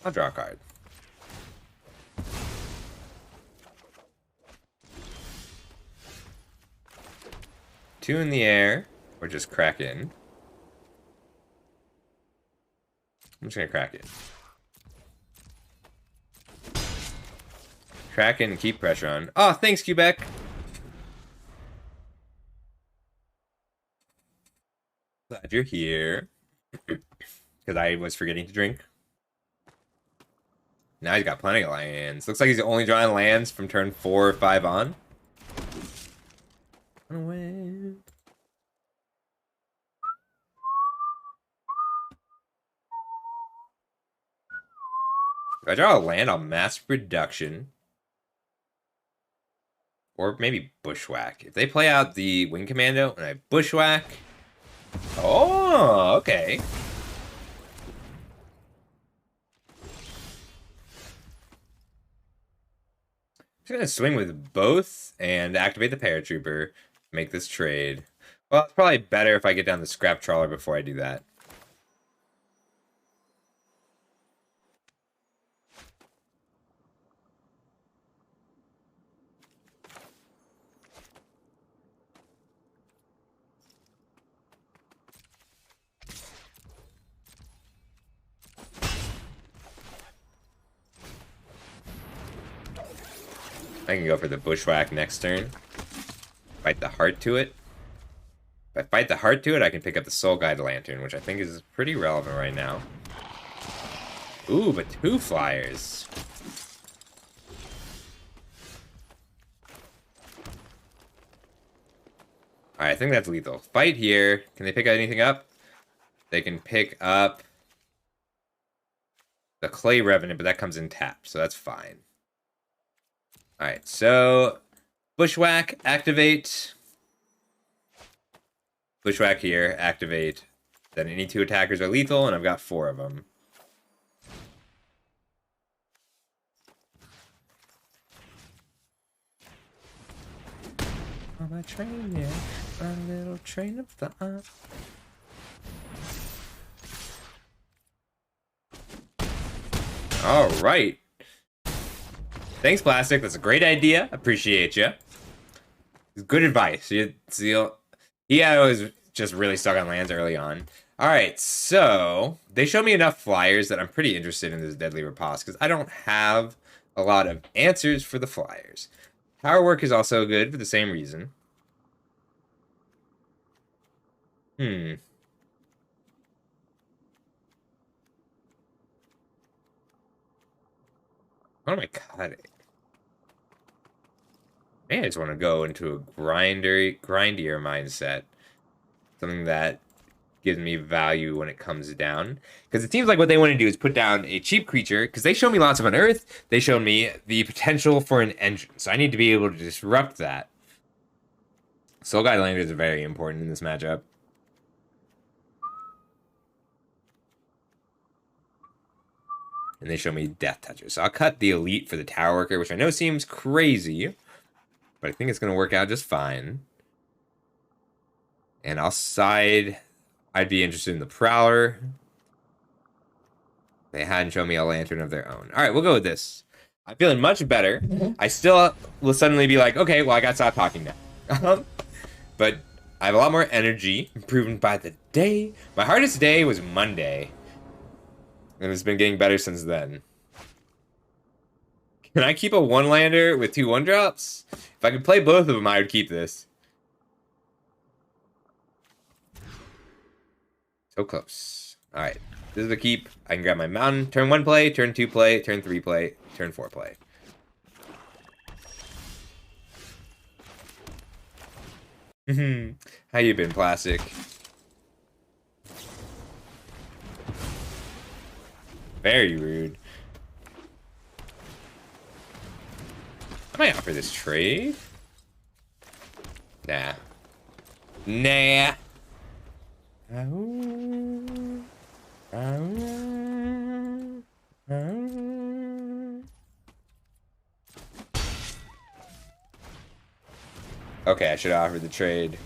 I'll draw a card. Two in the air, or just crack in. I'm just gonna crack it. Crack in and keep pressure on. Oh, thanks, Quebec. Glad you're here. Because I was forgetting to drink. Now he's got plenty of lands. Looks like he's only drawing lands from turn 4 or 5 on. If I draw a land, I'll mass production. Or maybe Bushwhack. If they play out the Wing Commando and I Bushwhack. Oh, okay. I'm just gonna swing with both and activate the Paratrooper. Make this trade. Well, it's probably better if I get down the Scrap Trawler before I do that. I can go for the Bushwhack next turn. Fight the Heart to it. If I fight the Heart to it, I can pick up the Soul Guide Lantern, which I think is pretty relevant right now. Ooh, but 2 flyers. Alright, I think that's lethal. Fight here. Can they pick anything up? They can pick up the Clay Revenant, but that comes in tapped, so that's fine. Alright, so Bushwhack, activate. Bushwhack here, activate. Then any 2 attackers are lethal, and I've got 4 of them. On my train, yeah. On a little train of thought. All right. Thanks, Plastic. That's a great idea. Appreciate you. Good advice. I was just really stuck on lands early on. All right, so they showed me enough flyers that I'm pretty interested in this Deadly Riposte because I don't have a lot of answers for the flyers. Power Work is also good for the same reason. What am I cutting? Maybe I just want to go into a grindier mindset. Something that gives me value when it comes down. Because it seems like what they want to do is put down a cheap creature. Because they showed me lots of Unearth. They showed me the potential for an engine. So I need to be able to disrupt that. Soul Guide Landers are very important in this matchup. And they show me Death Toucher. So I'll cut the Elite for the Tower Worker, which I know seems crazy. But I think it's going to work out just fine. And I'll side. I'd be interested in the Prowler. They hadn't shown me a Lantern of their own. All right, we'll go with this. I'm feeling much better. I still will suddenly be like, okay, well, I got to stop talking now. But I have a lot more energy, improving by the day. My hardest day was Monday. And it's been getting better since then. Can I keep a 1-lander with 2 1-drops? If I could play both of them, I would keep this. So close. Alright. This is a keep. I can grab my mountain. Turn 1 play, turn 2 play, turn 3 play, turn 4 play. How you been, Plastic? Very rude. I might offer this trade. Nah. Nah. Okay, I should have offered the trade.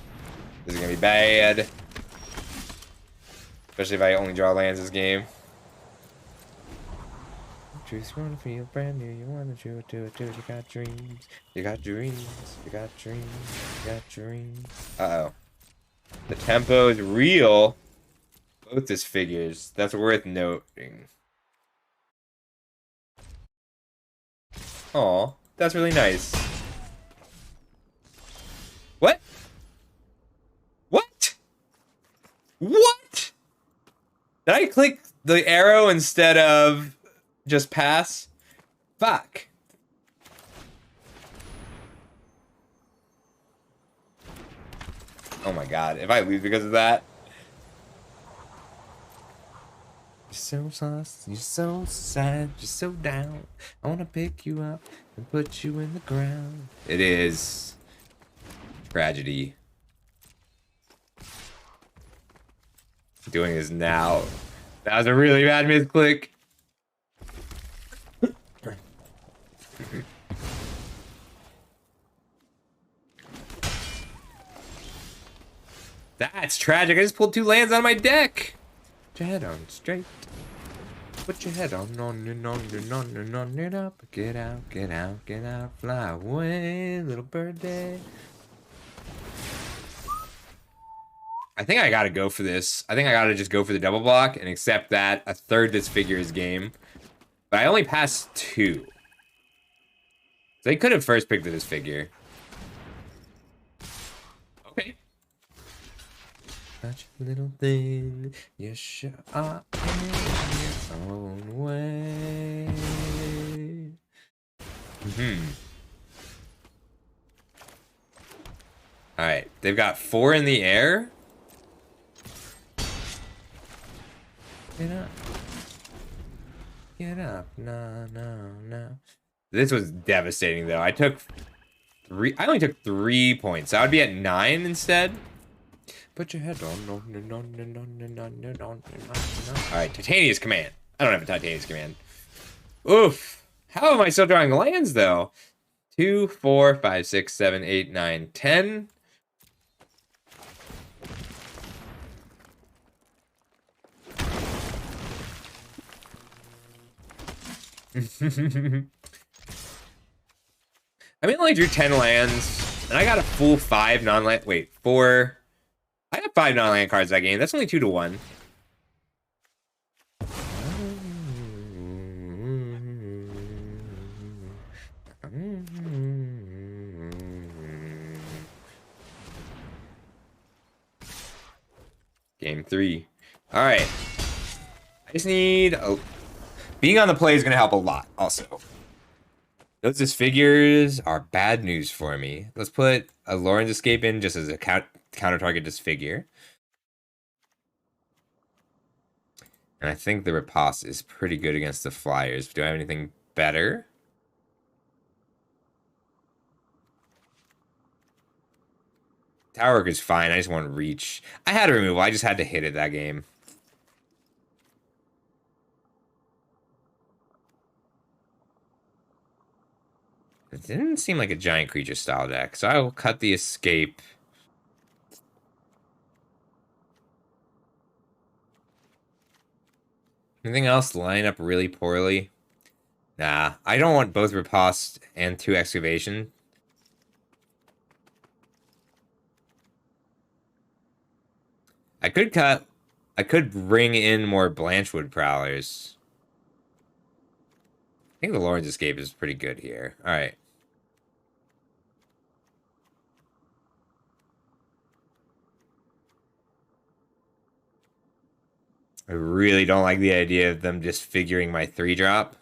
This is gonna be bad. Especially if I only draw lands this game. Just wanna feel brand new, you wanna do it, you got dreams, you got dreams, you got dreams, you got dreams. Uh-oh. The tempo is real. Both his figures. That's worth noting. Aw, that's really nice. What? What? What? Did I click the arrow instead of just pass? Fuck. Oh my god, if I lose because of that. You're so saucy, you're so sad, you're so down. I wanna pick you up and put you in the ground. It is tragedy. Doing this now. That was a really bad misclick. That's tragic. I just pulled 2 lands out of my deck. Put your head on straight. Put your head on it up. Get out, get out, get out. Fly away, little birdie. I think I gotta go for this. I think I gotta just go for the double block and accept that a third this figure is game. But I only passed 2. So they could have first picked this figure. Okay. Such a little thing, you sure are in your own way. Alright, they've got 4 in the air. Get up. Get up. No, no, no. This was devastating, though. I only took 3 points. I would be at 9 instead. Put your head on. Alright, Titania's Command. I don't have a Titania's Command. Oof. How am I still drawing lands, though? 2, 4, 5, 6, 7, 8, 9, 10. I mean, I only drew 10 lands, and I got a full 5 non-land. Wait, 4. I got 5 non-land cards that game. That's only 2 to 1. Game 3. All right. I just need. Being on the play is going to help a lot, also. Those disfigures are bad news for me. Let's put a Lauren's Escape in just as a counter target disfigure. And I think the Riposte is pretty good against the Flyers. Do I have anything better? Tower Work is fine. I just want reach. I had a removal. I just had to hit it that game. It didn't seem like a giant creature style deck, so I will cut the escape. Anything else line up really poorly? Nah, I don't want both Riposte and 2 Excavation. I could bring in more Blanchwood Prowlers. I think the Lauren's Escape is pretty good here. All right. I really don't like the idea of them just figuring my 3-drop.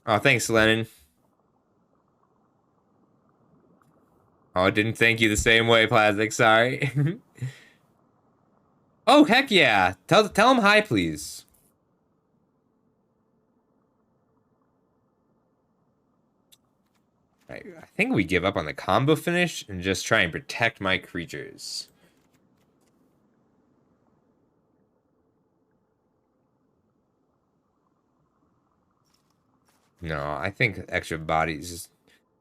Oh, thanks, Lennon. Oh, I didn't thank you the same way, Plastic. Sorry. Oh, heck yeah. Tell him hi, please. I think we give up on the combo finish and just try and protect my creatures. No, I think extra bodies is...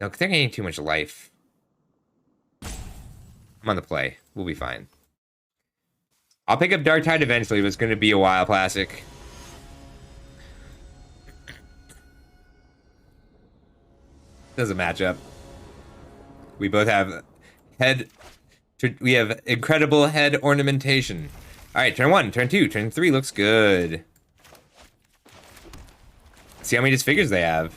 No, they're getting too much life. I'm on the play. We'll be fine. I'll pick up Dark Tide eventually, but it's going to be a while, Plastic. Doesn't match up. We both have we have incredible head ornamentation. All right, turn 1, turn 2, turn 3 looks good. See how many disfigures they have.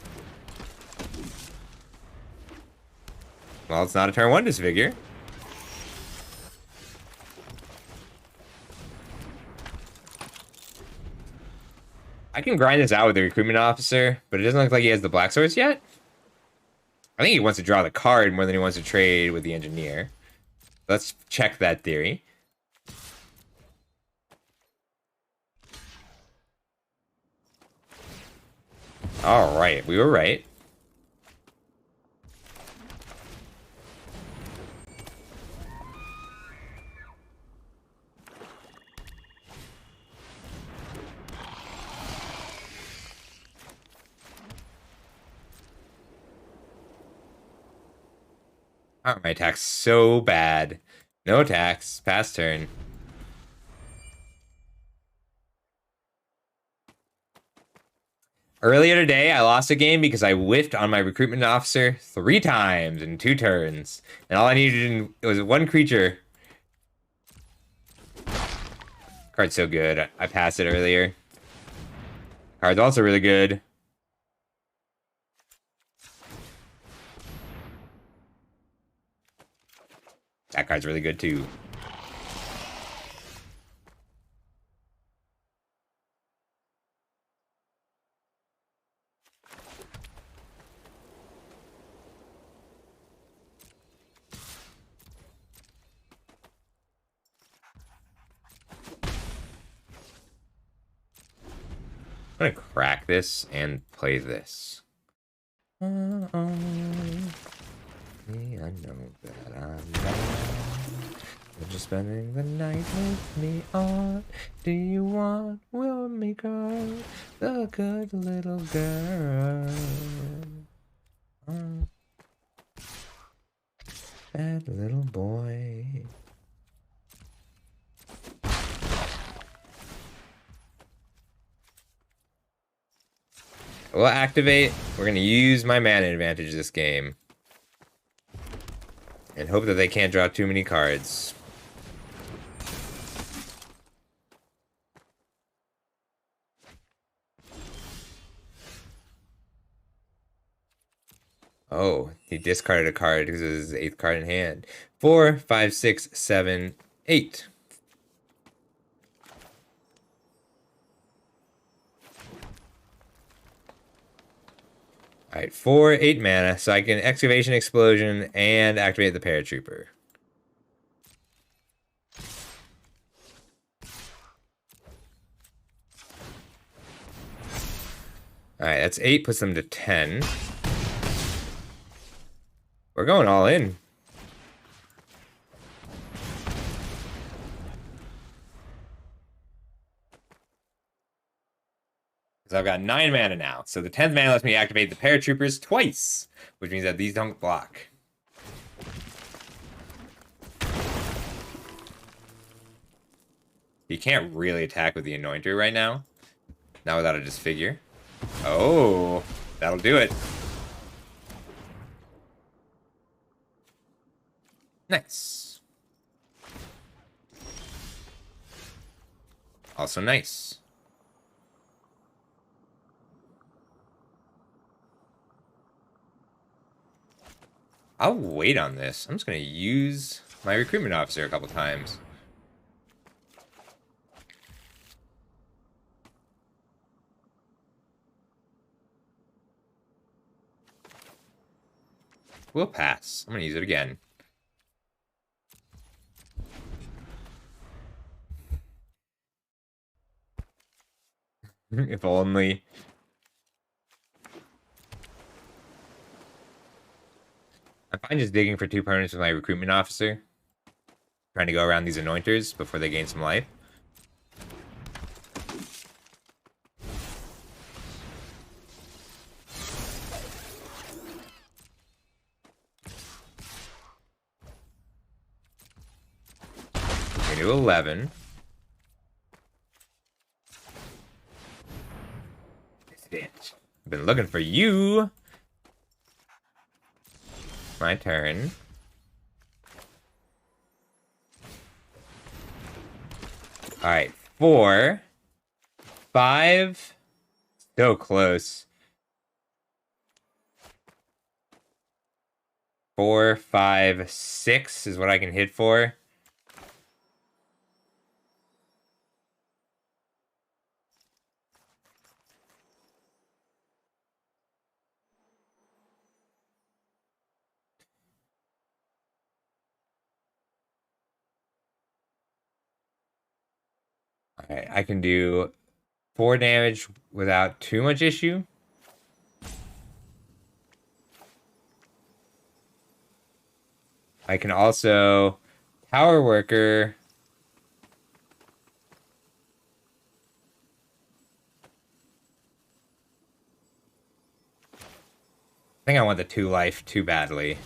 Well, it's not a turn 1 disfigure. I can grind this out with the recruitment officer, but it doesn't look like he has the black source yet. I think he wants to draw the card more than he wants to trade with the engineer. Let's check that theory. All right, we were right. Oh, my attack's so bad. No attacks. Pass turn. Earlier today, I lost a game because I whiffed on my recruitment officer 3 times in 2 turns. And all I needed was 1 creature. Card's so good. I passed it earlier. Card's also really good. That card's really good too. I'm gonna crack this and play this. I know that I'm not. You're just spending the night with me on. Do you want Will Maker, the good little girl? Bad little boy. We'll activate. We're going to use my mana advantage this game. And hope that they can't draw too many cards. Oh, he discarded a card because it was his 8th card in hand. 4, 5, 6, 7, 8. Alright, 4, 8 mana, so I can Excavation Explosion and activate the Paratrooper. Alright, that's 8, puts them to 10. We're going all in. Because I've got 9 mana now. So the 10th mana lets me activate the Paratroopers twice, which means that these don't block. You can't really attack with the Anointer right now. Not without a Disfigure. Oh, that'll do it. Nice. Also nice. I'll wait on this. I'm just going to use my recruitment officer a couple times. We'll pass. I'm going to use it again. If only. I'm fine just digging for 2 permanents with my recruitment officer. Trying to go around these anointers before they gain some life. We do 11. I've been looking for you. My turn. Alright, 4, 5. So close. 4, 5, 6 is what I can hit for. Alright, I can do 4 damage without too much issue. I can also Power Worker. I think I want the 2 life too badly.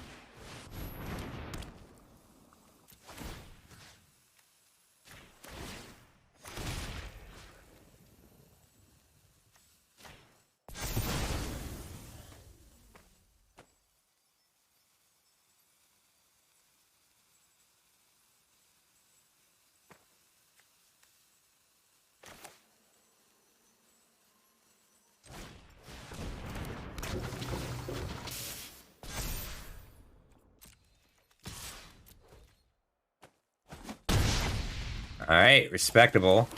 Alright, respectable.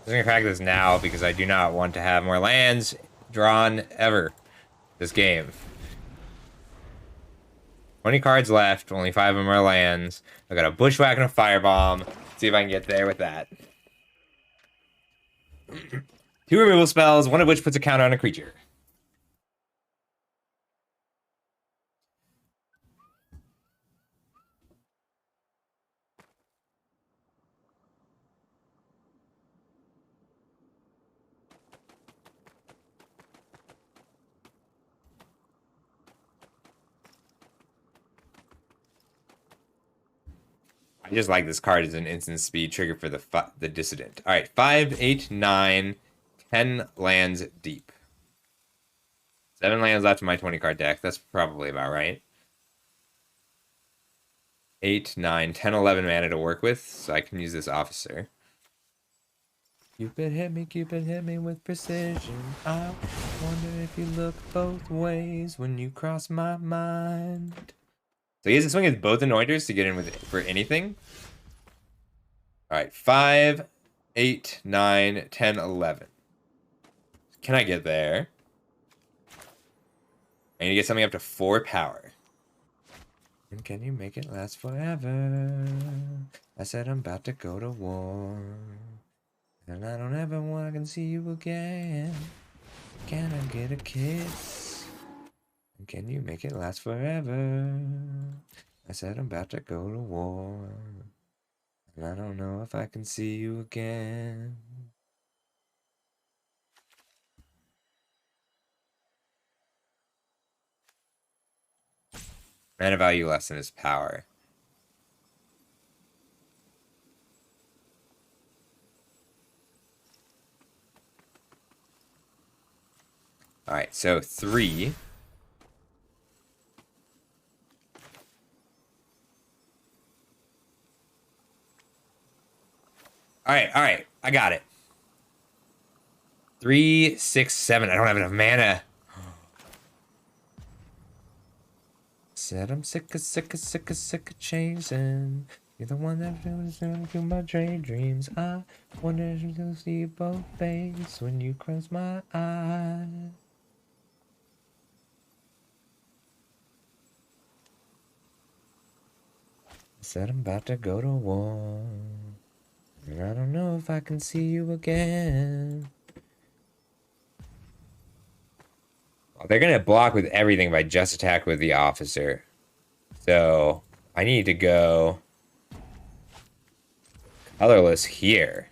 I'm gonna crack this now because I do not want to have more lands drawn ever this game. 20 cards left, only 5 of them are lands. I got a Bushwhack and a Firebomb. Let's see if I can get there with that. 2 removal spells, one of which puts a counter on a creature. I just like this card as an instant speed trigger for the Dissident. All right, 5, 8, 9, 10 lands deep. 7 lands left in my 20 card deck. That's probably about right. 8, 9, 10, 11 mana to work with, so I can use this officer. Cupid hit me with precision. I wonder if you look both ways when you cross my mind. So he has to swing with both Anointers to get in with for anything. All right, 5, 8, 9, 10, 11. Can I get there? I need to get something up to 4 power. And can you make it last forever? I said I'm about to go to war. And I don't ever want to see you again. Can I get a kiss? And can you make it last forever? I said I'm about to go to war. And I don't know if I can see you again. Mana value less than his power. Alright, so 3. Alright, I got it. 3, 6, 7. I don't have enough mana. Said I'm sick of chasing. You're the one that feels through my daydreams. I wonder if you'll see both face when you cross my eye. Said I'm about to go to war. And I don't know if I can see you again. Well, they're gonna block with everything if I just attack with the officer. So I need to go colorless here.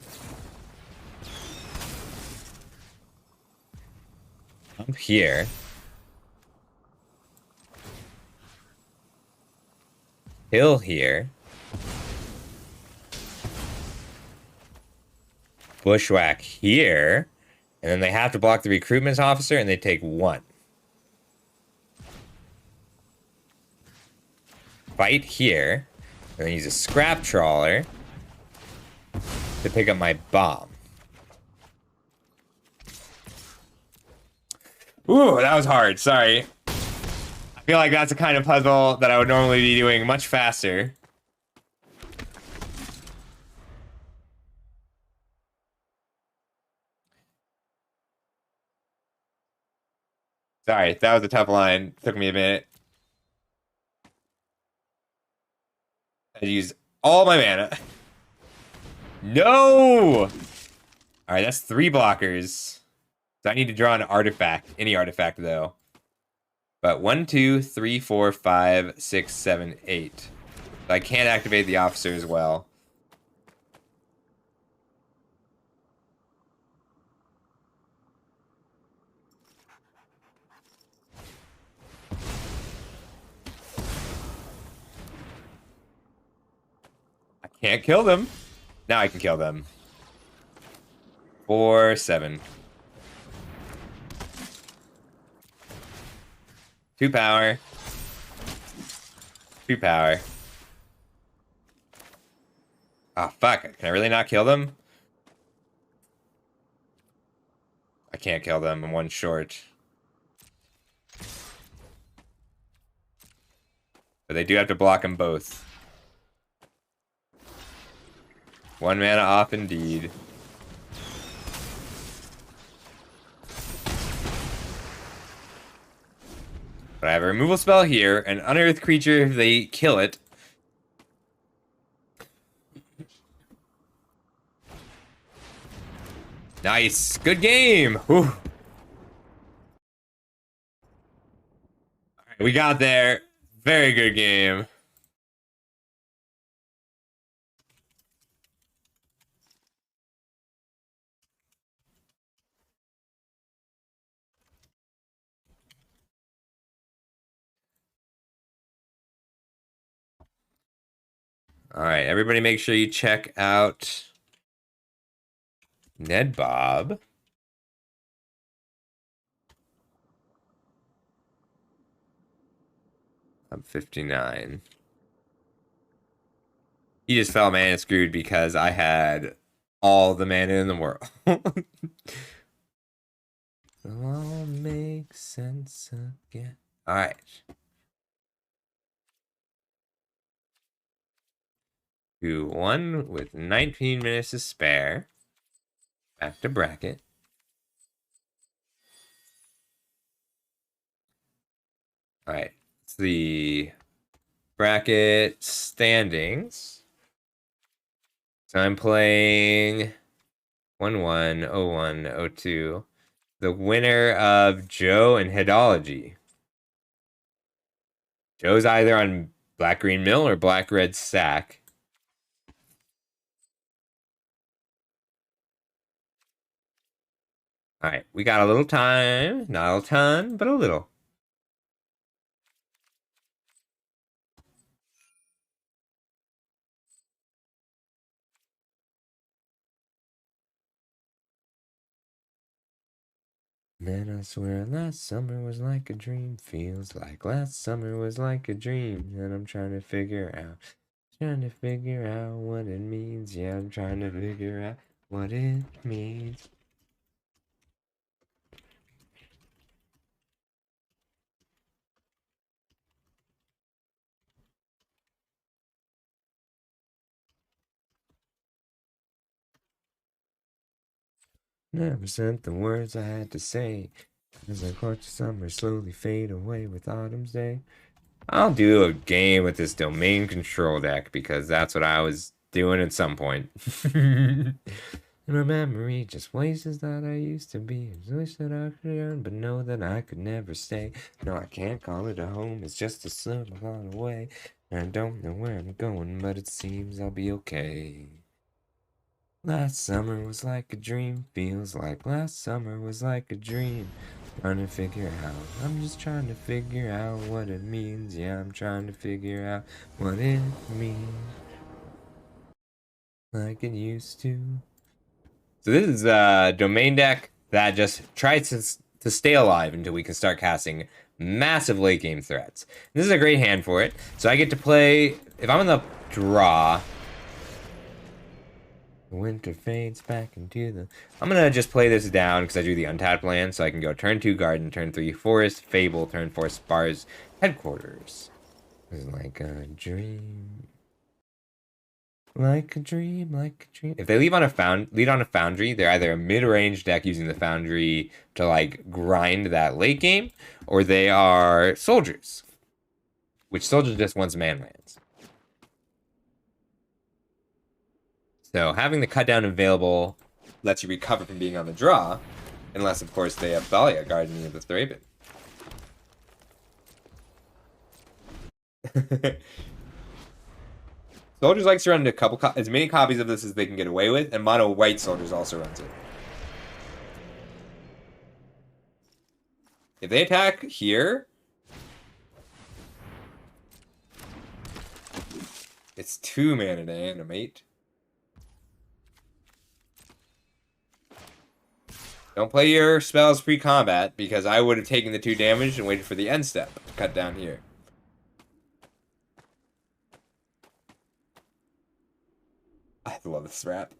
Up here. Hill here. Bushwhack here. And then they have to block the recruitment officer and they take 1. Fight here. And then use a scrap trawler to pick up my bomb. Ooh, that was hard. Sorry. I feel like that's a kind of puzzle that I would normally be doing much faster. Sorry, that was a tough line. Took me a minute. I used all my mana. No! Alright, that's 3 blockers. So I need to draw an artifact. Any artifact, though. But 1, 2, 3, 4, 5, 6, 7, 8. So I can't activate the officer as well. I can't kill them. Now I can kill them. 4, 7. 2 power. 2 power. Oh, fuck. Can I really not kill them? I can't kill them. I'm 1 short. But they do have to block them both. 1 mana off indeed. But I have a removal spell here, an unearthed creature, if they kill it. Nice. Good game. Whew. All right, we got there. Very good game. All right, everybody make sure you check out Ned Bob. I'm 59. He just fell mana screwed because I had all the mana in the world. It'll all make sense again. All right. Do 1 with 19 minutes to spare. Back to bracket. All right. It's the bracket standings. So I'm playing 1-1, 0-1, 0-2. The winner of Joe and Headology. Joe's either on Black-Green Mill or Black-Red Sack. All right, we got a little time. Not a ton, but a little. Man, I swear last summer was like a dream. Feels like last summer was like a dream. And I'm trying to figure out what it means. Yeah, I'm trying to figure out what it means. Never sent the words I had to say. As I watch the summer slowly fade away with autumn's day. I'll do a game with this domain control deck because that's what I was doing at some point. And my memory just places that I used to be. I wish that I could earn, but know that I could never stay. No, I can't call it a home, it's just a slip along the way. And I don't know where I'm going, but it seems I'll be okay. Last summer was like a dream, feels like last summer was like a dream. Trying to figure out, I'm just trying to figure out what it means. Yeah, I'm trying to figure out what it means. Like it used to. So this is a domain deck that just tries to stay alive until we can start casting massive late game threats. This is a great hand for it. So I get to play, if I'm in the draw, winter fades back into the... I'm going to just play this down because I do the untapped land, so I can go turn 2 Garden, turn 3 Forest, Fable, turn 4 Spars, Headquarters. It's like a dream. Like a dream, like a dream. If they lead on a Foundry, they're either a mid-range deck using the Foundry to like grind that late game, or they are soldiers, which soldiers just wants man lands. So having the cut down available lets you recover from being on the draw, unless of course they have Thalia guarding you with Thraben. Soldiers likes to run as many copies of this as they can get away with, and mono white soldiers also runs it. If they attack here, it's 2 mana to animate. Don't play your spells pre-combat, because I would have taken the 2 damage and waited for the end step to cut down here. I love this rap.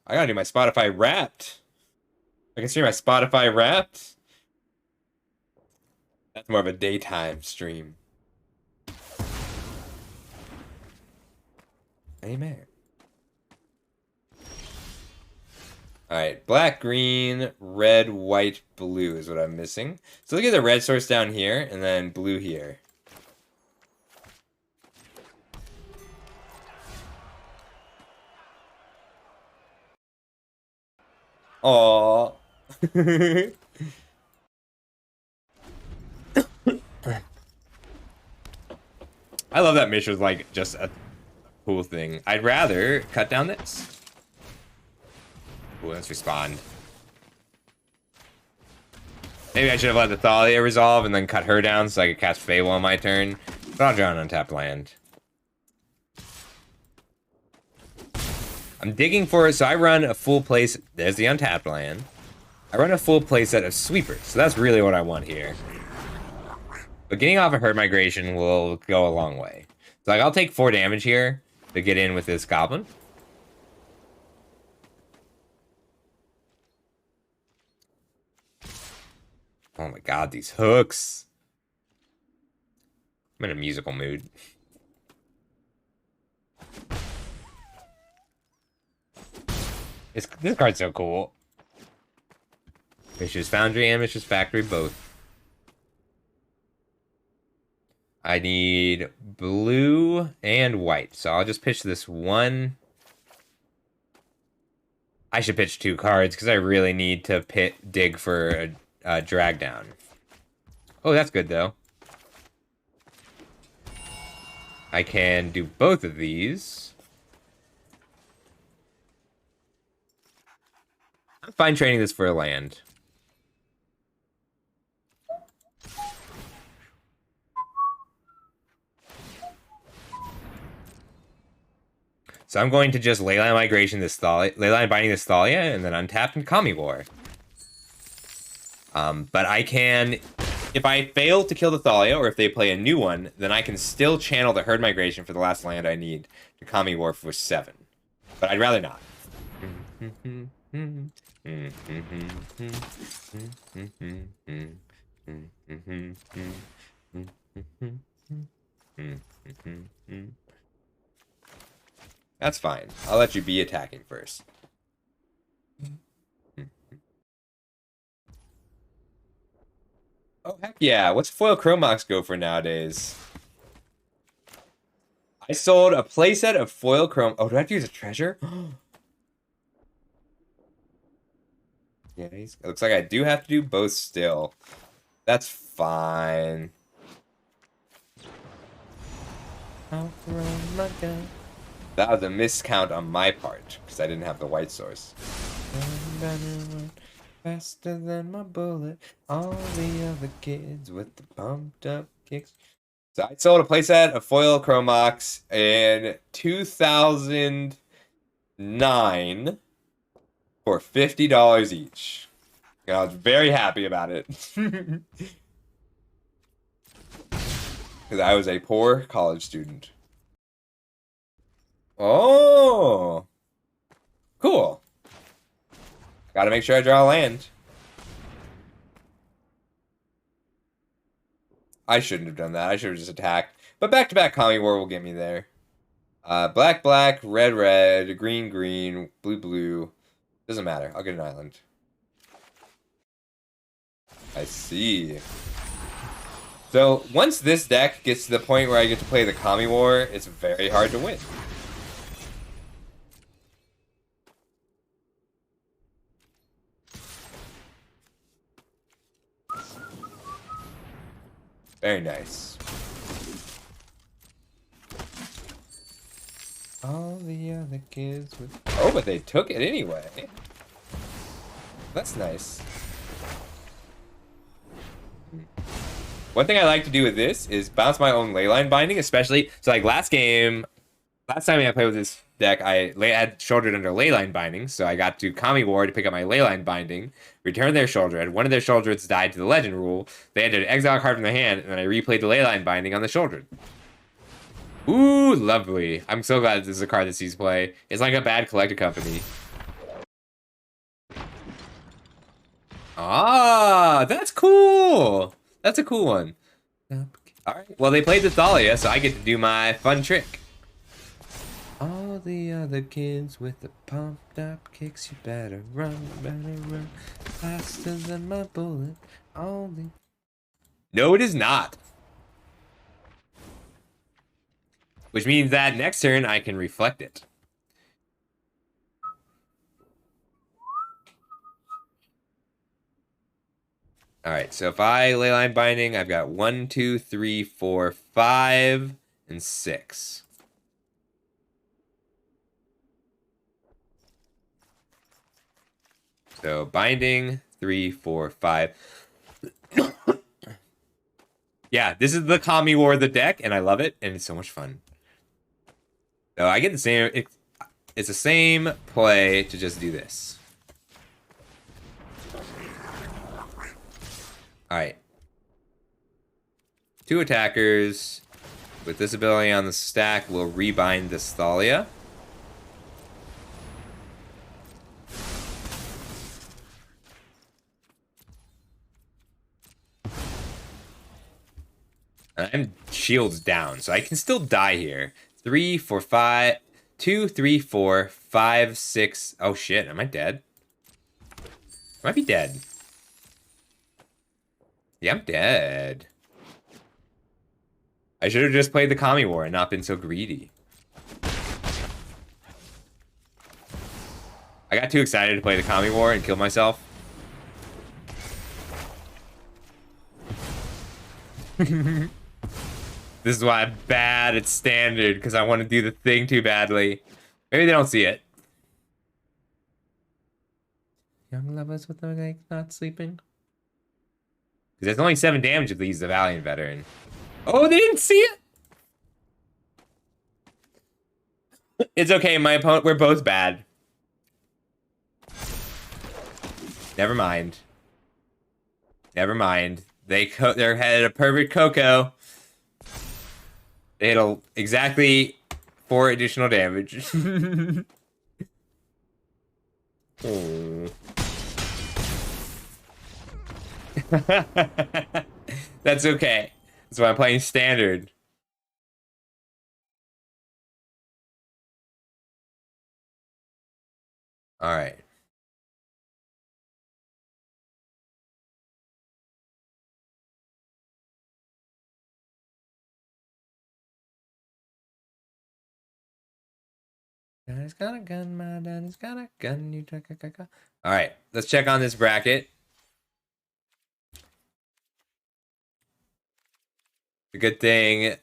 I gotta do my Spotify Wrapped. I can stream my Spotify Wrapped. That's more of a daytime stream. Amen. Alright, black, green, red, white, blue is what I'm missing. So look at the red source down here, and then blue here. Aww. I love that Mishra's like just a cool thing. I'd rather cut down this. Ooh, let's respond. Maybe I should have let the Thalia resolve and then cut her down so I could cast Fable on my turn. But I'll draw an untapped land. I'm digging for it, so I run a full place. There's the untapped land. I run a full playset of sweepers, so that's really what I want here. But getting off a herd migration will go a long way. So like, I'll take 4 damage here to get in with this goblin. Oh my god, these hooks. I'm in a musical mood. This card's so cool. Mishra's Foundry and Mishra's Factory both. I need blue and white, so I'll just pitch this one. I should pitch 2 cards because I really need to dig for a drag down. Oh, that's good though. I can do both of these. I'm fine trading this for a land. So I'm going to just Leyline Migration this Thalia, Leyline Binding this Thalia, and then untap and Kami War. But I can, if I fail to kill the Thalia, or if they play a new one, then I can still channel the Herd Migration for the last land I need to Kami War for 7. But I'd rather not. That's fine. I'll let you be attacking first. Oh, heck yeah. What's foil Chromox go for nowadays? I sold a playset of foil chrome. Oh, do I have to use a treasure? Yeah, it looks like I do have to do both still. That's fine. That was a miscount on my part, because I didn't have the white source. Faster than my bullet, all the other kids with the pumped up kicks. So I sold a playset of foil Chromox in 2009 for $50 each. I was very happy about it. Because I was a poor college student. Oh! Cool. Gotta make sure I draw a land. I shouldn't have done that. I should have just attacked. But back-to-back Kami War will get me there. Black, black, red, red, green, green, blue, blue. Doesn't matter. I'll get an island. I see. So once this deck gets to the point where I get to play the Kami War, it's very hard to win. Very nice. All the other kids with... Oh, but they took it anyway. That's nice. One thing I like to do with this is bounce my own leyline binding, especially... So, like, last time I played with this deck, I had shouldered under leyline binding, so I got to Kami War to pick up my leyline binding, return their shoulder. One of their shoulders died to the legend rule. They had to exile a card from their hand, and then I replayed the leyline binding on the shoulder. Ooh, lovely. I'm so glad this is a card that sees play. It's like a bad collector company. Ah, that's cool. That's a cool one. Alright, well, they played the Thalia, so I get to do my fun trick. All the other kids with the pumped up kicks, you better run, faster than my bullet. Only. No, it is not. Which means that next turn I can reflect it. Alright, so if I leyline binding, I've got 1, 2, 3, 4, 5, and 6. So binding, 3, 4, 5. Yeah, this is the Kami War of the deck, and I love it, and it's so much fun. So I get the same... It's the same play to just do this. Alright. 2 attackers with this ability on the stack will rebind this Thalia. And I'm shields down, so I can still die here. 3, 4, 5... 2, 3, 4, 5, 6... Oh shit, am I dead? I might be dead. Yeah, I'm dead. I should have just played the Kami War and not been so greedy. I got too excited to play the Kami War and kill myself. This is why I'm bad at standard, because I want to do the thing too badly. Maybe they don't see it. Young lovers with their legs not sleeping. Because there's only 7 damage if they use the Valiant Veteran. Oh, they didn't see it? It's okay, my opponent, we're both bad. Never mind. Never mind. They're headed a perfect Coco. They hit exactly 4 additional damage. Oh. That's okay. That's why I'm playing standard. All right. Daddy's got a gun, my daddy's got a gun. You all right, let's check on this bracket. The good thing.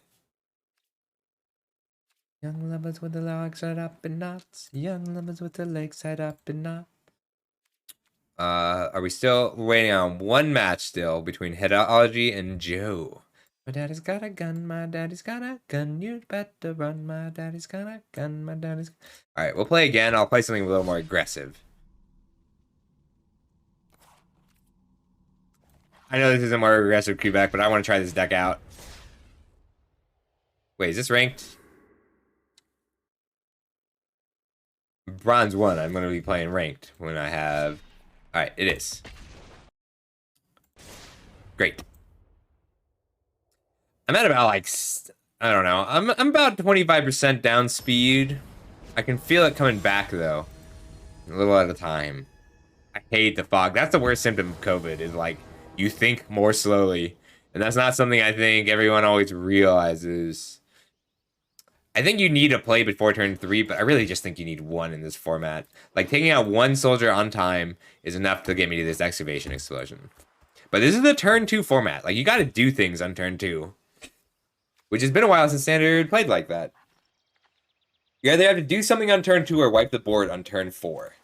Young lovers with the legs side up in knots. Young lovers with the legs side up in knots. Are we still waiting on one match still between Headology and Joe? My daddy's got a gun, my daddy's got a gun, you'd better run, my daddy's got a gun, my daddy's... Alright, we'll play again. I'll play something a little more aggressive. I know this isn't more aggressive Quebec, but I want to try this deck out. Wait, is this ranked? Bronze 1, I'm going to be playing ranked when I have... Alright, it is. Great. I'm at about, like, I don't know. I'm about 25% down speed. I can feel it coming back, though. A little at a time. I hate the fog. That's the worst symptom of COVID, is, like, you think more slowly. And that's not something I think everyone always realizes. I think you need a play before turn 3, but I really just think you need one in this format. Like, taking out one soldier on time is enough to get me to this excavation explosion. But this is the turn 2 format. Like, you gotta do things on turn 2. Which has been a while since Standard played like that. You either have to do something on turn 2 or wipe the board on turn 4.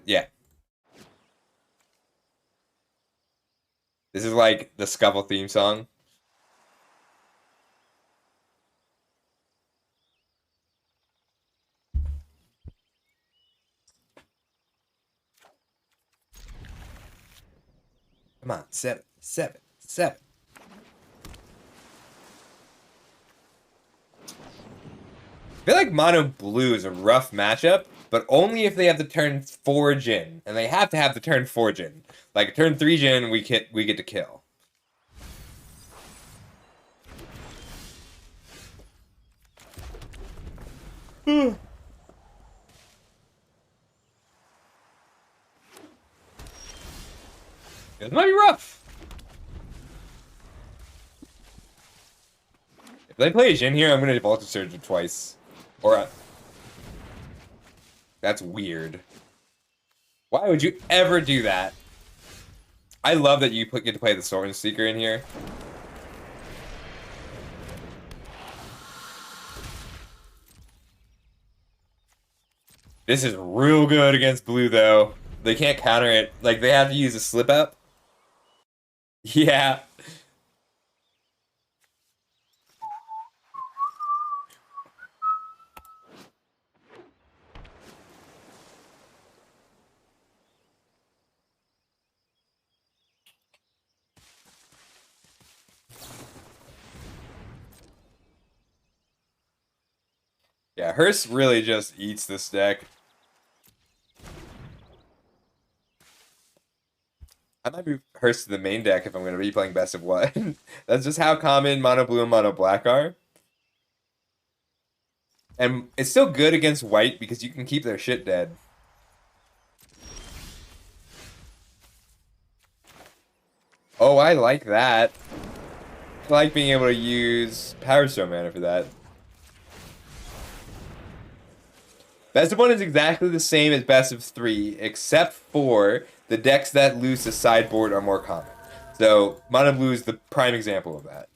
Yeah. This is like the Scuffle theme song. Come on, 7, 7, 7. I feel like Mono Blue is a rough matchup, but only if they have the turn 4 Jin. And they have to have the turn 4 Jin. Like, turn 3 Jin, we get to kill. This might be rough. If they play a Jin here, I'm going to Voltage Surge it twice. Or that's weird. Why would you ever do that? I love that you get to play the Sorin Seeker in here. This is real good against blue, though. They can't counter it. Like, they have to use a slip up. Yeah. Yeah, Hearst really just eats this deck. I might be Hearst to the main deck if I'm going to be playing best of one. That's just how common Mono Blue and Mono Black are. And it's still good against white because you can keep their shit dead. Oh, I like that. I like being able to use Power Stone mana for that. Best of 1 is exactly the same as best of 3, except for the decks that lose the sideboard are more common. So, Mono Blue is the prime example of that.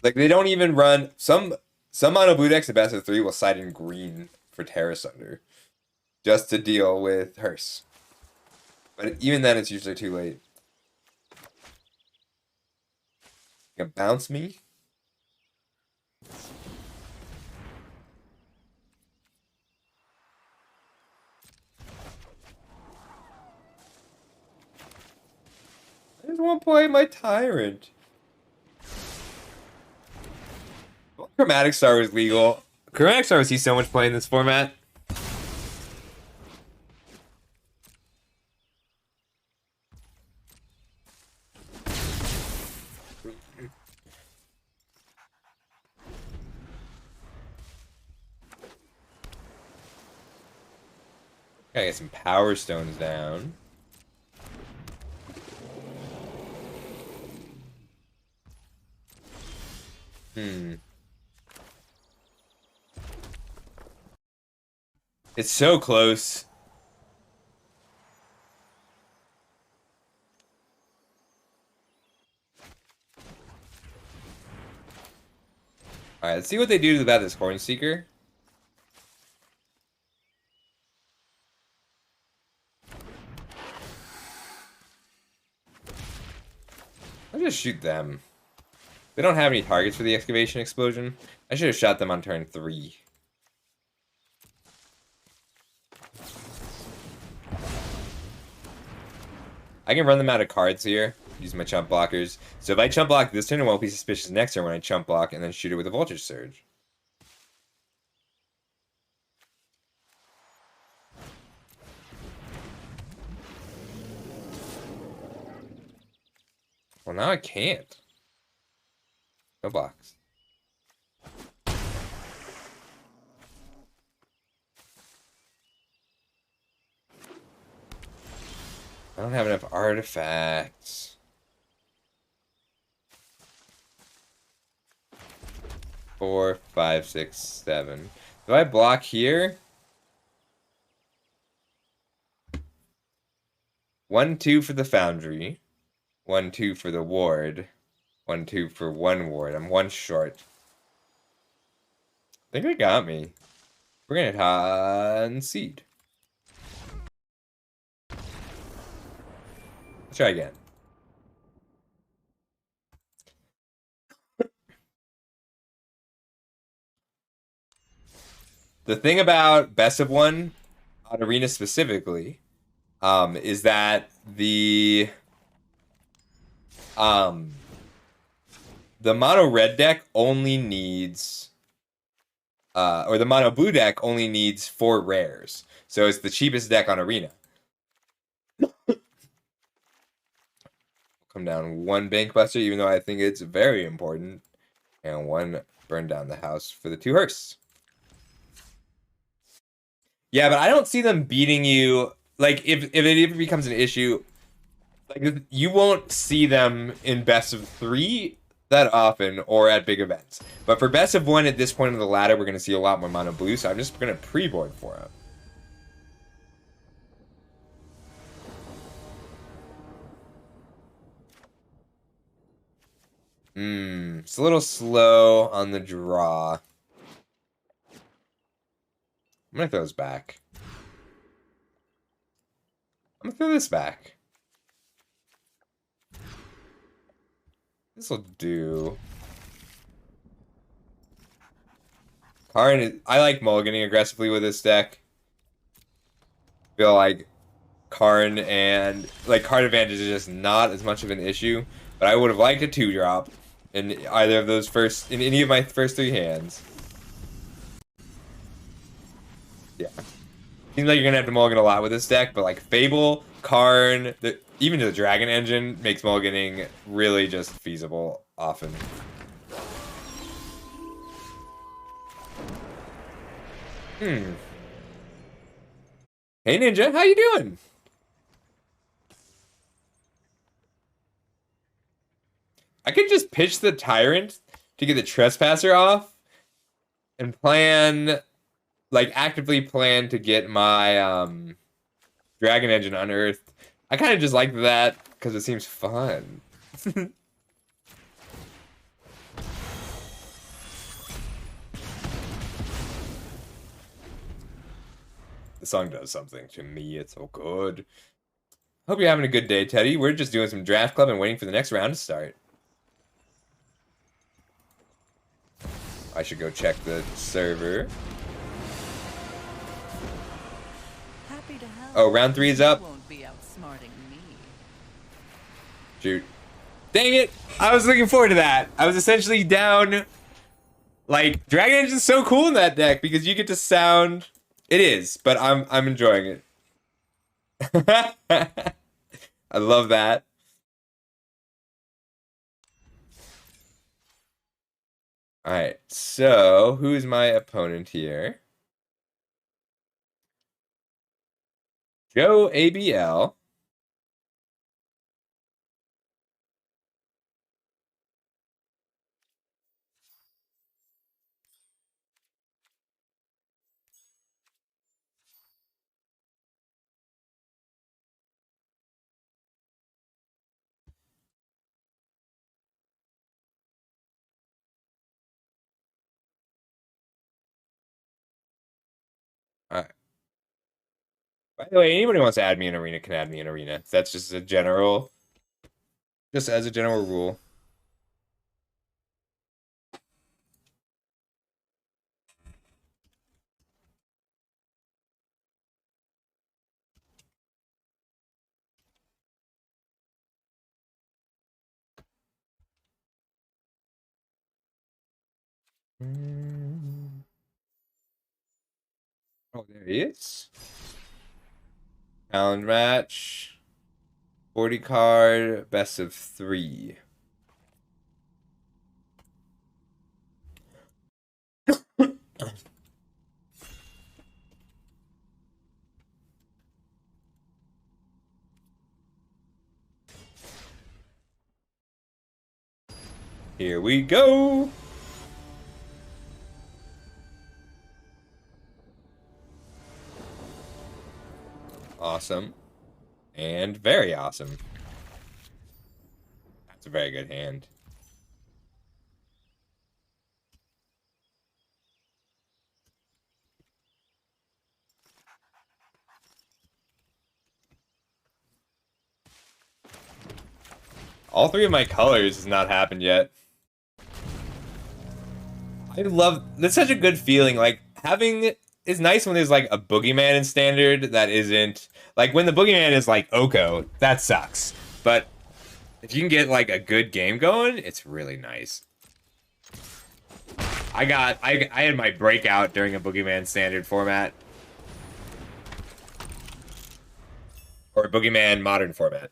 Like, they don't even run... Some Mono Blue decks at best of 3 will side in green for Terra Sunder, just to deal with Hearst. But even then, it's usually too late. You can bounce me? I just want to play my Tyrant. Well, Chromatic Star was legal. Chromatic Star was so much play in this format. Gotta get some Power Stones down. It's so close. Alright, let's see what they do about this Horn Seeker. I'll just shoot them. They don't have any targets for the excavation explosion. I should have shot them on turn 3. I can run them out of cards here, use my chump blockers. So if I chump block this turn, it won't be suspicious next turn when I chump block and then shoot it with a Voltage Surge. Well, now I can't. No blocks. I don't have enough artifacts. 4, 5, 6, 7. Do I block here? 1, 2 for the foundry. 1, 2 for the ward. 1, 2 for one ward. I'm one short. I think they got me. We're gonna concede. Let's try again. The thing about best of one on arena specifically, is that the mono red deck only needs, or the mono blue deck only needs 4 rares. So it's the cheapest deck on arena. Come down 1 Bankbuster, even though I think it's very important. And 1 burn down the house for the 2 hearse. Yeah, but I don't see them beating you. Like, if it ever becomes an issue, like, you won't see them in best of 3 that often or at big events. But for best of 1 at this point of the ladder, we're going to see a lot more mono blue, so I'm just going to pre-board for him. It's a little slow on the draw. I'm going to throw this back. I'm going to throw this back. This'll do. Karn, I like mulliganing aggressively with this deck. Feel like Karn and card advantage is just not as much of an issue. But I would have liked a 2-drop in either of those in any of my first 3 hands. Yeah. Seems like you're gonna have to mulligan a lot with this deck, but like Fable, Karn, even the Dragon Engine makes mulliganing really just feasible often. Hey Ninja, how you doing? I could just pitch the Tyrant to get the Trespasser off and plan, actively plan to get my Dragon Engine unearthed. I kind of just like that because it seems fun. The song does something to me. It's so good. Hope you're having a good day, Teddy. We're just doing some draft club and waiting for the next round to start. I should go check the server. Happy to help. Oh, round 3 is up. You won't be outsmarting me. Shoot. Dang it! I was looking forward to that. I was essentially down. Dragon Engine's so cool in that deck because you get to sound. It is, but I'm enjoying it. I love that. Alright, so who's my opponent here? Joe ABL. Alright. By the way, anybody wants to add me in arena can add me in arena. That's just a general, just as a general rule. Oh, there he is. Challenge match. 40 card, best of 3. Here we go. Awesome. And very awesome. That's a very good hand. All three of my colors has not happened yet. I love, that's such a good feeling. Like, having, it's nice when there's like a boogeyman in standard that isn't, like when the boogeyman is like Oko, that sucks. But if you can get like a good game going, it's really nice. I had my breakout during a boogeyman standard format. Or a boogeyman modern format.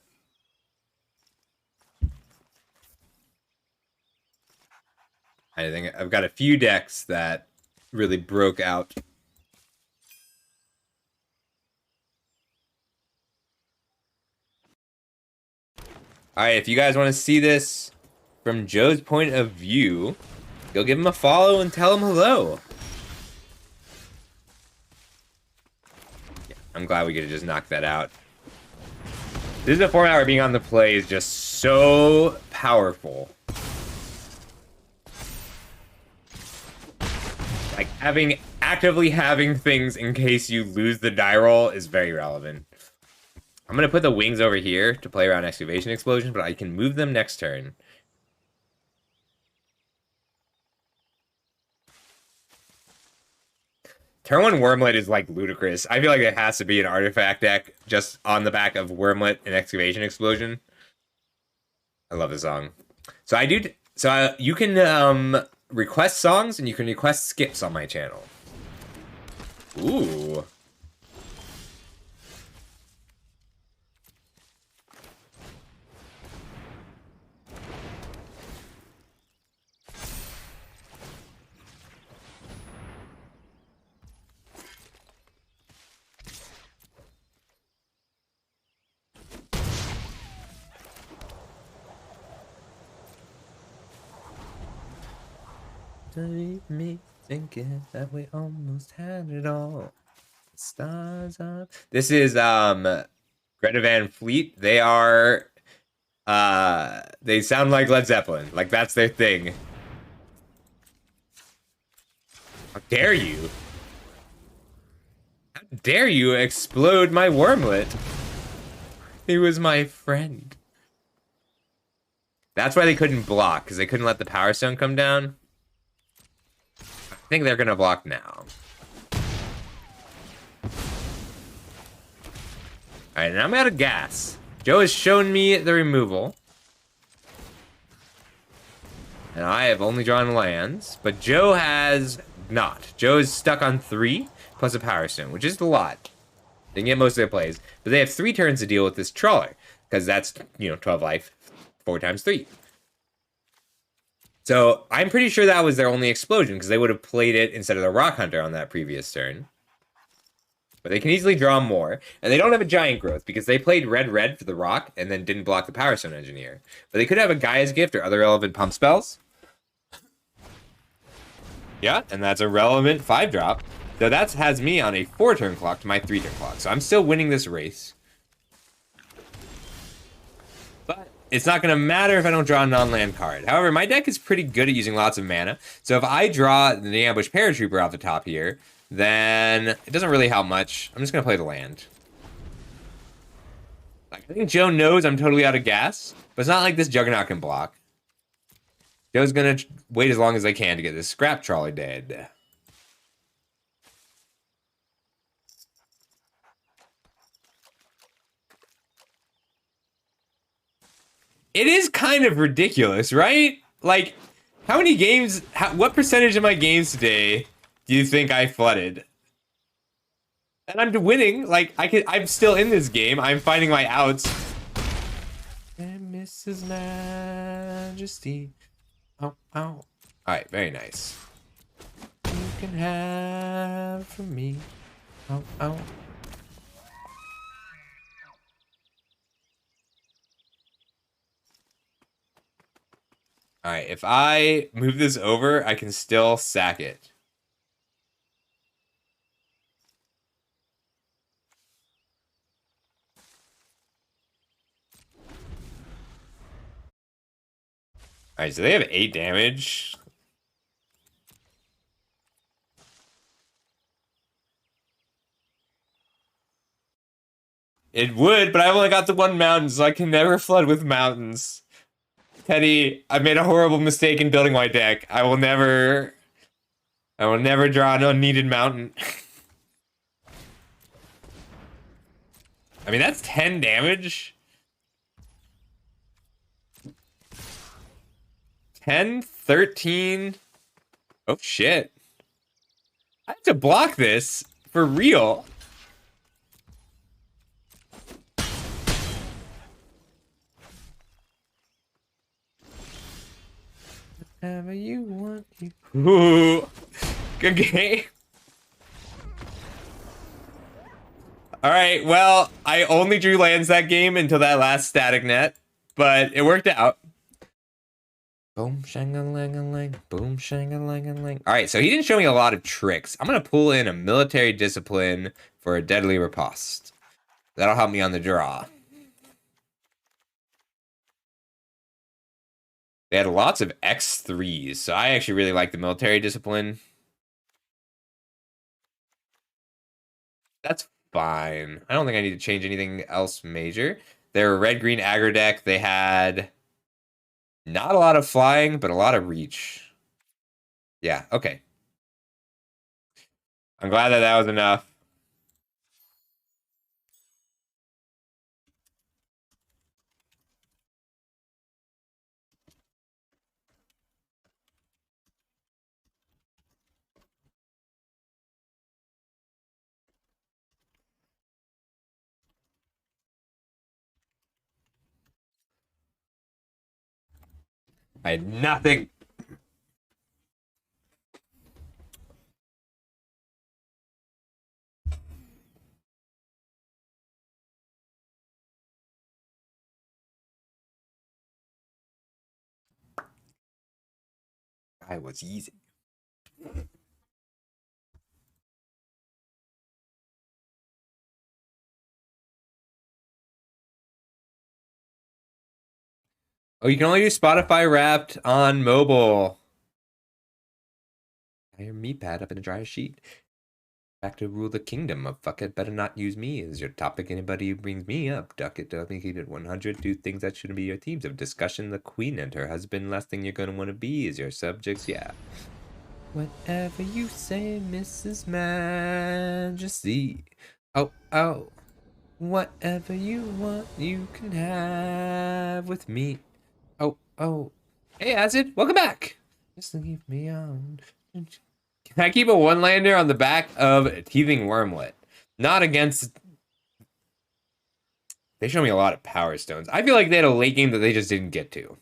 I think I've got a few decks that really broke out. Alright, if you guys want to see this from Joe's point of view, go give him a follow and tell him hello. Yeah, I'm glad we get to just knock that out. This is a format where being on the play is just so powerful. Like, actively having things in case you lose the die roll is very relevant. I'm going to put the wings over here to play around Excavation Explosion, but I can move them next turn. Turn 1 Wormlet is, like, ludicrous. I feel like it has to be an artifact deck just on the back of Wormlet and Excavation Explosion. I love the song. So you can request songs and you can request skips on my channel. Ooh. Leave me thinking that we almost had it all. Stars up. This is Greta Van Fleet. They are they sound like Led Zeppelin. Like that's their thing. How dare you? How dare you explode my Wormlet? He was my friend. That's why they couldn't block, because they couldn't let the Power Stone come down. I think they're gonna block now. Alright, now I'm out of gas. Joe has shown me the removal. And I have only drawn lands, but Joe has not. Joe is stuck on 3 plus a Power Stone, which is a lot. They can get most of their plays, but they have 3 turns to deal with this Trawler, because that's, 12 life, 4 times 3. So I'm pretty sure that was their only explosion, because they would have played it instead of the Rock Hunter on that previous turn. But they can easily draw more, and they don't have a Giant Growth, because they played red-red for the Rock, and then didn't block the Power Stone Engineer. But they could have a Gaia's Gift or other relevant pump spells. Yeah, and that's a relevant 5-drop. So that has me on a 4-turn clock to my 3-turn clock. So I'm still winning this race. But it's not going to matter if I don't draw a non-land card. However, my deck is pretty good at using lots of mana. So if I draw the Ambush Paratrooper off the top here, then it doesn't really help much. I'm just going to play the land. I think Joe knows I'm totally out of gas, but it's not like this Juggernaut can block. Joe's going to wait as long as I can to get this Scrap Trolley dead. It is kind of ridiculous, right? Like, how many games, what percentage of my games today do you think I flooded? And I'm winning, like, I'm still in this game, I'm finding my outs. And Mrs. Majesty. Oh, oh. Alright, very nice. You can have from me. Oh, oh. Alright, if I move this over, I can still sack it. Alright, so they have 8 damage. It would, but I only got the 1 mountain, so I can never flood with mountains. Teddy, I made a horrible mistake in building my deck. I will never draw an unneeded mountain. I mean, that's 10 damage. 10, 13. Oh, shit. I have to block this for real. Whatever you want. Ooh. Good game. Alright, well, I only drew lands that game until that last static net, but it worked out. Boom, shang-a-lang-a-lang, boom, shang-a-lang-a-lang. Alright, so he didn't show me a lot of tricks. I'm gonna pull in a military discipline for a deadly riposte. That'll help me on the draw. They had lots of X3s, so I actually really like the military discipline. That's fine. I don't think I need to change anything else major. They're a red-green aggro deck. They had not a lot of flying, but a lot of reach. Yeah, okay. I'm glad that that was enough. I had nothing. I was easy. Oh, you can only do Spotify Wrapped on mobile. I hear me pad up in a dry sheet. Back to rule the kingdom of fuck it, better not use me as your topic. Anybody who brings me up, duck it, don't keep it 100. Do things that shouldn't be your themes of discussion. The queen and her husband, last thing you're gonna want to be is your subjects, yeah. Whatever you say, Mrs. Majesty. Oh, oh. Whatever you want, you can have with me. Oh, oh. Hey, Acid, welcome back. Just leave me on. Can I keep a one-lander on the back of Teething Wormlet? Not against... They show me a lot of Power Stones. I feel like they had a late game that they just didn't get to.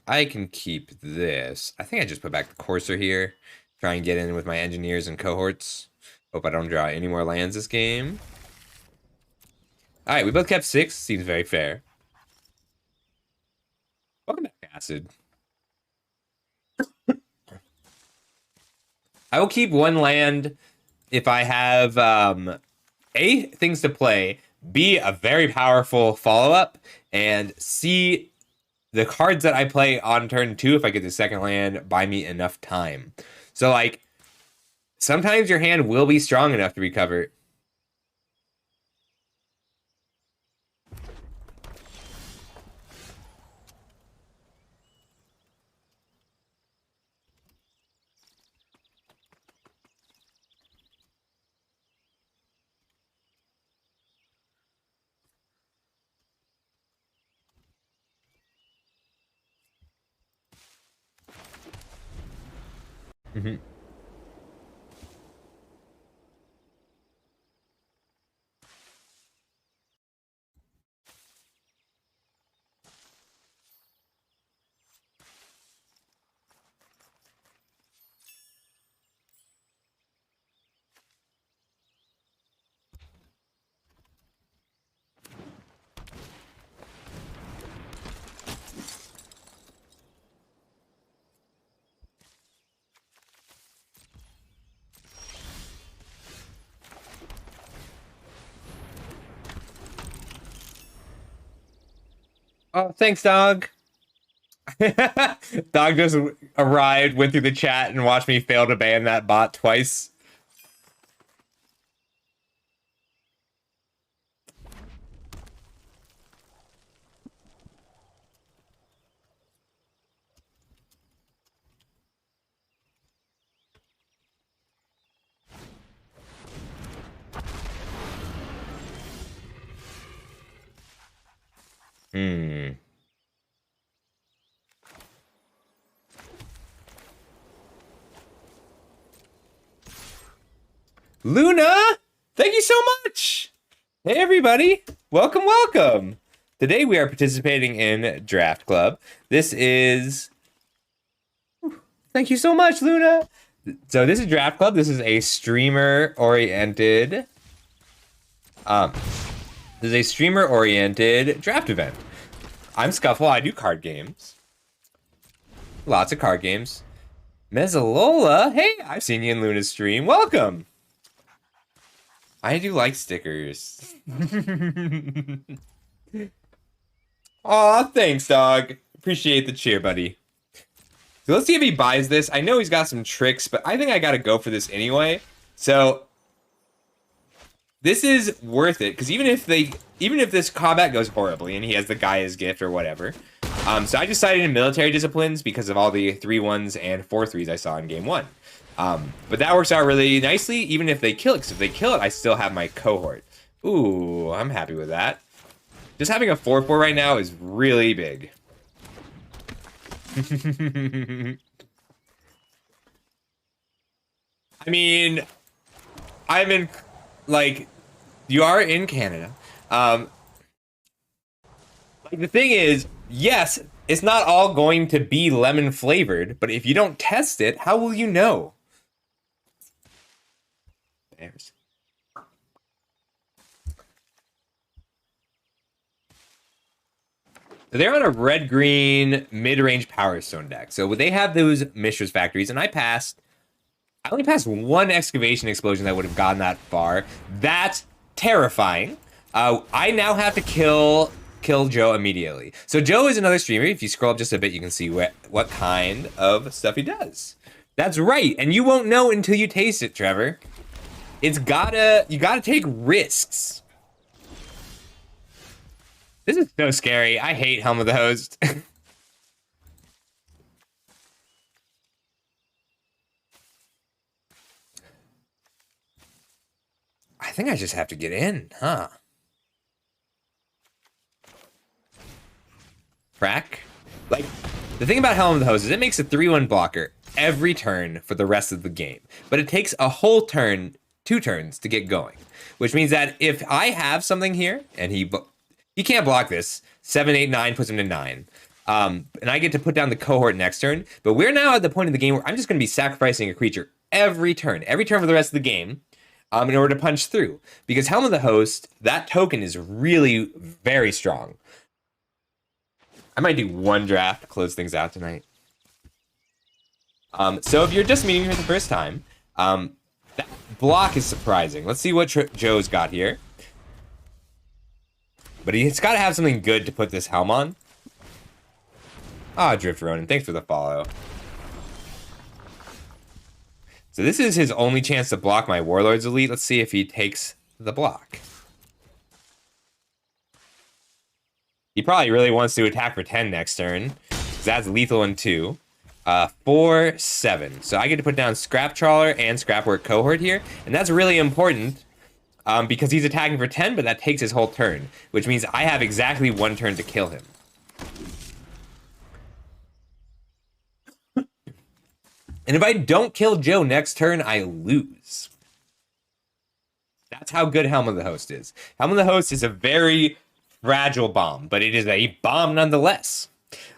I can keep this. I think I just put back the Courser here. Try and get in with my engineers and cohorts. Hope I don't draw any more lands this game. Alright, we both kept 6. Seems very fair. Welcome back, Acid. I will keep 1 land if I have A, things to play, B, a very powerful follow-up, and C, the cards that I play on turn 2, if I get the second land, buy me enough time. So, like, sometimes your hand will be strong enough to recover. Mm-hmm. Oh, thanks, dog. Dog just arrived, went through the chat, and watched me fail to ban that bot twice. Hmm. Luna, thank you so much. Hey, everybody. Welcome, welcome. Today we are participating in Draft Club. This is... Thank you so much, Luna. So this is Draft Club. This is a streamer-oriented... This is a streamer-oriented draft event. I'm Scuffle. I do card games. Lots of card games. Mezzalola, hey, I've seen you in Luna's stream. Welcome. I do like stickers. Aw, thanks, dog. Appreciate the cheer, buddy. So let's see if he buys this. I know he's got some tricks, but I think I gotta go for this anyway. So this is worth it, because even if this combat goes horribly and he has the Gaia's gift or whatever. So I decided in military disciplines because of all the 3-1s and 4-3s I saw in game 1. But that works out really nicely, even if they kill it, because if they kill it, I still have my cohort. Ooh, I'm happy with that. Just having a 4-4 right now is really big. I mean, I'm in, like, you are in Canada. Like, the thing is, yes, it's not all going to be lemon flavored, but if you don't test it, how will you know? Bears. So they're on a red-green mid-range Power Stone deck. So they have those Mishra's Factories, and I only passed one Excavation Explosion that would have gotten that far. That's terrifying. I now have to kill Joe immediately. So Joe is another streamer. If you scroll up just a bit, you can see what kind of stuff he does. That's right, and you won't know until you taste it, Trevor. You gotta take risks. This is so scary. I hate Helm of the Host. I think I just have to get in, huh? Crack? Like, the thing about Helm of the Host is it makes a 3-1 blocker every turn for the rest of the game. But it takes a whole turn, 2 turns, to get going. Which means that if I have something here, and he can't block this, 7, 8, 9 puts him to 9. And I get to put down the cohort next turn. But we're now at the point of the game where I'm just going to be sacrificing a creature every turn for the rest of the game. In order to punch through. Because Helm of the Host, that token is really very strong. I might do one draft to close things out tonight. So if you're just meeting me for the first time, that block is surprising. Let's see what Joe's got here. But he's got to have something good to put this helm on. Ah, Drift Ronin, thanks for the follow. So this is his only chance to block my Warlord's Elite. Let's see if he takes the block. He probably really wants to attack for 10 next turn. That's lethal in 2. 4, 7. So I get to put down Scrap Trawler and Scrapwork Cohort here. And that's really important because he's attacking for 10, but that takes his whole turn. Which means I have exactly 1 turn to kill him. And if I don't kill Joe next turn, I lose. That's how good Helm of the Host is. Helm of the Host is a very fragile bomb, but it is a bomb nonetheless.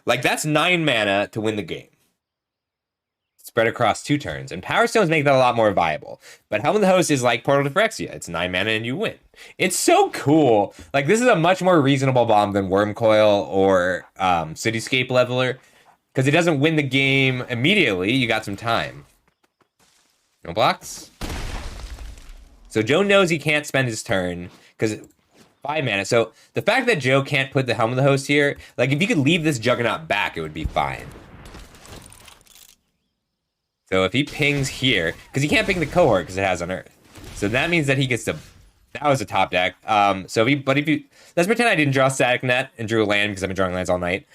Like, that's 9 mana to win the game. Spread across 2 turns. And Power Stones make that a lot more viable. But Helm of the Host is like Portal to Phyrexia. It's 9 mana and you win. It's so cool. Like, this is a much more reasonable bomb than Worm Coil or Cityscape Leveler. Because it doesn't win the game immediately. You got some time. No blocks? So Joe knows he can't spend his turn. Because 5 mana. So the fact that Joe can't put the Helm of the Host here, like if you could leave this Juggernaut back, it would be fine. So if he pings here, because he can't ping the cohort because it has Unearth. So that means that he gets to. That was a top deck. So if you let's pretend I didn't draw Static Net and drew a land because I've been drawing lands all night.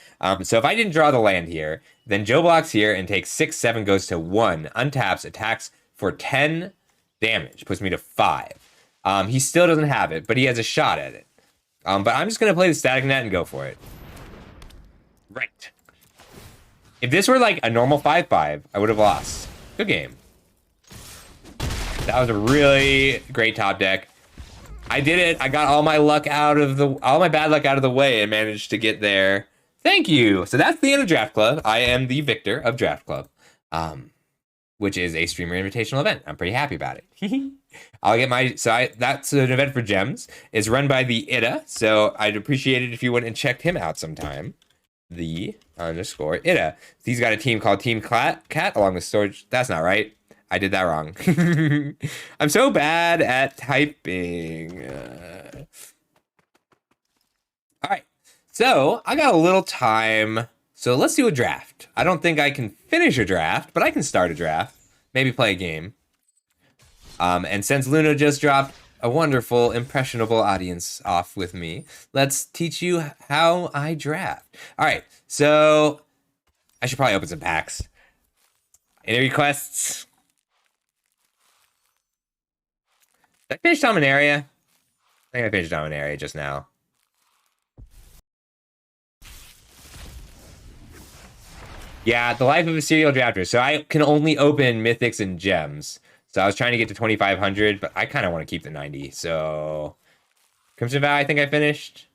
So if I didn't draw the land here, then Joe blocks here and takes 6, 7, goes to 1, untaps, attacks for 10 damage, puts me to 5. He still doesn't have it, but he has a shot at it. But I'm just gonna play the Static Net and go for it. Right. If this were like a normal 5/5, I would have lost. Good game. That was a really great top deck. I did it. I got all my bad luck out of the way and managed to get there. Thank you. So that's the end of Draft Club. I am the victor of Draft Club, which is a streamer invitational event. I'm pretty happy about it. I'll get my that's an event for gems. It's run by the Ida, so I'd appreciate it if you went and checked him out sometime. The _ Ida. He's got a team called Team Cat along with storage. That's not right. I did that wrong. I'm so bad at typing. All right. So I got a little time. So let's do a draft. I don't think I can finish a draft, but I can start a draft. Maybe play a game. And since Luna just dropped a wonderful, impressionable audience off with me, let's teach you how I draft. All right. So I should probably open some packs. Any requests? Did I finish Dominaria? I think I finished Dominaria just now. Yeah, the life of a serial drafter. So I can only open mythics and gems. So I was trying to get to 2,500, but I kind of want to keep the 90. So Crimson Vow, I think I finished.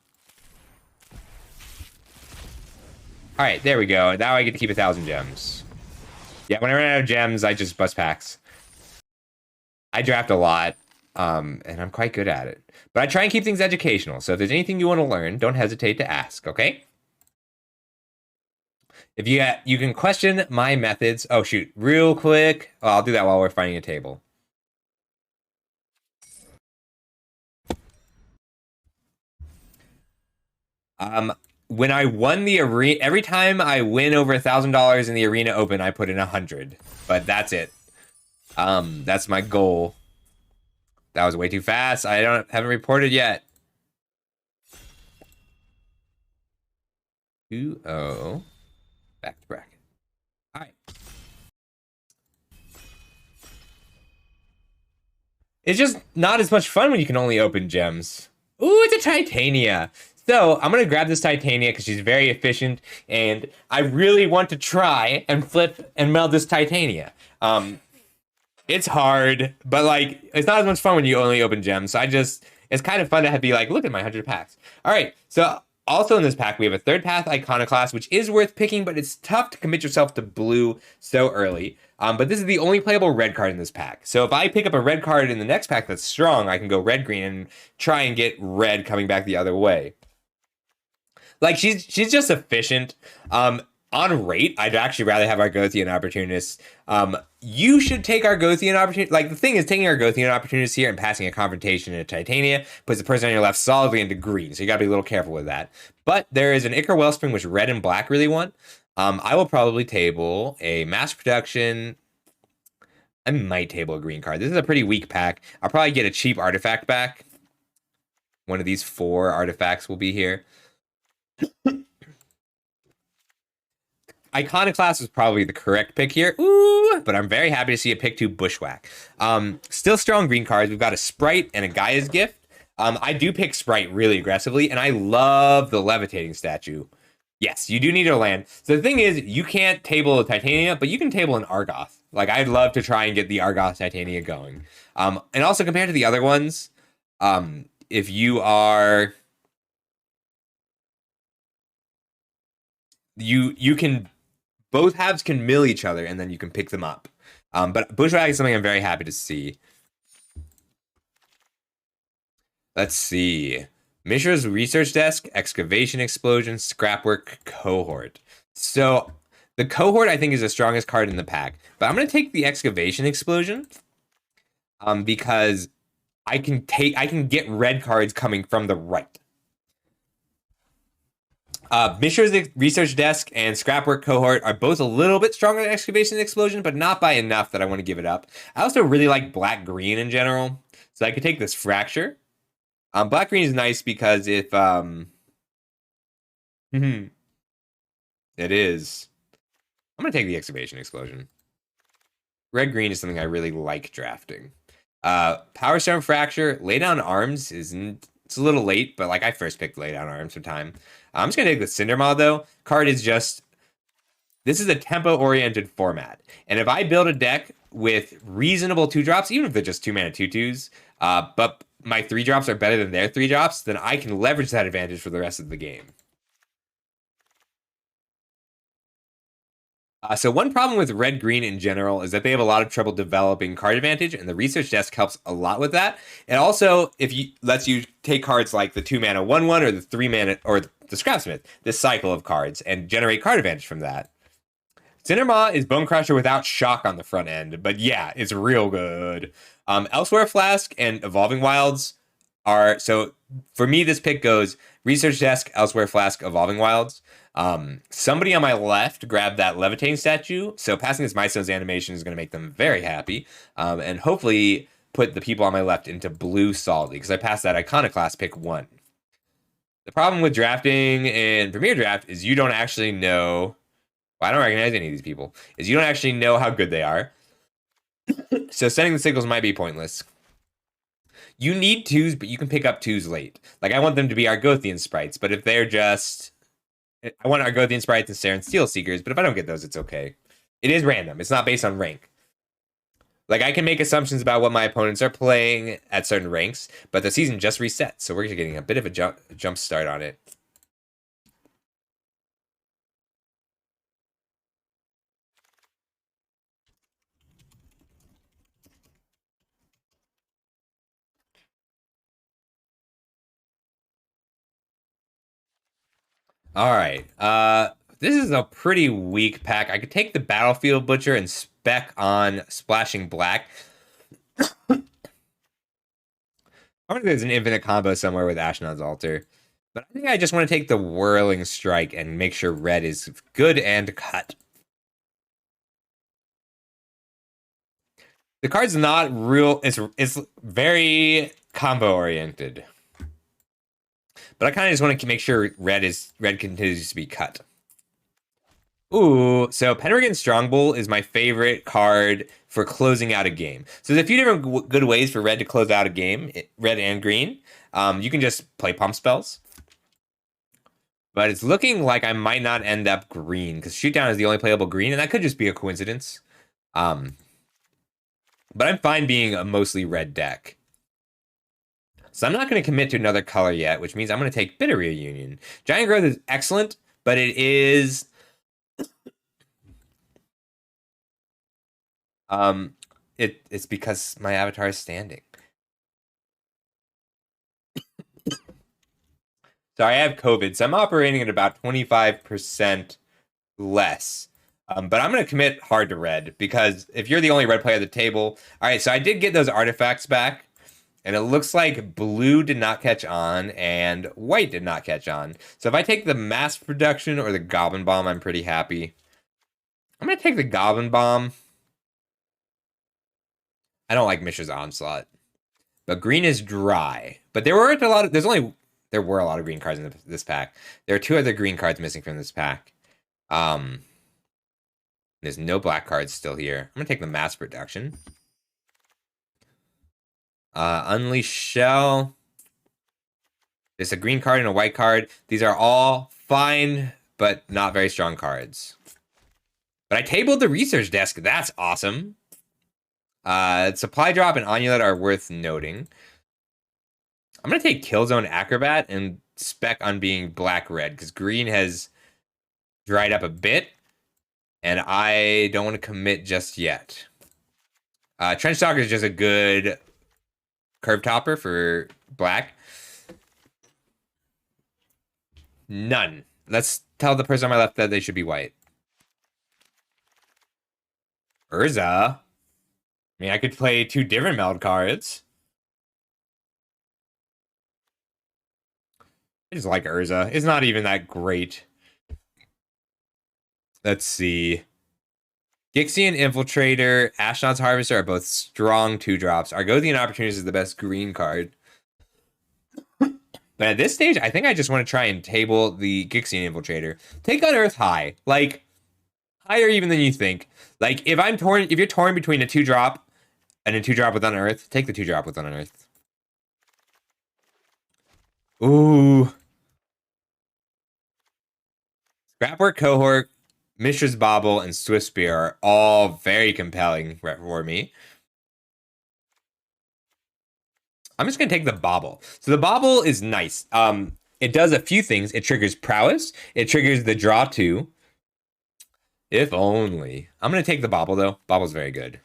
All right, there we go. Now I get to keep 1,000 gems. Yeah, when I run out of gems, I just bust packs. I draft a lot. And I'm quite good at it. But I try and keep things educational. So if there's anything you want to learn, don't hesitate to ask, okay? If you can question my methods. Oh, shoot. Real quick. Oh, I'll do that while we're finding a table. When I won the arena, every time I win over $1,000 in the arena open, I put in 100. But that's it. That's my goal. That was way too fast. I haven't reported yet. 2-0. Back to bracket. All right. It's just not as much fun when you can only open gems. Ooh, it's a Titania. So I'm going to grab this Titania because she's very efficient. And I really want to try and flip and meld this Titania. It's hard, but like it's not as much fun when you only open gems. So it's kind of fun to be like, look at my 100 packs. All right, so also in this pack we have a third path Iconoclast, which is worth picking, but it's tough to commit yourself to blue so early. But this is the only playable red card in this pack. So if I pick up a red card in the next pack that's strong, I can go red green and try and get red coming back the other way. Like she's just efficient. On rate, I'd actually rather have Argothian Opportunist. You should take Argothian Opportunist. Like, the thing is, taking Argothian Opportunist here and passing a Confrontation into Titania puts the person on your left solidly into green, so you gotta be a little careful with that. But there is an Ichor Wellspring, which red and black really want. I will probably table a Mass Production. I might table a green card. This is a pretty weak pack. I'll probably get a cheap artifact back. One of these 4 artifacts will be here. Iconoclast was probably the correct pick here. Ooh, but I'm very happy to see a pick 2 Bushwhack. Still strong green cards. We've got a Sprite and a Gaia's Gift. I do pick Sprite really aggressively, and I love the Levitating Statue. Yes, you do need a land. So the thing is, you can't table a Titania, but you can table an Argoth. Like, I'd love to try and get the Argoth Titania going. And also, compared to the other ones, if you are... You can... Both halves can mill each other, and then you can pick them up. But Bushwhack is something I'm very happy to see. Let's see. Mishra's Research Desk, Excavation Explosion, Scrapwork, Cohort. So, the Cohort, I think, is the strongest card in the pack. But I'm going to take the Excavation Explosion. Because I can get red cards coming from the right. Mishra's research desk and scrapwork cohort are both a little bit stronger than excavation and explosion, but not by enough that I want to give it up. I also really like black green in general, so I could take this fracture. Black green is nice because if it is, I'm gonna take the excavation explosion. Red green is something I really like drafting. Power Stone Fracture, Lay Down Arms isn't. It's a little late, but like I first picked Lay Down Arms for time. I'm just gonna take the Cindermaw though. Card is just. This is a tempo-oriented format, and if I build a deck with reasonable 2-drops, even if they're just 2-mana 2/2s, but my 3-drops are better than their 3-drops, then I can leverage that advantage for the rest of the game. So one problem with red-green in general is that they have a lot of trouble developing card advantage, and the research desk helps a lot with that. It also, if you lets you take cards like the 2-mana 1/1 or the 3-mana or the Scrapsmith, this cycle of cards, and generate card advantage from that. Cindermaw is Bone Crusher without shock on the front end, but yeah, it's real good. Elsewhere Flask and Evolving Wilds are, so for me, this pick goes Research Desk, Elsewhere Flask, Evolving Wilds. Somebody on my left grabbed that Levitating statue, so passing this Milestone's animation is going to make them very happy, and hopefully put the people on my left into blue solidly, because I passed that Iconoclast pick 1. The problem with drafting in Premier Draft is you don't actually know. Well, I don't recognize any of these people. Is you don't actually know how good they are. So sending the signals might be pointless. You need 2s, but you can pick up 2s late. Like, I want them to be Argothian sprites, but if they're just... I want Argothian sprites and Saren Steel Seekers, but if I don't get those, it's okay. It is random. It's not based on rank. Like, I can make assumptions about what my opponents are playing at certain ranks, but the season just reset, so we're getting a bit of a jump start on it. All right. This is a pretty weak pack. I could take the Battlefield Butcher and spec on Splashing Black. I wonder if there's an infinite combo somewhere with Ashnod's Altar. But I think I just want to take the Whirling Strike and make sure red is good and cut. The card's not real. It's very combo oriented. But I kind of just want to make sure red continues to be cut. Ooh, so Pendragon Strongbow is my favorite card for closing out a game. So there's a few different good ways for red to close out a game, red and green. You can just play pump spells. But it's looking like I might not end up green, because Shootdown is the only playable green, and that could just be a coincidence. But I'm fine being a mostly red deck. So I'm not going to commit to another color yet, which means I'm going to take Bitterroot Union. Giant Growth is excellent, but it is... it's because my avatar is standing. So I have COVID, so I'm operating at about 25% less. But I'm going to commit hard to red, because if you're the only red player at the table... All right, so I did get those artifacts back. And it looks like blue did not catch on, and white did not catch on. So if I take the mass production or the Goblin Bomb, I'm pretty happy. I'm going to take the Goblin Bomb. I don't like Mishra's Onslaught. But green is dry. But there weren't a lot of... There were a lot of green cards in this pack. There are 2 other green cards missing from this pack. There's no black cards still here. I'm going to take the mass production. Unleash Shell. There's a green card and a white card. These are all fine, but not very strong cards. But I tabled the research desk. That's awesome. Supply Drop and Onulet are worth noting. I'm going to take Killzone Acrobat and spec on being black-red, because green has dried up a bit, and I don't want to commit just yet. Trench Stalker is just a good... Curve Topper for black. None. Let's tell the person on my left that they should be white. Urza. I mean, I could play 2 different meld cards. I just like Urza. It's not even that great. Let's see. Gixian Infiltrator, Ashnod's Harvester are both strong 2-drops. Argothian Opportunities is the best green card. But at this stage, I think I just want to try and table the Gixian Infiltrator. Take Unearth high. Like, higher even than you think. Like, if you're torn between a 2-drop and a 2-drop with Unearth, take the 2-drop with Unearth. Ooh. Scrapwork Cohort, Mishra's Bauble, and Swift Spear are all very compelling for me. I'm just gonna take the Bauble. So the Bauble is nice. It does a few things. It triggers Prowess. It triggers the Draw 2. If only. I'm gonna take the Bauble though. Bauble's very good.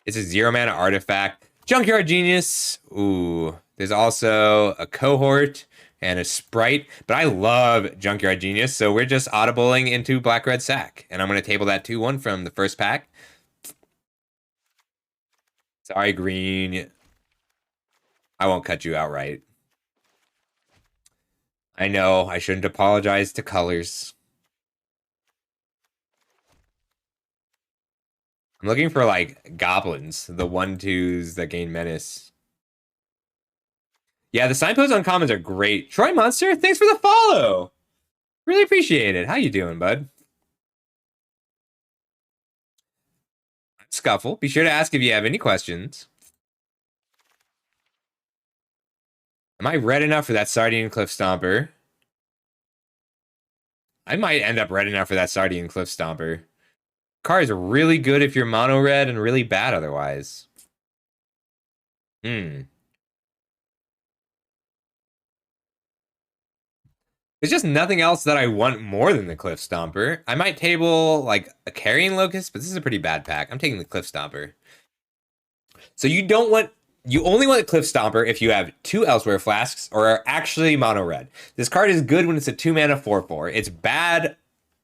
It's a 0-mana artifact. Junkyard Genius. Ooh. There's also a Cohort and a Sprite. But I love Junkyard Genius, so we're just audibling into Black Red Sack. And I'm gonna table that 2-1 from the first pack. Sorry, green. I won't cut you outright. I know, I shouldn't apologize to colors. I'm looking for, like, goblins. The 1/2s that gain menace. Yeah, the signposts on commons are great. Troy Monster, thanks for the follow! Really appreciate it. How you doing, bud? Scuffle. Be sure to ask if you have any questions. Am I red enough for that Sardian Cliff Stomper? I might end up red enough for that Sardian Cliff Stomper. Card is really good if you're mono red and really bad otherwise. There's just nothing else that I want more than the Cliff Stomper. I might table like a Carrion Locust, but this is a pretty bad pack. I'm taking the Cliff Stomper. So you only want the Cliff Stomper if you have 2 Elsewhere Flasks or are actually mono red. This card is good when it's a 2-mana 4/4. It's bad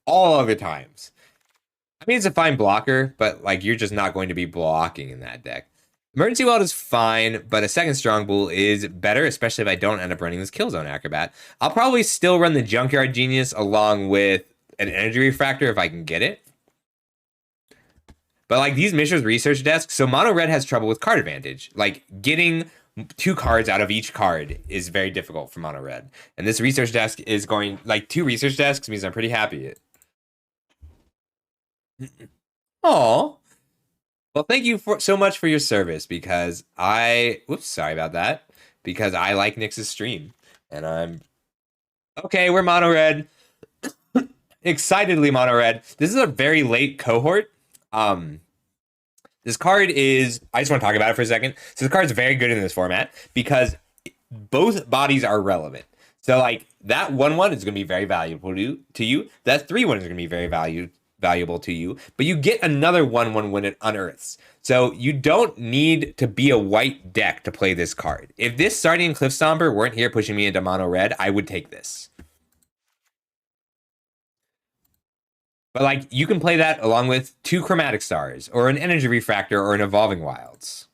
all other times. I mean, it's a fine blocker, but like you're just not going to be blocking in that deck. Emergency Weld is fine, but a second Strong Bull is better, especially if I don't end up running this Killzone Acrobat. I'll probably still run the Junkyard Genius along with an Energy Refractor if I can get it. But like these Mishra's Research Desk, so Mono Red has trouble with card advantage. Like getting 2 cards out of each card is very difficult for Mono Red. And this Research Desk is going, like 2 Research Desks means I'm pretty happy. Aw. Well, thank you so much for your service because sorry about that. Because I like Nyx's stream. And I'm... Okay, we're mono red. Excitedly mono red. This is a very late cohort. This card is... I just want to talk about it for a second. So this card is very good in this format because both bodies are relevant. So, like, that 1/1 is going to be very valuable to you. That 3/1 is going to be very valuable to you, but you get another 1/1 when it unearths. So you don't need to be a white deck to play this card. If this Sardian Cliff Stomper weren't here pushing me into mono red, I would take this. But like you can play that along with 2 Chromatic Stars or an Energy Refractor or an Evolving Wilds.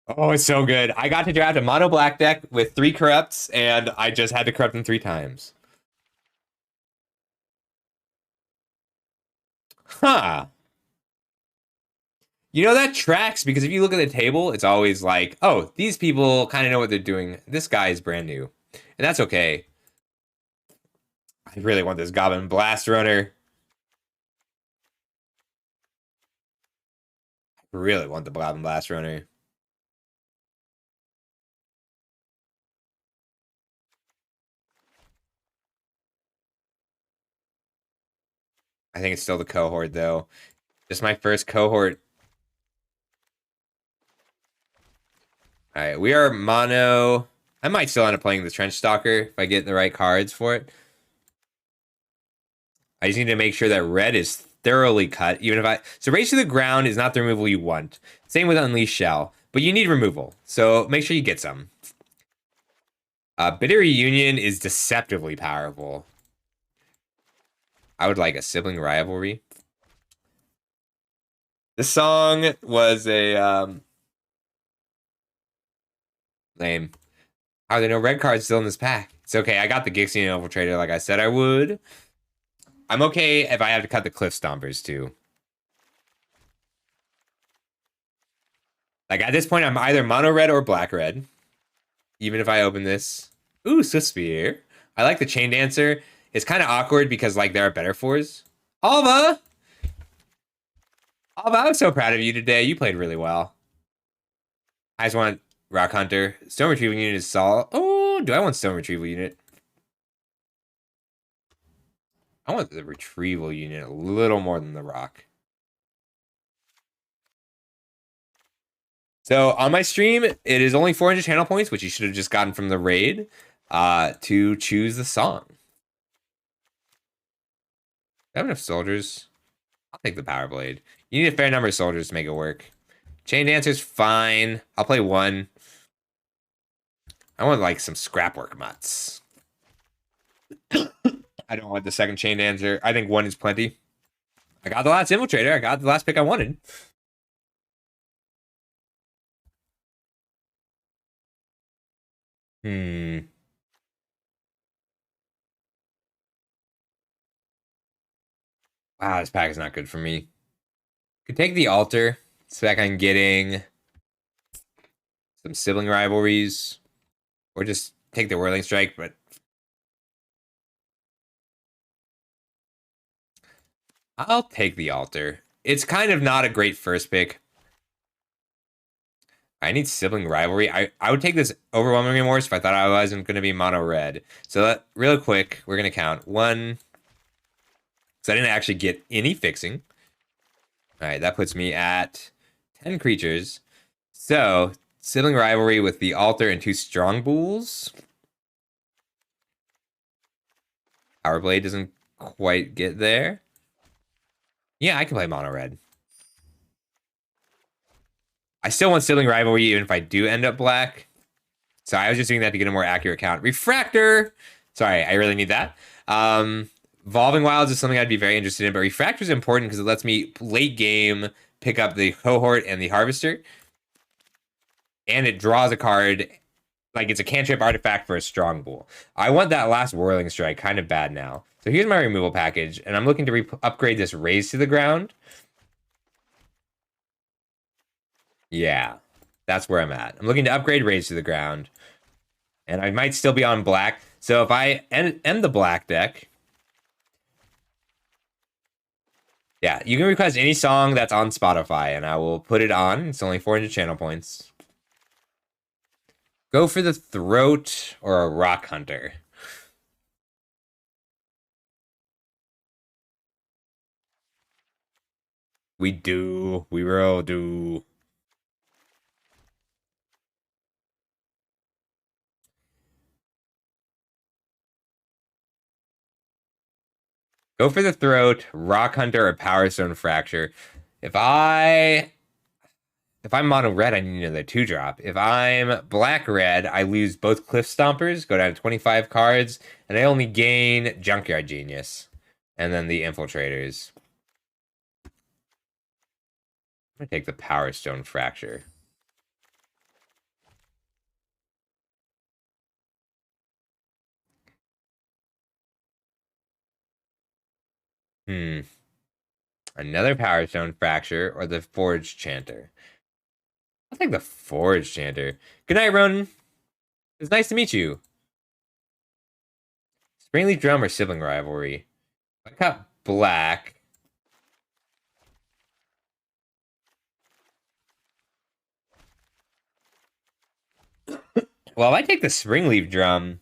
Oh, it's so good. I got to draft a mono black deck with 3 corrupts and I just had to corrupt them 3 times. Huh. You know, that tracks because if you look at the table, it's always like, oh, these people kind of know what they're doing. This guy is brand new. And that's okay. I really want this Goblin Blast Runner. I really want the Goblin Blast Runner. I think it's still the cohort, though. Just my first cohort. All right, we are mono. I might still end up playing the Trench Stalker if I get the right cards for it. I just need to make sure that red is thoroughly cut, even if I... So Rage to the Ground is not the removal you want. Same with Unleashed Shell, but you need removal, so make sure you get some. Bitter Reunion is deceptively powerful. I would like a Sibling Rivalry. This song was a... lame. Are there no red cards still in this pack? It's okay. I got the Gixian Infiltrator like I said I would. I'm okay if I have to cut the Cliff Stompers too. Like at this point, I'm either mono red or black red. Even if I open this. Ooh, Swiftspear. I like the Chain Dancer. It's kind of awkward because like there are better fours. Alva! Alva, I'm so proud of you today. You played really well. I just want Rock Hunter. Stone Retrieval Unit is solid. Oh, do I want Stone Retrieval Unit? I want the Retrieval Unit a little more than the Rock. So on my stream, it is only 400 channel points, which you should have just gotten from the raid, to choose the song. I have enough soldiers. I'll take the Power Blade. You need a fair number of soldiers to make it work. Chain Dancer's fine. I'll play one. I want like some scrapwork mutts. I don't want the second Chain Dancer. I think one is plenty. I got the last Infiltrator. I got the last pick I wanted. Wow, this pack is not good for me. Could take the altar. So that I'm getting some sibling rivalries. Or just take the Whirling Strike, but I'll take the altar. It's kind of not a great first pick. I need sibling rivalry. I would take this overwhelming remorse if I thought I wasn't going to be mono red. So real quick, we're going to count 1. So I didn't actually get any fixing. All right, that puts me at 10 creatures. So sibling rivalry with the altar and 2 strong bulls. Power Blade doesn't quite get there. Yeah, I can play mono red. I still want sibling rivalry even if I do end up black. So I was just doing that to get a more accurate count. Refractor! Sorry, I really need that. Evolving Wilds is something I'd be very interested in, but Refractor is important because it lets me late game pick up the Cohort and the Harvester. And it draws a card, like it's a cantrip artifact for a strong bull. I want that last Whirling Strike kind of bad now. So here's my removal package, and I'm looking to upgrade this Raise to the Ground. Yeah, that's where I'm at. I'm looking to upgrade Raise to the Ground. And I might still be on black. So if I end the black deck... Yeah, you can request any song that's on Spotify, and I will put it on. It's only 400 channel points. Go for the Throat or a Rock Hunter. We do. We will do. Go for the Throat, Rock Hunter, or Power Stone Fracture. If I'm mono red, I need another 2-drop. If I'm black red, I lose both Cliff Stompers, go down to 25 cards, and I only gain Junkyard Genius. And then the Infiltrators. I'm gonna take the Power Stone Fracture. Another Power Stone Fracture or the Forge Chanter. I'll take the Forge Chanter. Good night, Ronan. It's nice to meet you. Springleaf Drum or Sibling Rivalry? I got black. Well, if I take the Springleaf Drum,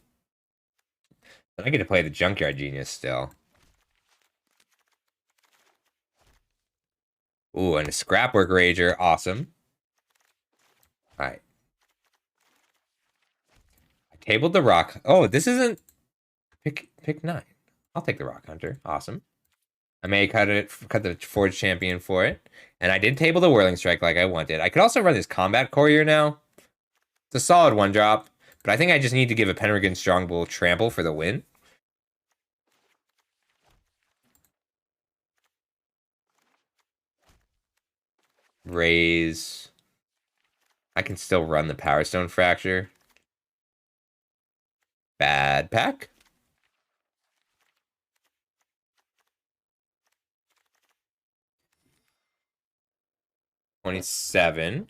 then I get to play the Junkyard Genius still. Ooh, and a Scrapwork Rager. Awesome. Alright. I tabled the Rock. Oh, this isn't... Pick 9. I'll take the Rock Hunter. Awesome. I may cut the Forge Champion for it. And I did table the Whirling Strike like I wanted. I could also run this Combat Courier now. It's a solid 1-drop. But I think I just need to give a Pendragon Strongbull Trample for the win. Raise. I can still run the Power Stone Fracture. Bad pack. $27.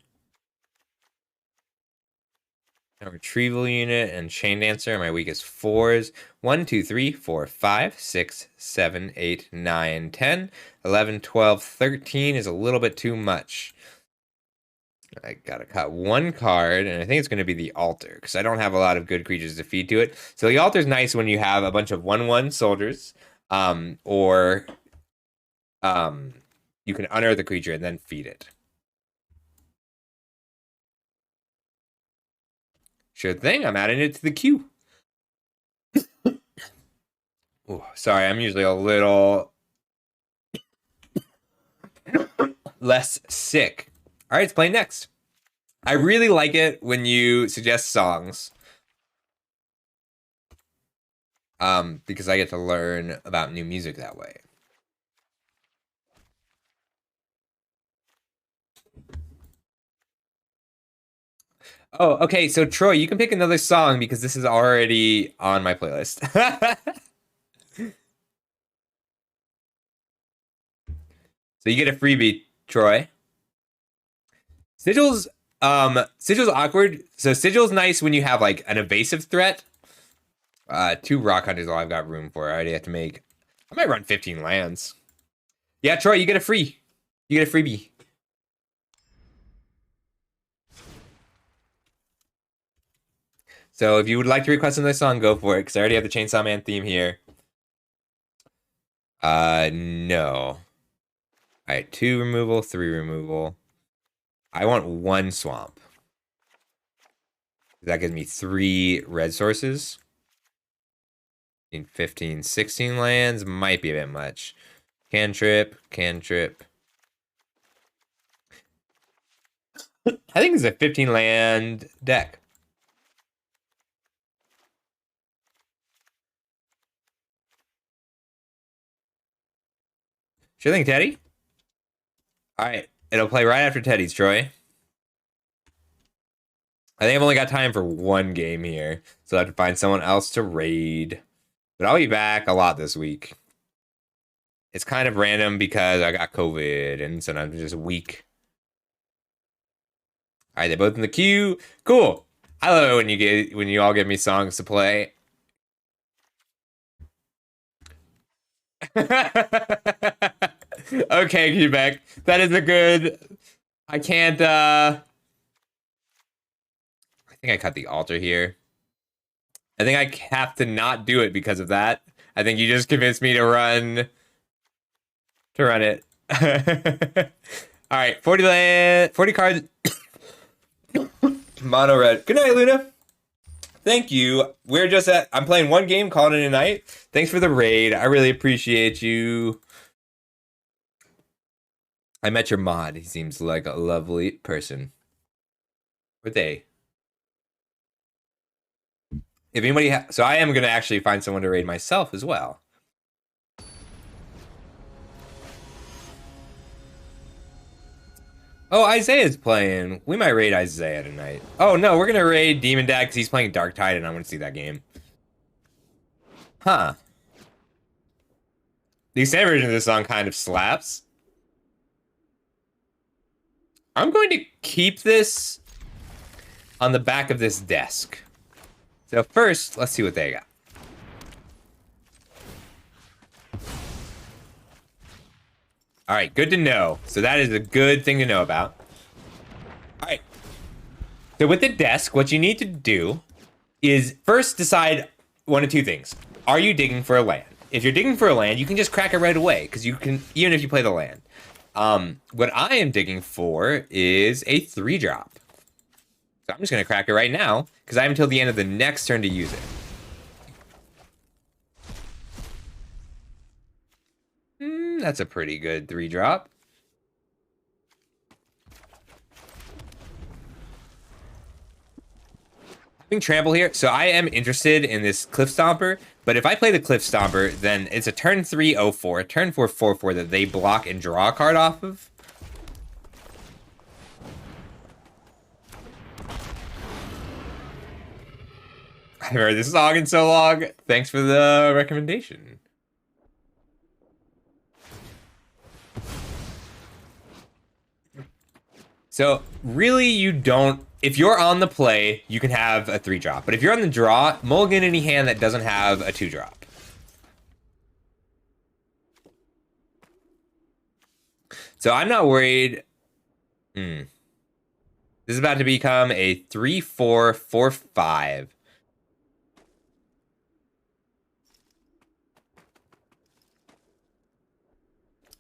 A retrieval unit and chain dancer. My weakest fours. 1, 2, 3, 4, 5, 6, 7, 8, 9, 10, 11, 12, 13 is a little bit too much. I gotta cut one card, and I think it's going to be the altar, because I don't have a lot of good creatures to feed to it. So the altar's nice when you have a bunch of 1/1 soldiers, or you can unearth the creature and then feed it. Sure thing, I'm adding it to the queue. Ooh, sorry, I'm usually a little less sick. All right, let's play next. I really like it when you suggest songs. Because I get to learn about new music that way. Oh, okay, so Troy, you can pick another song because this is already on my playlist. So you get a freebie, Troy. Sigil's awkward. So Sigil's nice when you have like an evasive threat. 2 rock hunters, all I've got room for. I already have to make. I might run 15 lands. Yeah, Troy, you get a free. You get a freebie. So if you would like to request another song, go for it, because I already have the Chainsaw Man theme here. No. Alright, 2 removal, 3 removal. I want 1 swamp. That gives me 3 red sources. 15, 16 lands might be a bit much. Cantrip, cantrip. I think it's a 15 land deck. Sure thing, Teddy. All right, it'll play right after Teddy's, Troy. I think I've only got time for 1 game here, so I have to find someone else to raid. But I'll be back a lot this week. It's kind of random because I got COVID and so I'm just weak. All right, they're both in the queue. Cool. I love it when you all give me songs to play. Okay, Quebec. That is a good. I can't. I think I cut the altar here. I think I have to not do it because of that. I think you just convinced me to run it. All right, 40 cards. Mono red. Good night, Luna. Thank you. We're just I'm playing 1 game, calling it a night. Thanks for the raid. I really appreciate you. I met your mod. He seems like a lovely person. Or they. If anybody so I am going to actually find someone to raid myself as well. Oh, Isaiah's playing. We might raid Isaiah tonight. Oh, no, we're going to raid Demon Dad because he's playing Dark Tide and I want to see that game. Huh. The extended version of this song kind of slaps. I'm going to keep this on the back of this desk. So first, let's see what they got. All right, good to know. So that is a good thing to know about. All right. So with the desk, what you need to do is first decide 1 of 2 things. Are you digging for a land? If you're digging for a land, you can just crack it right away because you can, even if you play the land. What I am digging for is a 3-drop. So I'm just going to crack it right now because I have until the end of the next turn to use it. That's a pretty good 3-drop. Having trample here, so I am interested in this Cliff Stomper, but if I play the Cliff Stomper, then it's a turn 3 0-4, turn 4 4-4 that they block and draw a card off of. I've heard this song in so long. Thanks for the recommendation. So really, you don't. If you're on the play, you can have a 3-drop. But if you're on the draw, mulligan any hand that doesn't have a 2-drop. So I'm not worried. This is about to become a 3-4, 4-5.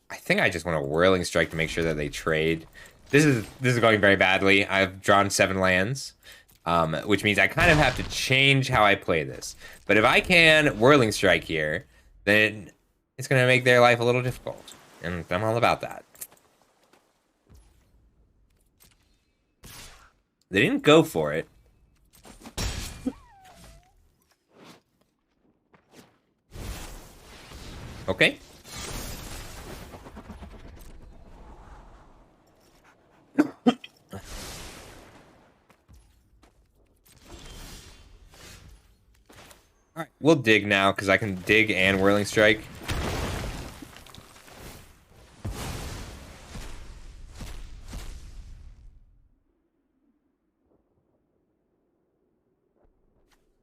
I think I just want a Whirling Strike to make sure that they trade. This is going very badly. I've drawn 7 lands, which means I kind of have to change how I play this. But if I can Whirling Strike here, then it's going to make their life a little difficult. And I'm all about that. They didn't go for it. Okay. All right, we'll dig now because I can dig and Whirling Strike.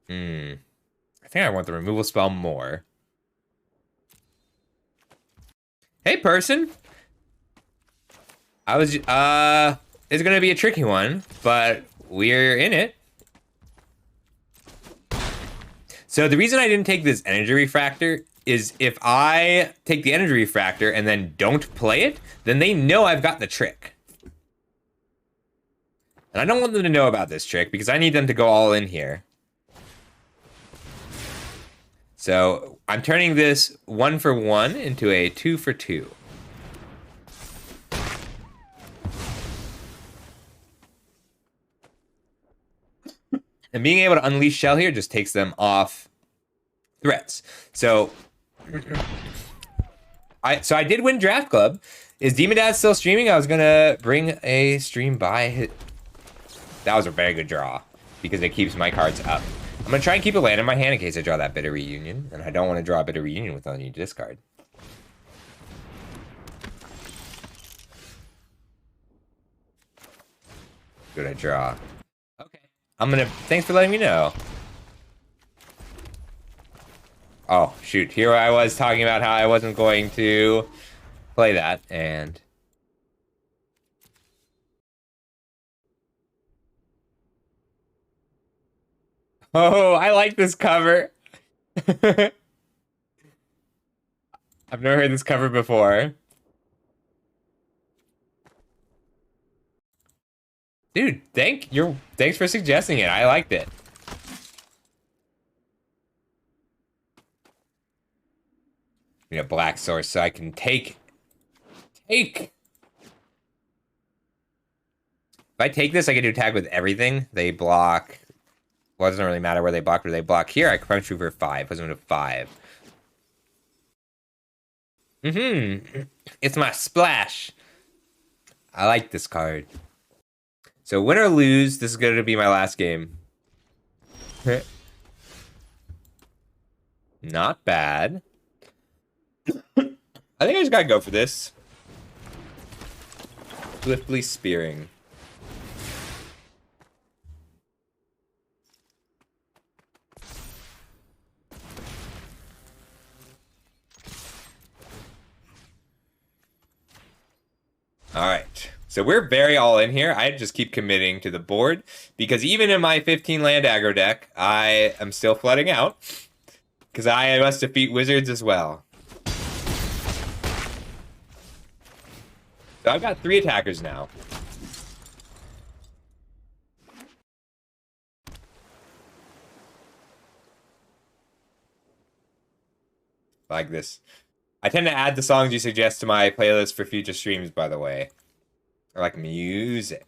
I think I want the removal spell more. Hey, person. It's gonna be a tricky one, but we're in it. So the reason I didn't take this energy refractor is if I take the energy refractor and then don't play it, then they know I've got the trick. And I don't want them to know about this trick because I need them to go all in here. So I'm turning this 1-for-1 into a 2-for-2. And being able to unleash Shell here just takes them off threats. So I did win Draft Club. Is Demon Dad still streaming? I was gonna bring a stream by. That was a very good draw because it keeps my cards up. I'm gonna try and keep a land in my hand in case I draw that Bitter Reunion, and I don't want to draw a Bitter Reunion without any discard. Good, I draw. Okay. Thanks for letting me know. Oh, shoot. Here I was talking about how I wasn't going to play that, and... Oh, I like this cover. I've never heard this cover before. Dude, thanks for suggesting it. I liked it. Need a black source so I can take. If I take this, I get to attack with everything. They block. Well, it doesn't really matter where they block. Where they block here, I can punch through for 5. Puts them to 5. It's my splash. I like this card. So win or lose, this is going to be my last game. Not bad. I think I just gotta go for this. Swiftly spearing. Alright, so we're very all in here. I just keep committing to the board because even in my 15 land aggro deck, I am still flooding out because I must defeat wizards as well. So I've got 3 attackers now. Like this. I tend to add the songs you suggest to my playlist for future streams, by the way. I like music.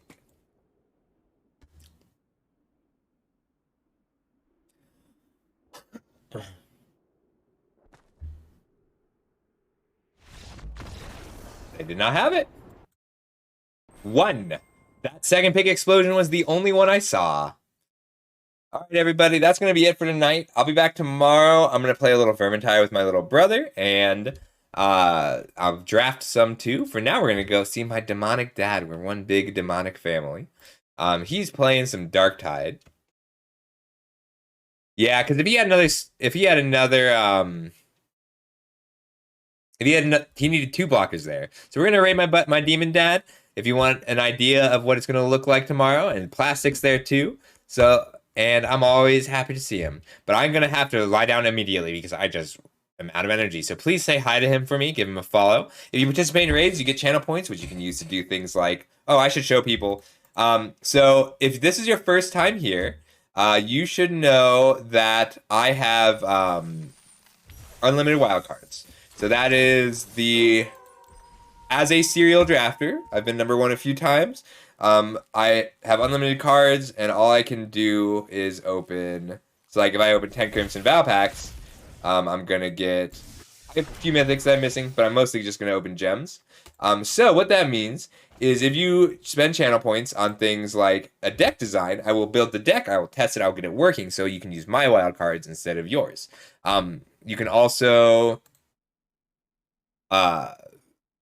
They did not have it. 1. That second pick explosion was the only one I saw. All right, everybody, that's going to be it for tonight. I'll be back tomorrow. I'm going to play a little Vermintide with my little brother, and I'll draft some too. For now, we're going to go see my demonic dad. We're one big demonic family. He's playing some Darktide. Yeah, because he needed two blockers there. So we're gonna raid my demon dad. If you want an idea of what it's gonna look like tomorrow, and plastic's there too. So and I'm always happy to see him. But I'm gonna have to lie down immediately because I just am out of energy. So please say hi to him for me. Give him a follow. If you participate in raids, you get channel points, which you can use to do things like, oh, I should show people. So if this is your first time here, you should know that I have unlimited wildcards. So that is the as a serial drafter, I've been number one a few times. I have unlimited cards, and all I can do is open. So, like, if I open 10 Crimson Vow Packs, I'm gonna get a few mythics that I'm missing, but I'm mostly just gonna open gems. So what that means is if you spend channel points on things like a deck design, I will build the deck, I will test it, I'll get it working, so you can use my wild cards instead of yours. You can also uh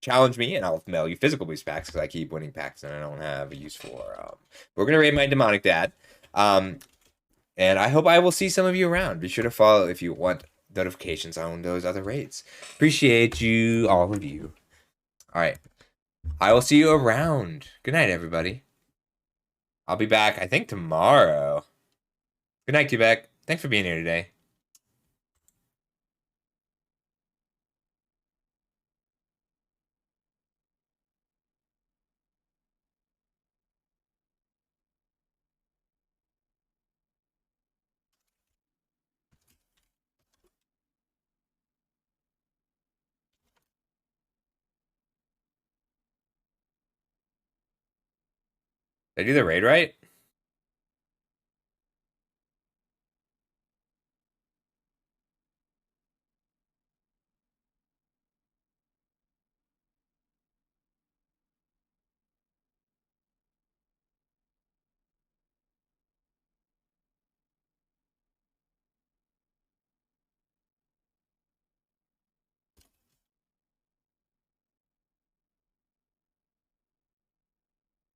challenge me, and I'll mail you physical boost packs because I keep winning packs and I don't have a use for. We're gonna raid my demonic dad, and I hope I will see some of you around. Be sure to follow if you want notifications on those other raids. Appreciate you, all of you. All right, I will see you around. Good night, everybody. I'll be back, I think, tomorrow. Good night, Quebec. Thanks for being here today. Did I do the raid right?